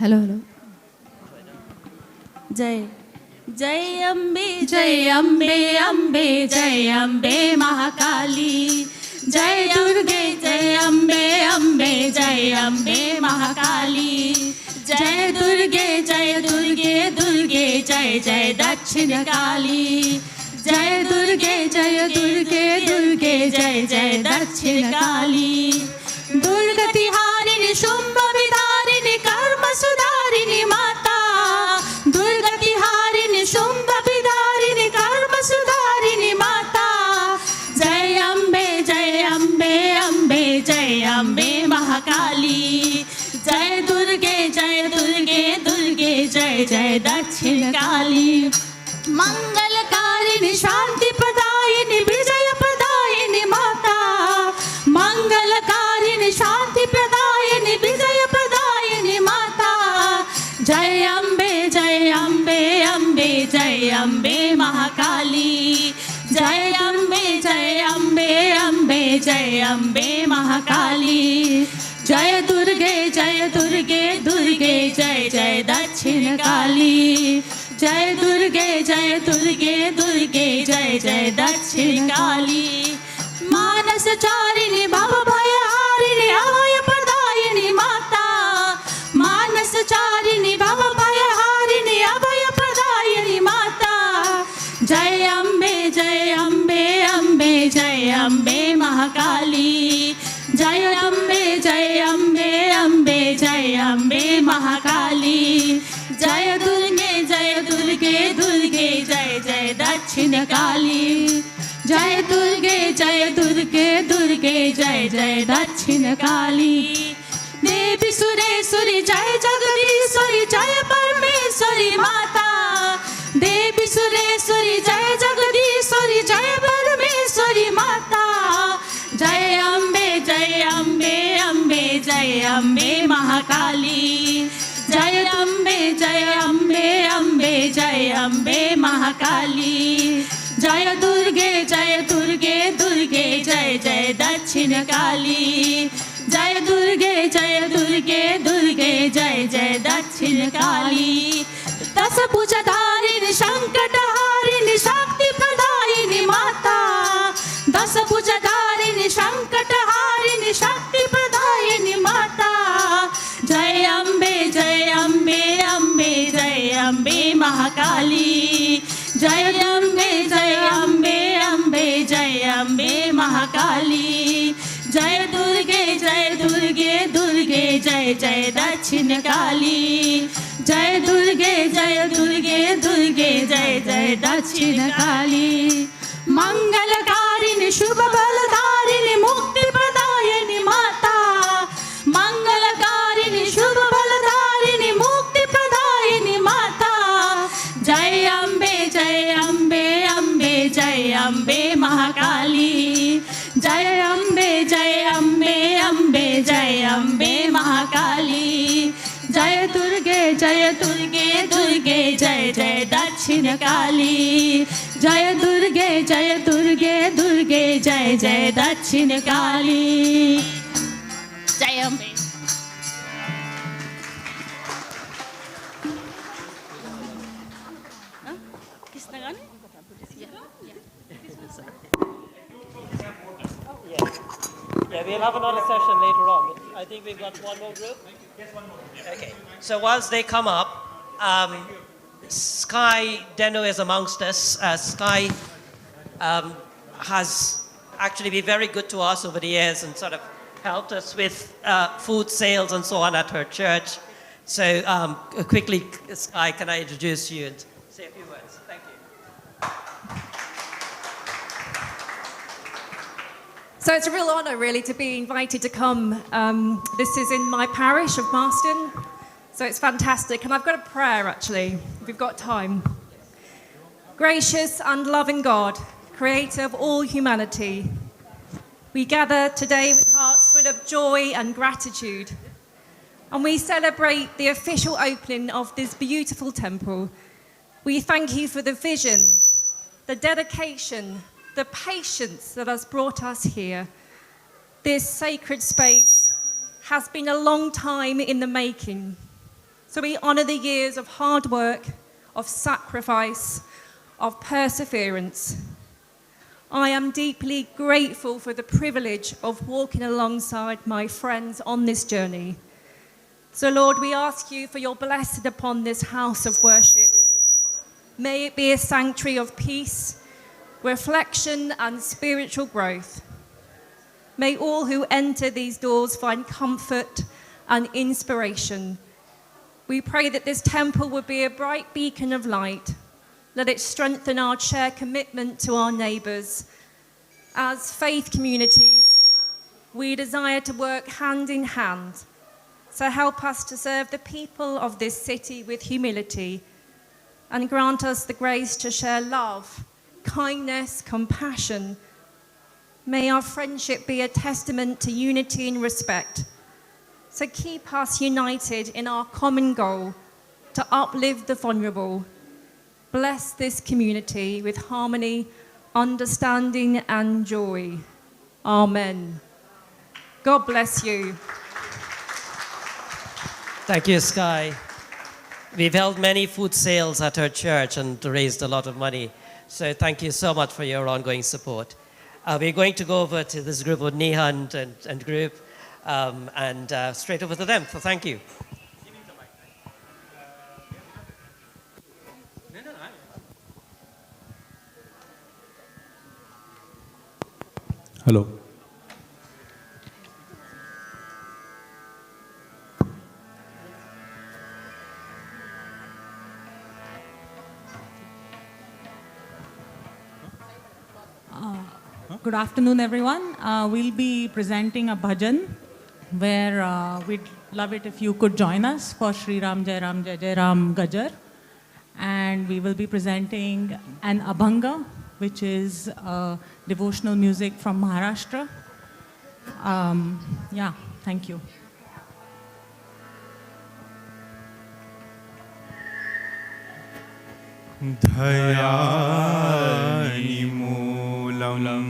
S17: हेलो हेलो जय जय अम्बे अम्बे जय अम्बे महाकाली जय दुर्गे जय अम्बे जय अम्बे महाकाली जय दुर्गे दुर्गे जय जय दक्षिण काली जय दुर्गे दुर्गे जय जय दक्षिण काली दुर्गति हारिणी शुंभ विदारिणी कर्म सुधारिणी माता दुर्गति हारिणी शुंभ विदारिणी कर्म सुधारिणी माता जय अम्बे जय अम्बे महाकाली जय दुर्गे दुर्गे जय जय दक्षिण काली मंगलकारिणी शांति प्रदायिनी विजय प्रदायिनी माता मंगलकारिणी शांति प्रदायिनी विजय प्रदायिनी माता जय अम्बे जय अम्बे महाकाली जय अम्बे जय अम्बे महाकाली जय दुर्गे जय जय दक्षिण काली जय दुर्गे जय जय दक्षिण काली मानस चारिणी भव भयहारिणी अभय प्रदायिनी माता मानस चारिणी भव भयहारिणी अभय प्रदायिनी माता जय अम्बे जय अम्बे महाकाली जय अम्बे जय अम्बे महाकाली जय दुर्गे जय जय दक्षिण काली जय दुर्गे जय जय दक्षिण काली देवी सुरेश्वरी जय जगदीश्वरी जय परमेश्वरी माता देवी सुरेश्वरी जय जगदीश्वरी जय परमेश्वरी माता जय अम्बे जय अम्बे महाकाली जय अम्बे जय अम्बे महाकाली जय दुर्गे जय जय दक्षिण काली जय दुर्गे जय जय दक्षिण काली दस भुजधारिणी संकटहारिणी शक्ति प्रदायिनी माता दस भुजधारिणी संकटहारिणी शक्ति प्रदायिनी माता जय अम्बे महाकाली जय अम्बे महाकाली जय दुर्गे जय जय दक्षिण काली जय दुर्गे जय जय दक्षिण काली मंगलकारिणी शुभ बलधारिणी मुक्ति प्रदायिनी माता मंगलकारिणी शुभ बलधारिणी मुक्ति प्रदायिनी माता जय अम्बे महाकाली जय अम्बे महाकाली जय दुर्गे जय जय दक्षिण काली जय दुर्गे जय जय दक्षिण काली जय अम्बे किसने गाने
S4: Yeah, we'll have another session later on, but I think we've got one more group. Yes, one more. Okay. So whilst they come up, Sky Deno is amongst us. Sky has actually been very good to us over the years and sort of helped us with food sales and so on at her church. So quickly, Sky, can I introduce you and say a few words? Thank you.
S2: So it's a real honour, really, to be invited to come. This is in my parish of Marston, so it's fantastic. And I've got a prayer, actually, if we've got time. Gracious and loving God, creator of all humanity, we gather today with hearts full of joy and gratitude. And we celebrate the official opening of this beautiful temple. We thank you for the vision, the dedication, the patience that has brought us here. This sacred space has been a long time in the making. So we honour the years of hard work, of sacrifice, of perseverance. I am deeply grateful for the privilege of walking alongside my friends on this journey. So Lord, we ask you for your blessing upon this house of worship. May it be a sanctuary of peace, reflection and spiritual growth. May all who enter these doors find comfort and inspiration. We pray that this temple will be a bright beacon of light. Let it strengthen our shared commitment to our neighbours. As faith communities, we desire to work hand in hand. So help us to serve the people of this city with humility and grant us the grace to share love, kindness, compassion. May our friendship be a testament to unity and respect. So keep us united in our common goal to uplift the vulnerable. Bless this community with harmony, understanding and joy. Amen. God bless you.
S4: Thank you, Sky. We've held many food sales at our church and raised a lot of money. So thank you so much for your ongoing support. We're going to go over to this group of Neha and group and straight over to them. So thank you.
S7: Hello.
S5: Good afternoon, everyone. We'll be presenting a bhajan where we'd love it if you could join us for Shri Ram Jai Ram Jai Jai Ram Gajar. And we will be presenting an abhanga, which is devotional music from Maharashtra. Yeah, thank you.
S22: Dhayani moolam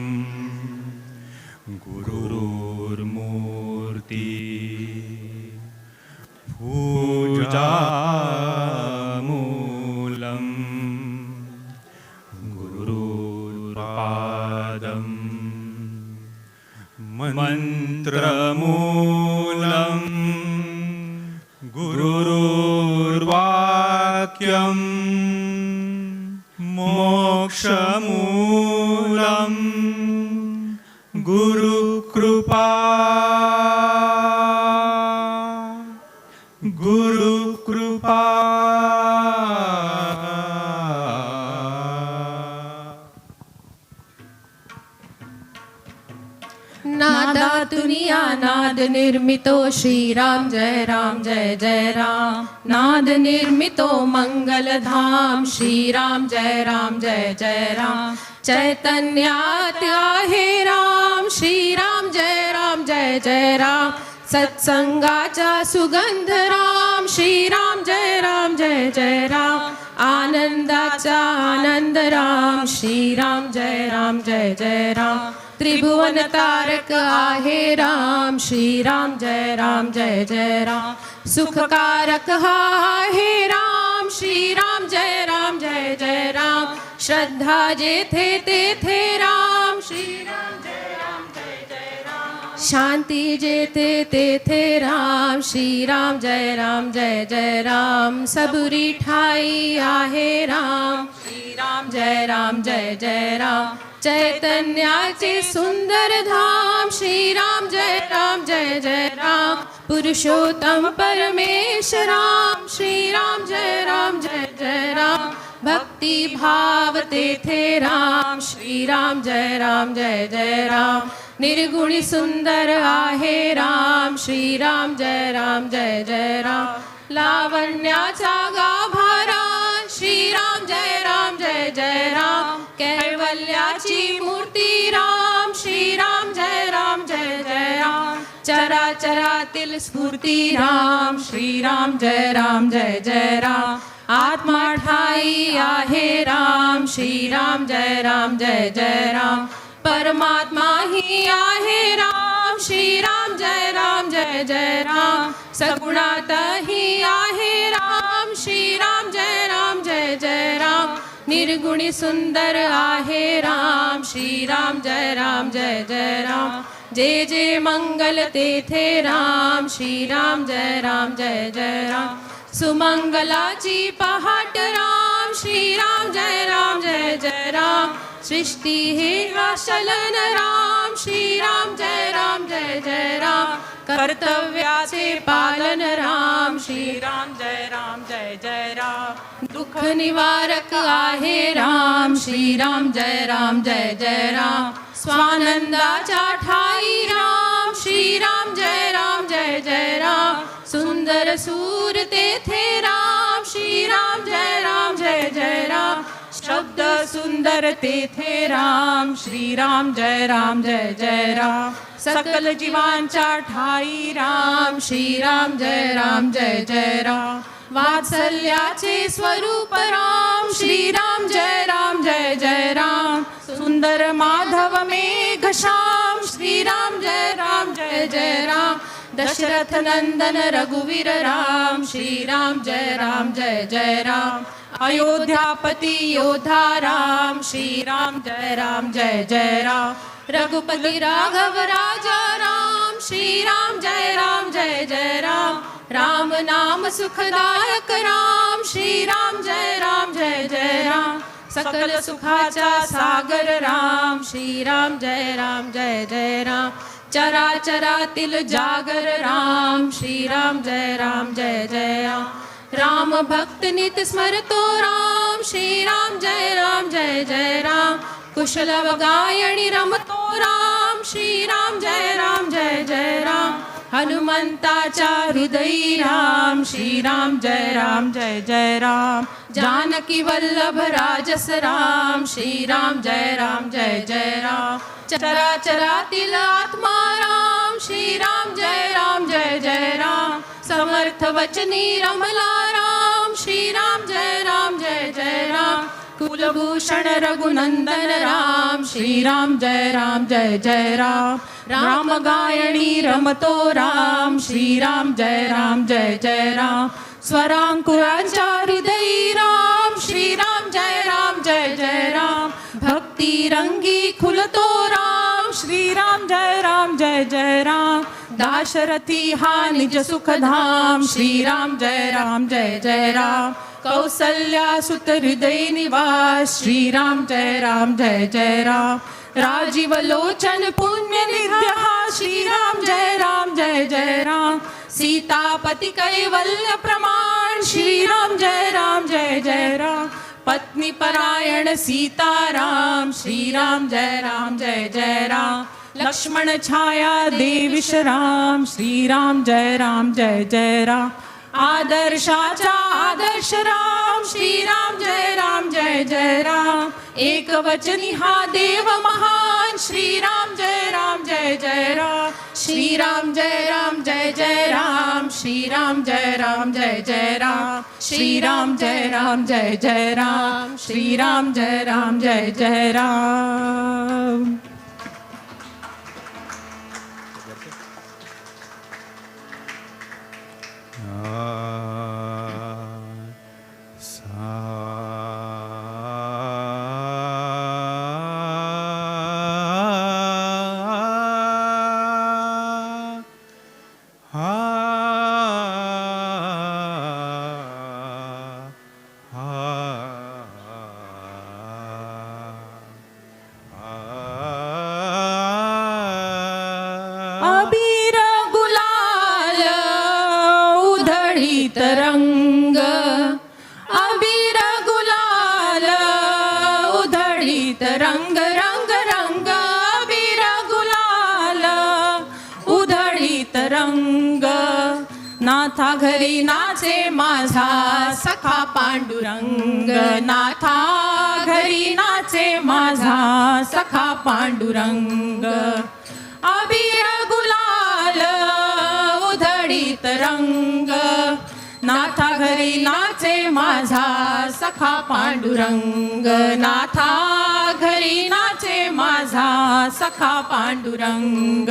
S22: gururmurti puja moolam gururpadam mantramoolam gururvakyam mokshamulam guru krupa
S23: नादा दुनिया नाद निर्मितो श्री राम जय जय राम नाद निर्मितो मंगल धाम श्री राम जय जय राम चैतन्यात आहे राम श्री राम जय राम सत्संगाचा सुगंध राम श्री राम जय राम आनंदाचा आनंद राम श्री राम जय राम त्रिभुवन तारक आहे राम श्री राम जय राम सुखकारक आहे राम श्री राम जय राम श्रद्धा जेथे तेथे राम श्री राम जय राम शांती जेथे तेथे राम श्री राम जय राम सबुरी ठाई आहे राम श्री राम जय राम चैतन्याचे सुंदर धाम श्री राम जय राम पुरुषोत्तम परमेश राम श्री राम जय राम भक्ति भाव तेथे राम श्री राम जय राम निर्गुणी सुंदर आहे राम श्री राम जय राम लावण्याचा गाभारा श्री राम जय राम कैवल्याची मूर्ती राम श्री राम जय राम चराचरातील स्फूर्ती राम श्री राम जय राम आत्मा ठाई आहे राम श्री राम जय राम परमात्मा ही आहे राम श्रीराम जय राम जय जय राम सगुणातही आहे राम श्रीराम जय राम जय जय राम निर्गुणी सुंदर आहे राम श्रीराम जय राम जय जय राम जे जे मंगल तेथे राम श्रीराम जय जय राम सुमंगलाची पहाट राम श्रीराम जय जय राम सृष्टी हे आशलन राम श्रीराम जय जय राम कर्तव्याचे पालन राम श्रीराम जय जय राम दुःख निवारक आहे राम श्रीराम जय जय राम स्वानंदाच्या ठाई राम श्रीराम जय जय राम सुंदर सूर तेथे राम श्रीराम जय जय राम शब्द सुंदर तेथे राम श्रीराम जय जय राम सकल जीवांच्या ठाई राम श्रीराम जय जय राम वात्सल्याचे स्वरूप राम श्रीराम जय जय राम सुंदर माधव मेघश्याम श्रीराम जय राम दशरथ नंदन रघुवीर राम श्रीराम जय जय राम अयोध्यापति योधा राम श्रीराम जय जय राम रघुपति राघव राजा राम श्रीराम जय जय राम नाम सुखदायक राम श्रीराम जय जय सकल सुखाचा सागर राम श्रीराम जय जय चराचरातील जागर राम श्रीराम जय जय राम भक्त नित स्मरतो राम श्रीराम जय जय कुशल गायणी रमतो राम श्रीराम जय जय हनुमंताच्या हृदयी राम श्रीराम जय जय जानकी वल्लभ राजस राम श्रीराम जय जय चराचरातील आत्मा राम श्रीराम जय जय समर्थ वचनी रमला राम श्रीराम जय जय कुलभूषण रघुनंदन राम श्रीराम जय जय राम गायणी रमतो राम श्रीराम जय जय स्वरांकुरांच्या हृदयी राम श्रीराम जय जय भक्ती रंगी खुलतो राम श्रीराम जय जय दाशरथी हा निज सुखधाम श्रीराम जय जय कौसल्या सुत हृदय निवास श्रीराम जय जय राजीव लोचन पुण्य निध्या श्रीराम जय जय सीतापति कैवल्य प्रमाण श्रीराम जय जय पत्नी परायण सीताराम श्रीराम जय जय लक्ष्मण छाया देविश राम श्रीराम जय जय आदर्शाचा आदर्श राम श्रीराम जय जय एक वचनी हा देव महान श्रीराम जय जय श्रीराम जय जय श्रीराम जय जय श्रीराम जय जय श्रीराम जय जय अबीर गुलाल उधळीत रंग अबीर गुलाल उधळीत रंग रंग रंग अबीर गुलाल उधळीत रंग नाथा घरी नाचे माझा सखा पांडुरंग नाथा घरी नाचे माझा सखा पांडुरंग अबीर गुलाल उधळीत रंग नाथा घरी नाचे माझा सखा पांडुरंग नाथा घरी नाचे माझा सखा Pandurang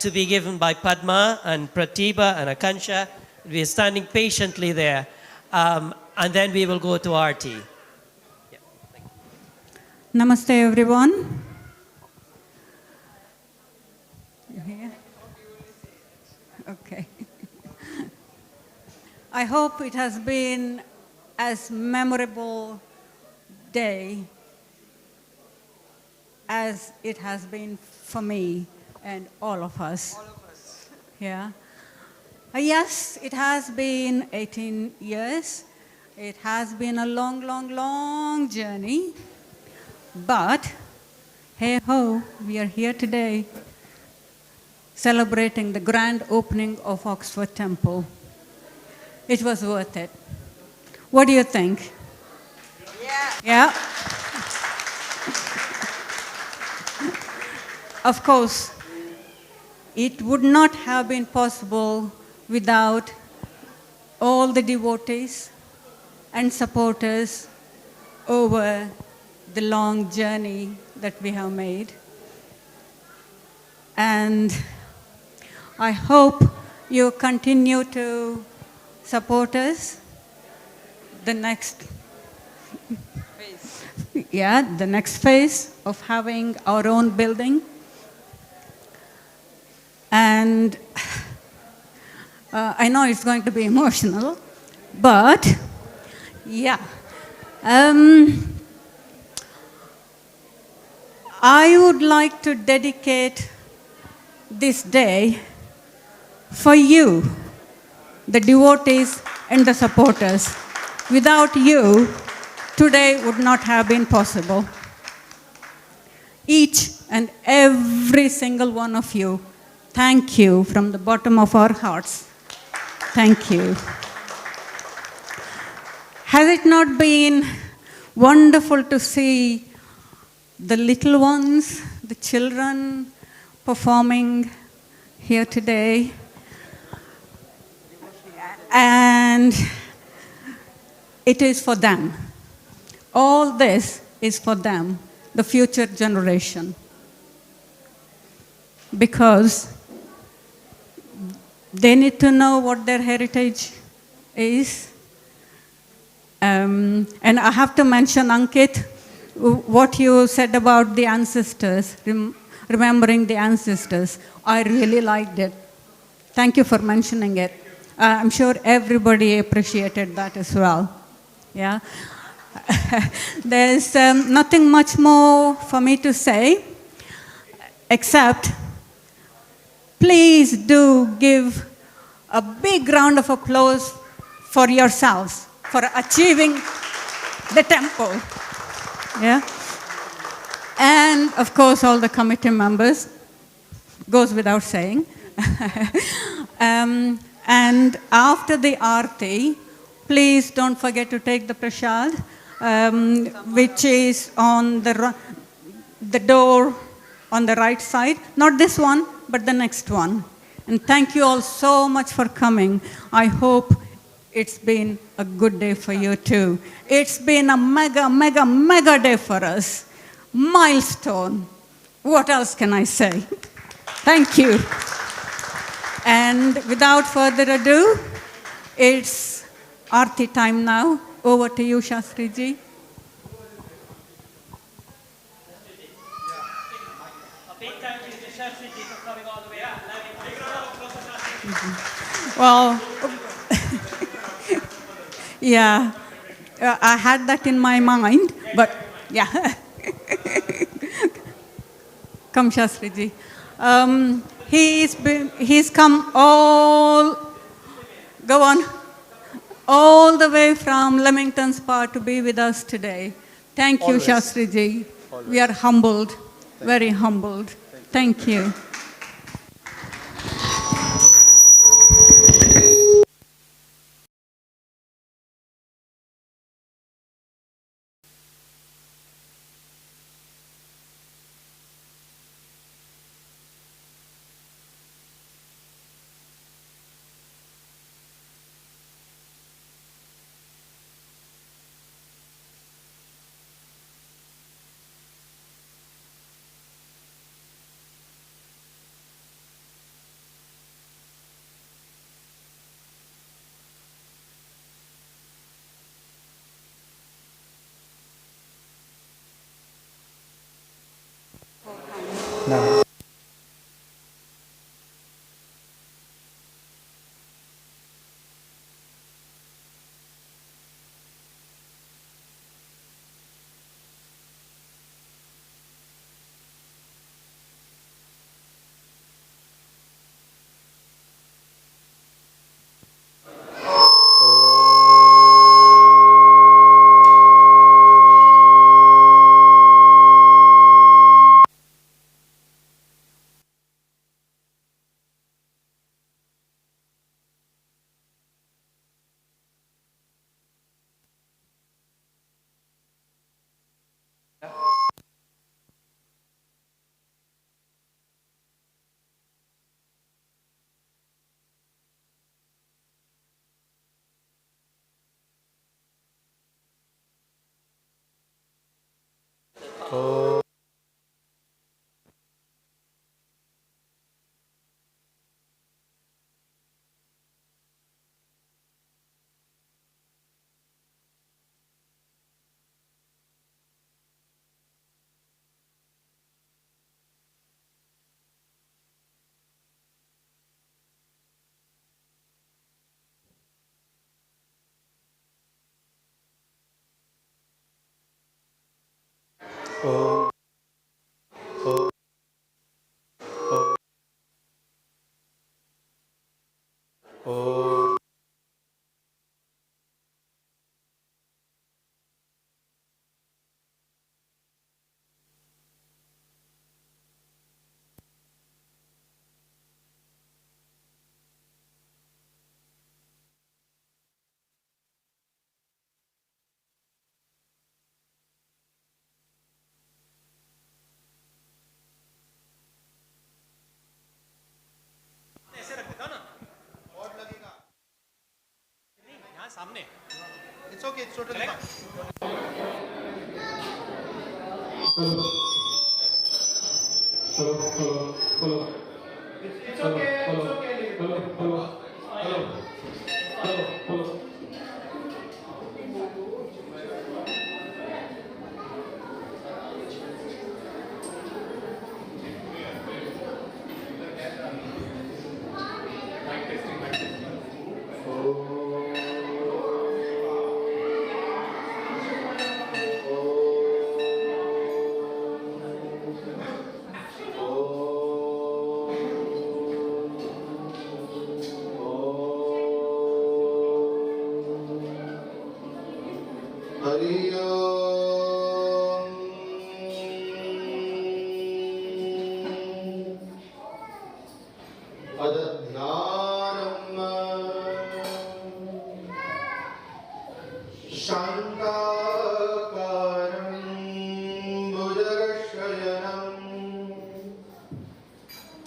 S4: to be given by Padma and Pratibha and Akansha. We are standing patiently there. And then we will go to Aarti.
S6: Namaste, everyone. You here? Okay. I hope it has been as memorable day as it has been for me and all of us. Yeah. Yes, it has been 18 years. It has been a long, long, long journey. But, hey ho, we are here today celebrating the grand opening of Oxford Temple. It was worth it. What do you think? Yeah? Of course, it would not have been possible without all the devotees and supporters over the long journey that we have made. And I hope you continue to support us the next the next phase of having our own building. And I know it's going to be emotional, but yeah. I would like to dedicate this day for you, the devotees and the supporters. Without you, today would not have been possible. Each and every single one of you, thank you from the bottom of our hearts. Thank you. Has it not been wonderful to see the little ones, the children, performing here today? And it is for them. All this is for them, the future generation. Because they need to know what their heritage is. And I have to mention, Ankit, what you said about the ancestors, remembering the ancestors. I really liked it. Thank you for mentioning it. I'm sure everybody appreciated that as well. Yeah. There's nothing much more for me to say, except please do give a big round of applause for yourselves for achieving the temple. Yeah. And of course, all the committee members, goes without saying. And after the Aarti, please don't forget to take the prasad, which is on the door on the right side. Not this one, but the next one. And thank you all so much for coming. I hope it's been a good day for you too. It's been a mega, mega, mega day for us. Milestone. What else can I say? Thank you. And without further ado, it's Aarti time now. Over to you, Shastriji. Well, yeah, I had that in my mind, but yeah. Come, Shastriji. He's come all the way from Leamington Spa to be with us today. Thank you, Shastriji. We are humbled, very humbled. Thank you.
S7: Om. Om. Om.
S9: ऐसे रख देता ना और लगेगा नहीं यहाँ सामने it's okay it's totally it's okay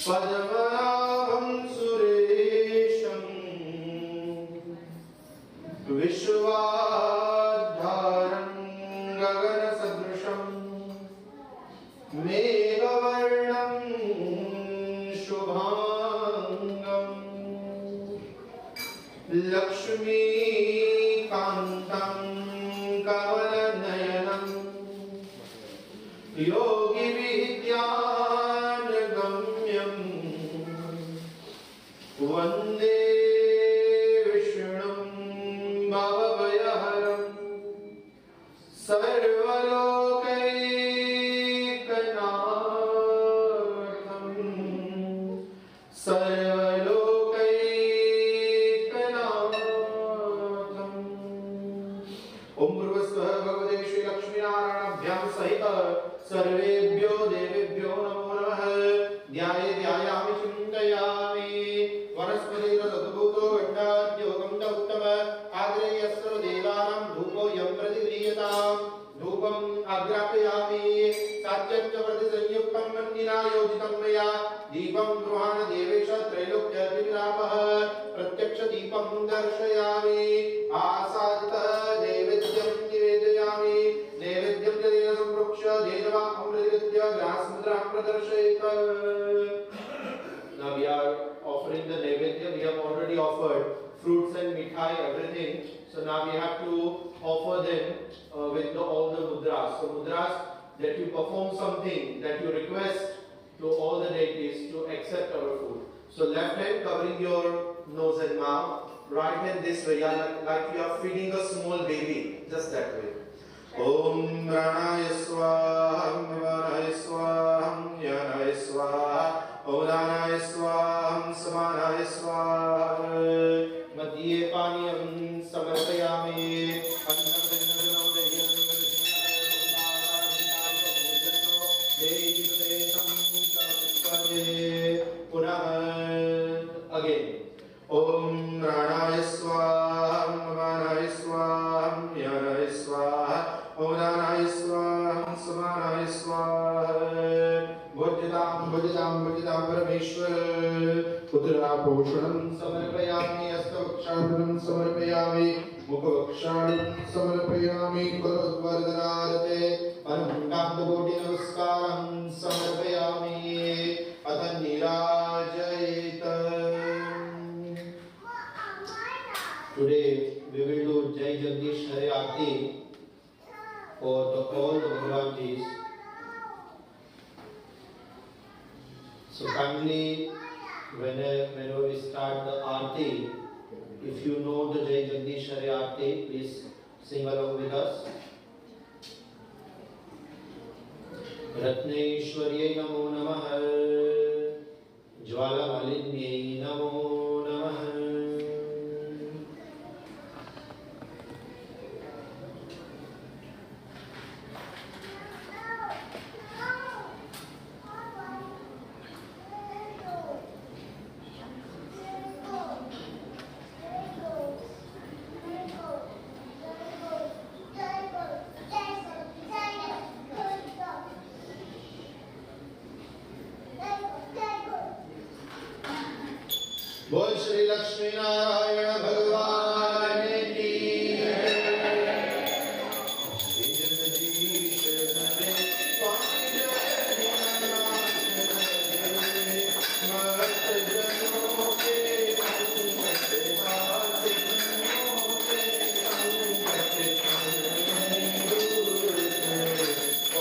S8: पद्मनाभं सुरेशं विश्वाधारं गगनसदृशं मेघवर्णं शुभांगं लक्ष्मीकान्तं कमलनयनं योगिविद्यानगम्यं वन्दे विष्णुं भवभयहरं सर्वलोकैकनाथं सर्वलोकैकनाथम् ॐ भूर्भुवस्सुवः भगवते श्रीलक्ष्मीनारायणाभ्यां सहित सर्वेभ्यो देवेभ्यो नमो नमः ध्यायामि चिन्तयामि वनस्पतिरसद्भूतो गण्डाद्योगं च उत्तम आग्नेयस्व देवानां धूपोऽयं प्रतिगृह्यताम् धूपम् अग्रापयामि सात्यं च प्रतिसंयुक्तं मन्दिना योजितं मया दीपं गृहाण देवेश त्रैलोक्यतिविलापः प्रत्यक्षदीपं दर्शयामि आसादित नैवेद्यं निवेदयामि नैवेद्यं च तेन संप्रोक्ष धेनवा अमृतस्य ग्लासमुद्रां प्रदर्शयेत्. Now we are offering the naivedya. We have already offered fruits and mithai, everything. So now we have to offer them with all the mudras. So mudras that you perform something, that you request to all the deities to accept our food. So left hand covering your nose and mouth, right hand this way, like you are feeding a small baby, just that way. Om Pranaya Swaha, Manaya Swaha, Yanaya Swaha, Odanaya Swaha, Samanaya Swaha. Madhye Paniyam Samarpayami, again. Om Pranaya Swaha, Manaya Swaha, Yanaya Swaha, Odanaya Swaha, Samanaya Swaha. Bhujidam Parameshwar, Putra Poshanam Samarpayami, Astavakshanam Samarpayami, Mukavakshanam Samarpayami, Kuladvardhanarate, Anandabodhi Namaskaram Samarpayami, Atanirajayita. Today we will do Jai Jagdish Hare Aarti for all the Bhagavanjis. So kindly, whenever we start the Aarti, if you know the Jai Jagdish Hare Aarti, please sing along with us. रत्नेश्वर्यै नमो नमः ज्वालामालिन्यै नमो नमः बोल श्री लक्ष्मी नारायण भगवान की श्री जगदीश हरे मत जनों के संकट हाथ जनों के संकट दूर करे।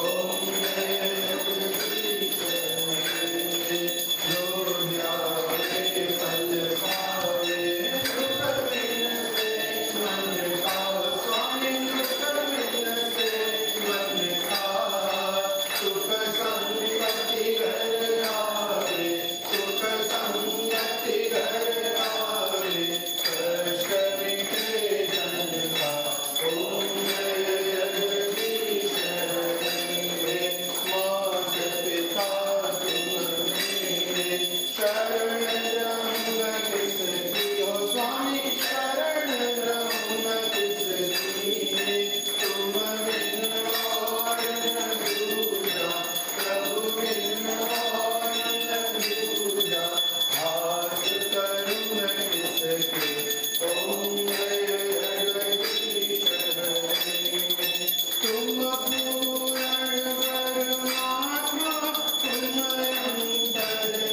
S8: ओम जय जगदीश हरे जो ध्यावे फल पावे सुख बिन से मन पाव स्वामी सुख बिन से मन का सुख संगति घर आवे सुख संगति घर आवे कष्ट मिटे जन का। ओम जय जगदीश हरे मात पिता तुम मेरे शरण रंग किसकी हो स्वामी शरण रंग किसकी तुम बिन और न दूजा प्रभु बिन और न दूजा हाथ करुण किसके। ओम जय जगदीश हरे तुम पूर्ण परमात्मा तुम अंतर्यामी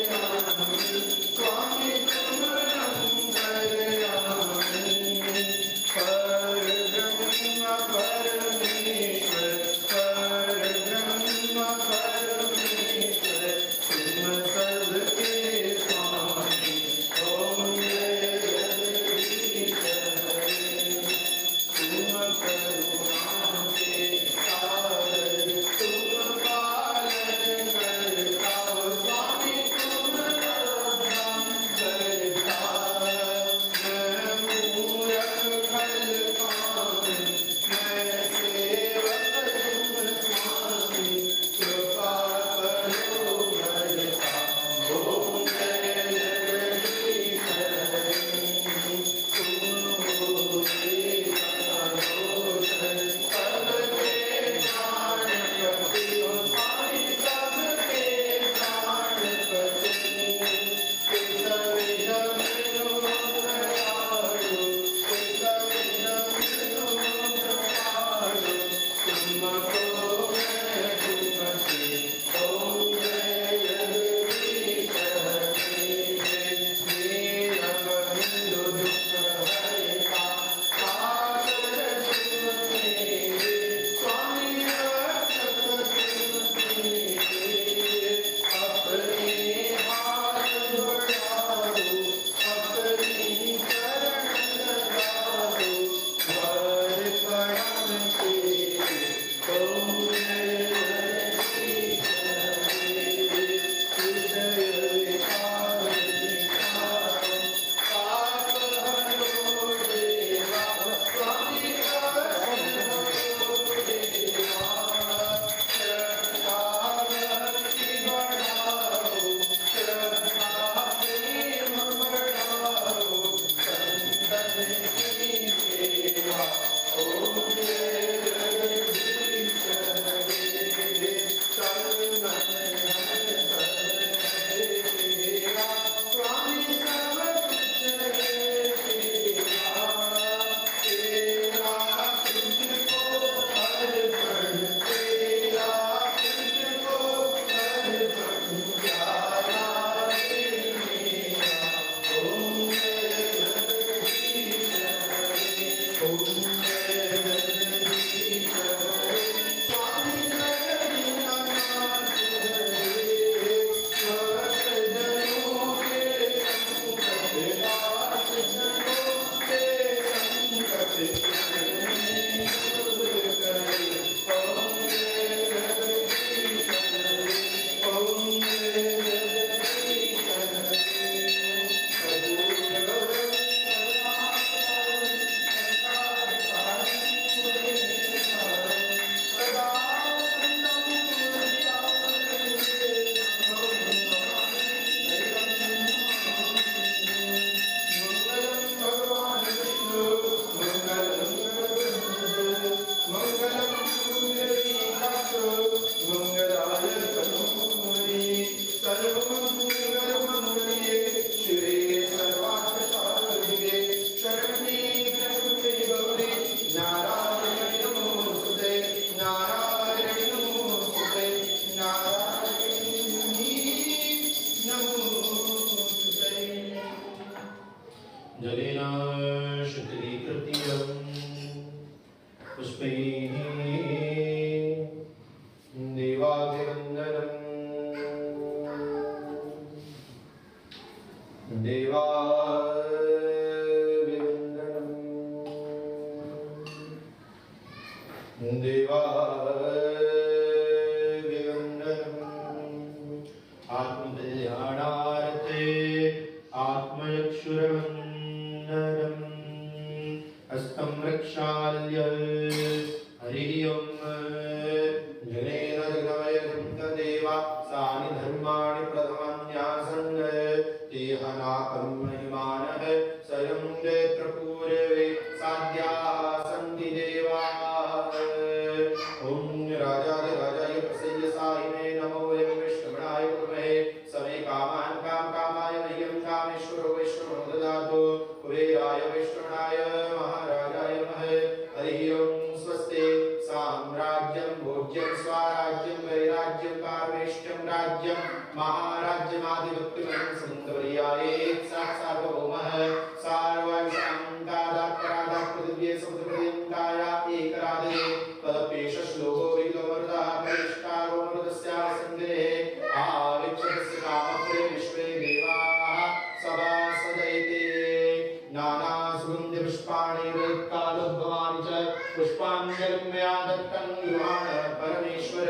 S8: जलेन शीतलीकृत्य पुष्पैः देवाभिवन्दनम् आत्मकल्याणार्थे आत्मयक्षुरवन्दनम् हस्तं रक्षाल्य हरिः ओं जनेन जगमयं तदेवा सानि धर्माणि प्रथमन्यासन् देहनाकं महिमानः स्वयं नेत्रपूर्वे साध्याः सन्ति देवाः ॐ राजाधिराजाय प्रसय्यसायिने नमो वयं विष्णुगणाय कुर्महे समे कामान् कामाय मह्यं कामेश्वरो विष्णुं ददातु कुबेराय विष्णुगणाय महाराजाय महे हरिः ओं स्वस्ति साम्राज्यं भोज्यं स्वराज्यं वैराज्यं कार्मेष्ट्यं राज्यं महाराज्यमाधिपत्यं सन्तवर्याये सार्वभौमः सार्वशान्तादात्परादात् पृथिव्ये समुद्रपर्यन्ताय एकराधे तदपेश श्लोको विगमरुदः परिष्कारो मरुदस्याः सङ्ग्रहे आविच्छतस्य कामत्रे विश्वे देवाः सदा सदयते नानासुगन्धिपुष्पाणि वेत्कालोद्भवानि च पुष्पाञ्जलिं मया दत्तं गृहाण परमेश्वर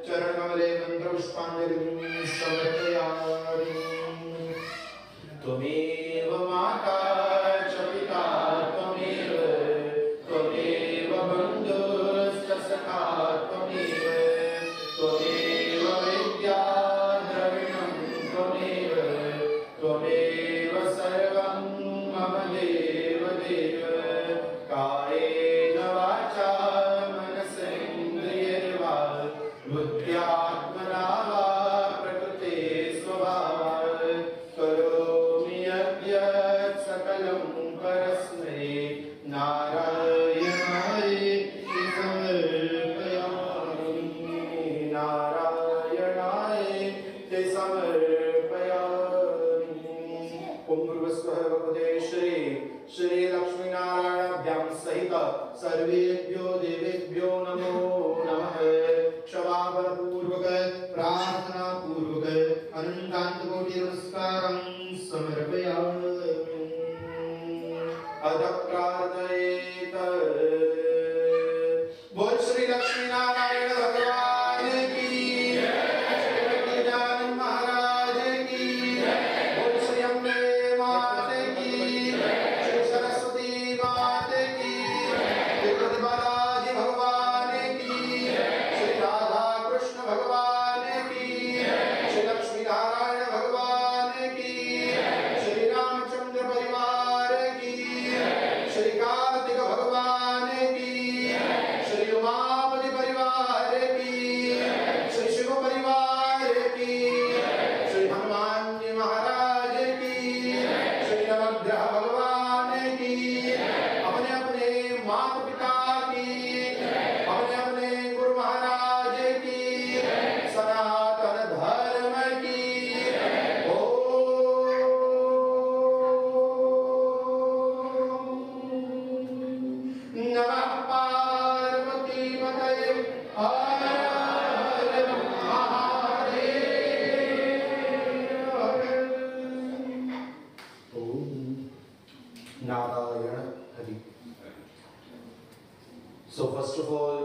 S8: चरणकमले मन्त्रपुष्पाञ्जलिं समर्पयामि त्वमेव माता च पिता त्वमेव बन्धुश्च सखा त्वमेव विद्या द्रविणं त्वमेव सर्वं मम देव कायेन वाचा मनसेन्द्रियैर्वा बुद्ध्यात्मना वा प्रकृते स्वभावात् करोमि यद्यत् सकलं परस्मै नारायणायेति समर्पयामि ॐ भूर्भुवस्सुवः भगवते श्री लक्ष्मीनारायणाभ्यां सहित सर्वेभ्यो देवेभ्यो नमो नमः क्षमापणपूर्वक प्रार्थनापूर्वक अनन्तान्तकोटि नमस्कारं समर्पयामि अतः प्रार्थयेत बोल श्री लक्ष्मीनारायण भगवान की गजानन महाराज की बोल श्री अम्बे माता की श्री सरस्वती माता की तिरुपति बालाजी भगवान की श्री राधा कृष्ण भगवान की श्री लक्ष्मी नारायण भगवान की श्री रामचंद्र परिवार की श्री कार्तिक भगवान की श्री उमापति परिवार की श्री शिव परिवार की श्री हनुमान जी महाराज की श्री नवग्रह भगवान की अपने अपने माता पिता की अपने अपने गुरु महाराज की सनातन धर्म की नमः पार्वती पतये हर हर महादेव ओम Narayan Hari So first of all,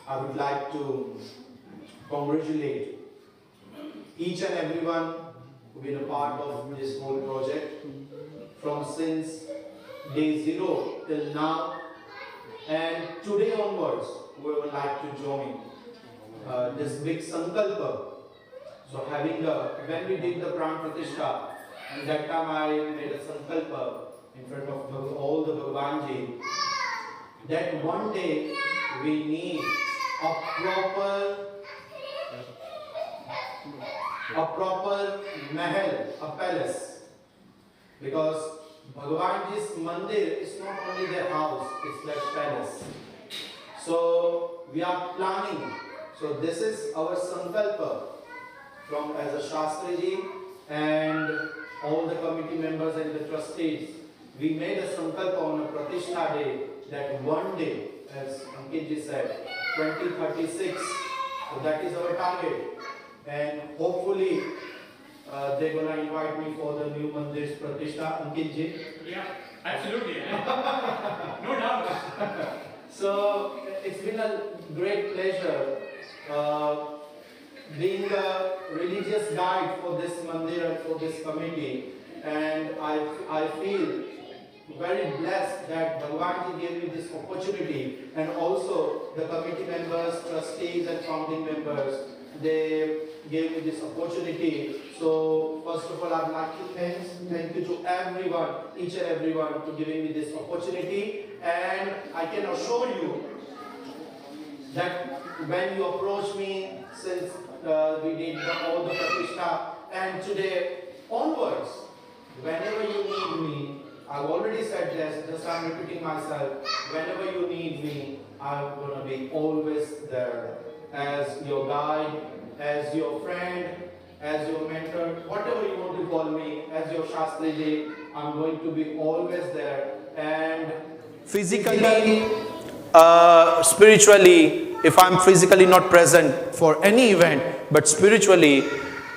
S8: I would like to congratulate each and everyone who been a part of this whole project from since day 0 till now, and today onwards we would like to join this big sankalpa. So when we did the pran pratishtha, and that time I made a sankalpa in front of all the Bhagavanji that one day we need a proper mahal, a palace, because Bhagavanji's Mandir is not only their house, it's their palace. So we are planning. So this is our sankalpa from as a Shastriji and all the committee committee members and the trustees, we made a sankalpa on a Pratishtha day that one day, as Ankitji said, 2036, so that is our target. And hopefully, they're going to invite me for the new Mandir's Pratishtha, Ankitji.
S10: Yeah, absolutely. No doubt.
S8: So it's been a great pleasure being a religious guide for this Mandir and for this committee. And I feel very blessed that Bhagwan Ji gave me this opportunity, and also the committee members, trustees and founding members, they gave me this opportunity. So first of all, I'd like to thank you to everyone, each and everyone, to giving me this opportunity. And I can assure you that when you approach me, since we did all the Pratishtha, and today onwards, whenever you need me, I've already said this, just I'm repeating myself, whenever you need me, I'm going to be always there as your guide, as your friend, as your mentor, whatever you want to call me, as your Shastriji, I'm going to be always there. And
S12: physically, spiritually, if I'm physically not present for any event, but spiritually,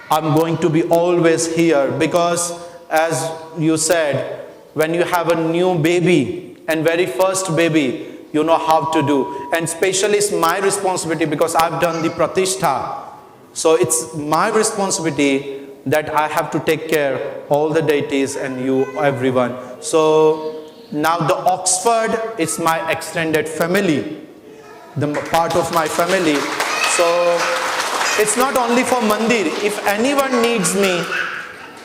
S12: I'm going to be always here, because as you said, when you have a new baby and very first baby, you know how to do. And especially it's my responsibility because I've done the Pratishtha. So it's my responsibility that I have to take care all the deities and you, everyone. So now the Oxford is my extended family, the part of my family. So it's not only for Mandir. If anyone needs me,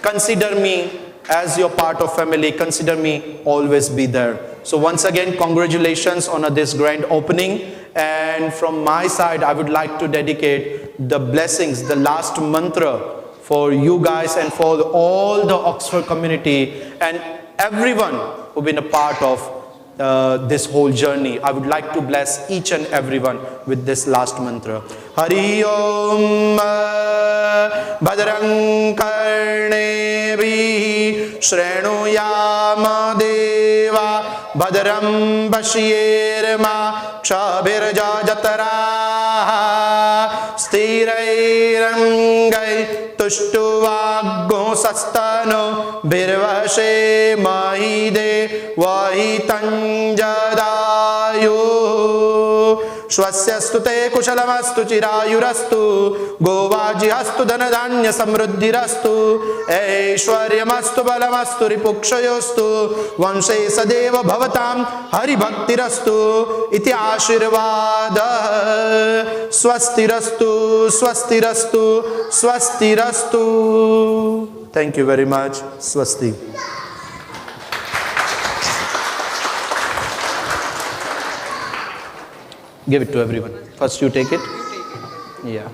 S12: consider me as your part of family. Consider me always be there. So once again, congratulations on this grand opening. And from my side, I would like to dedicate the blessings, the last mantra for you guys and for all the Oxford community and everyone who've been a part of this whole journey. I would like to bless each and everyone with this last mantra. Hari Om Bhadrang Karnebi Shrenuyama Deva Bhadram Bashirma Kshabirja Jatara Sthirairangai Tushtuvago Sastano Birvashe Mahide Vahitanjadayu Swasyastu te kushalamastu chirayurastu Govajihastu dhanadhanya samruddhirastu Aishwaryamastu balamastu ripukshayostu Vamshe sadeva bhavatam haribhaktirastu Iti ashirvada Swastirastu, swastirastu, swastirastu. Thank you very much. Swasti. Give it to everyone. First you take it. Yeah.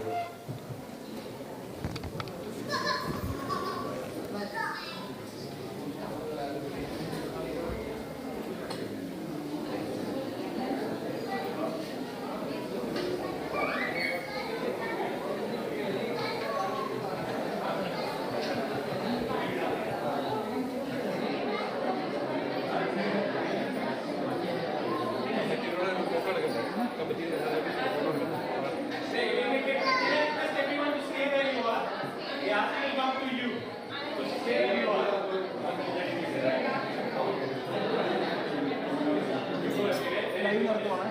S10: Live നടത്തുവാണ്.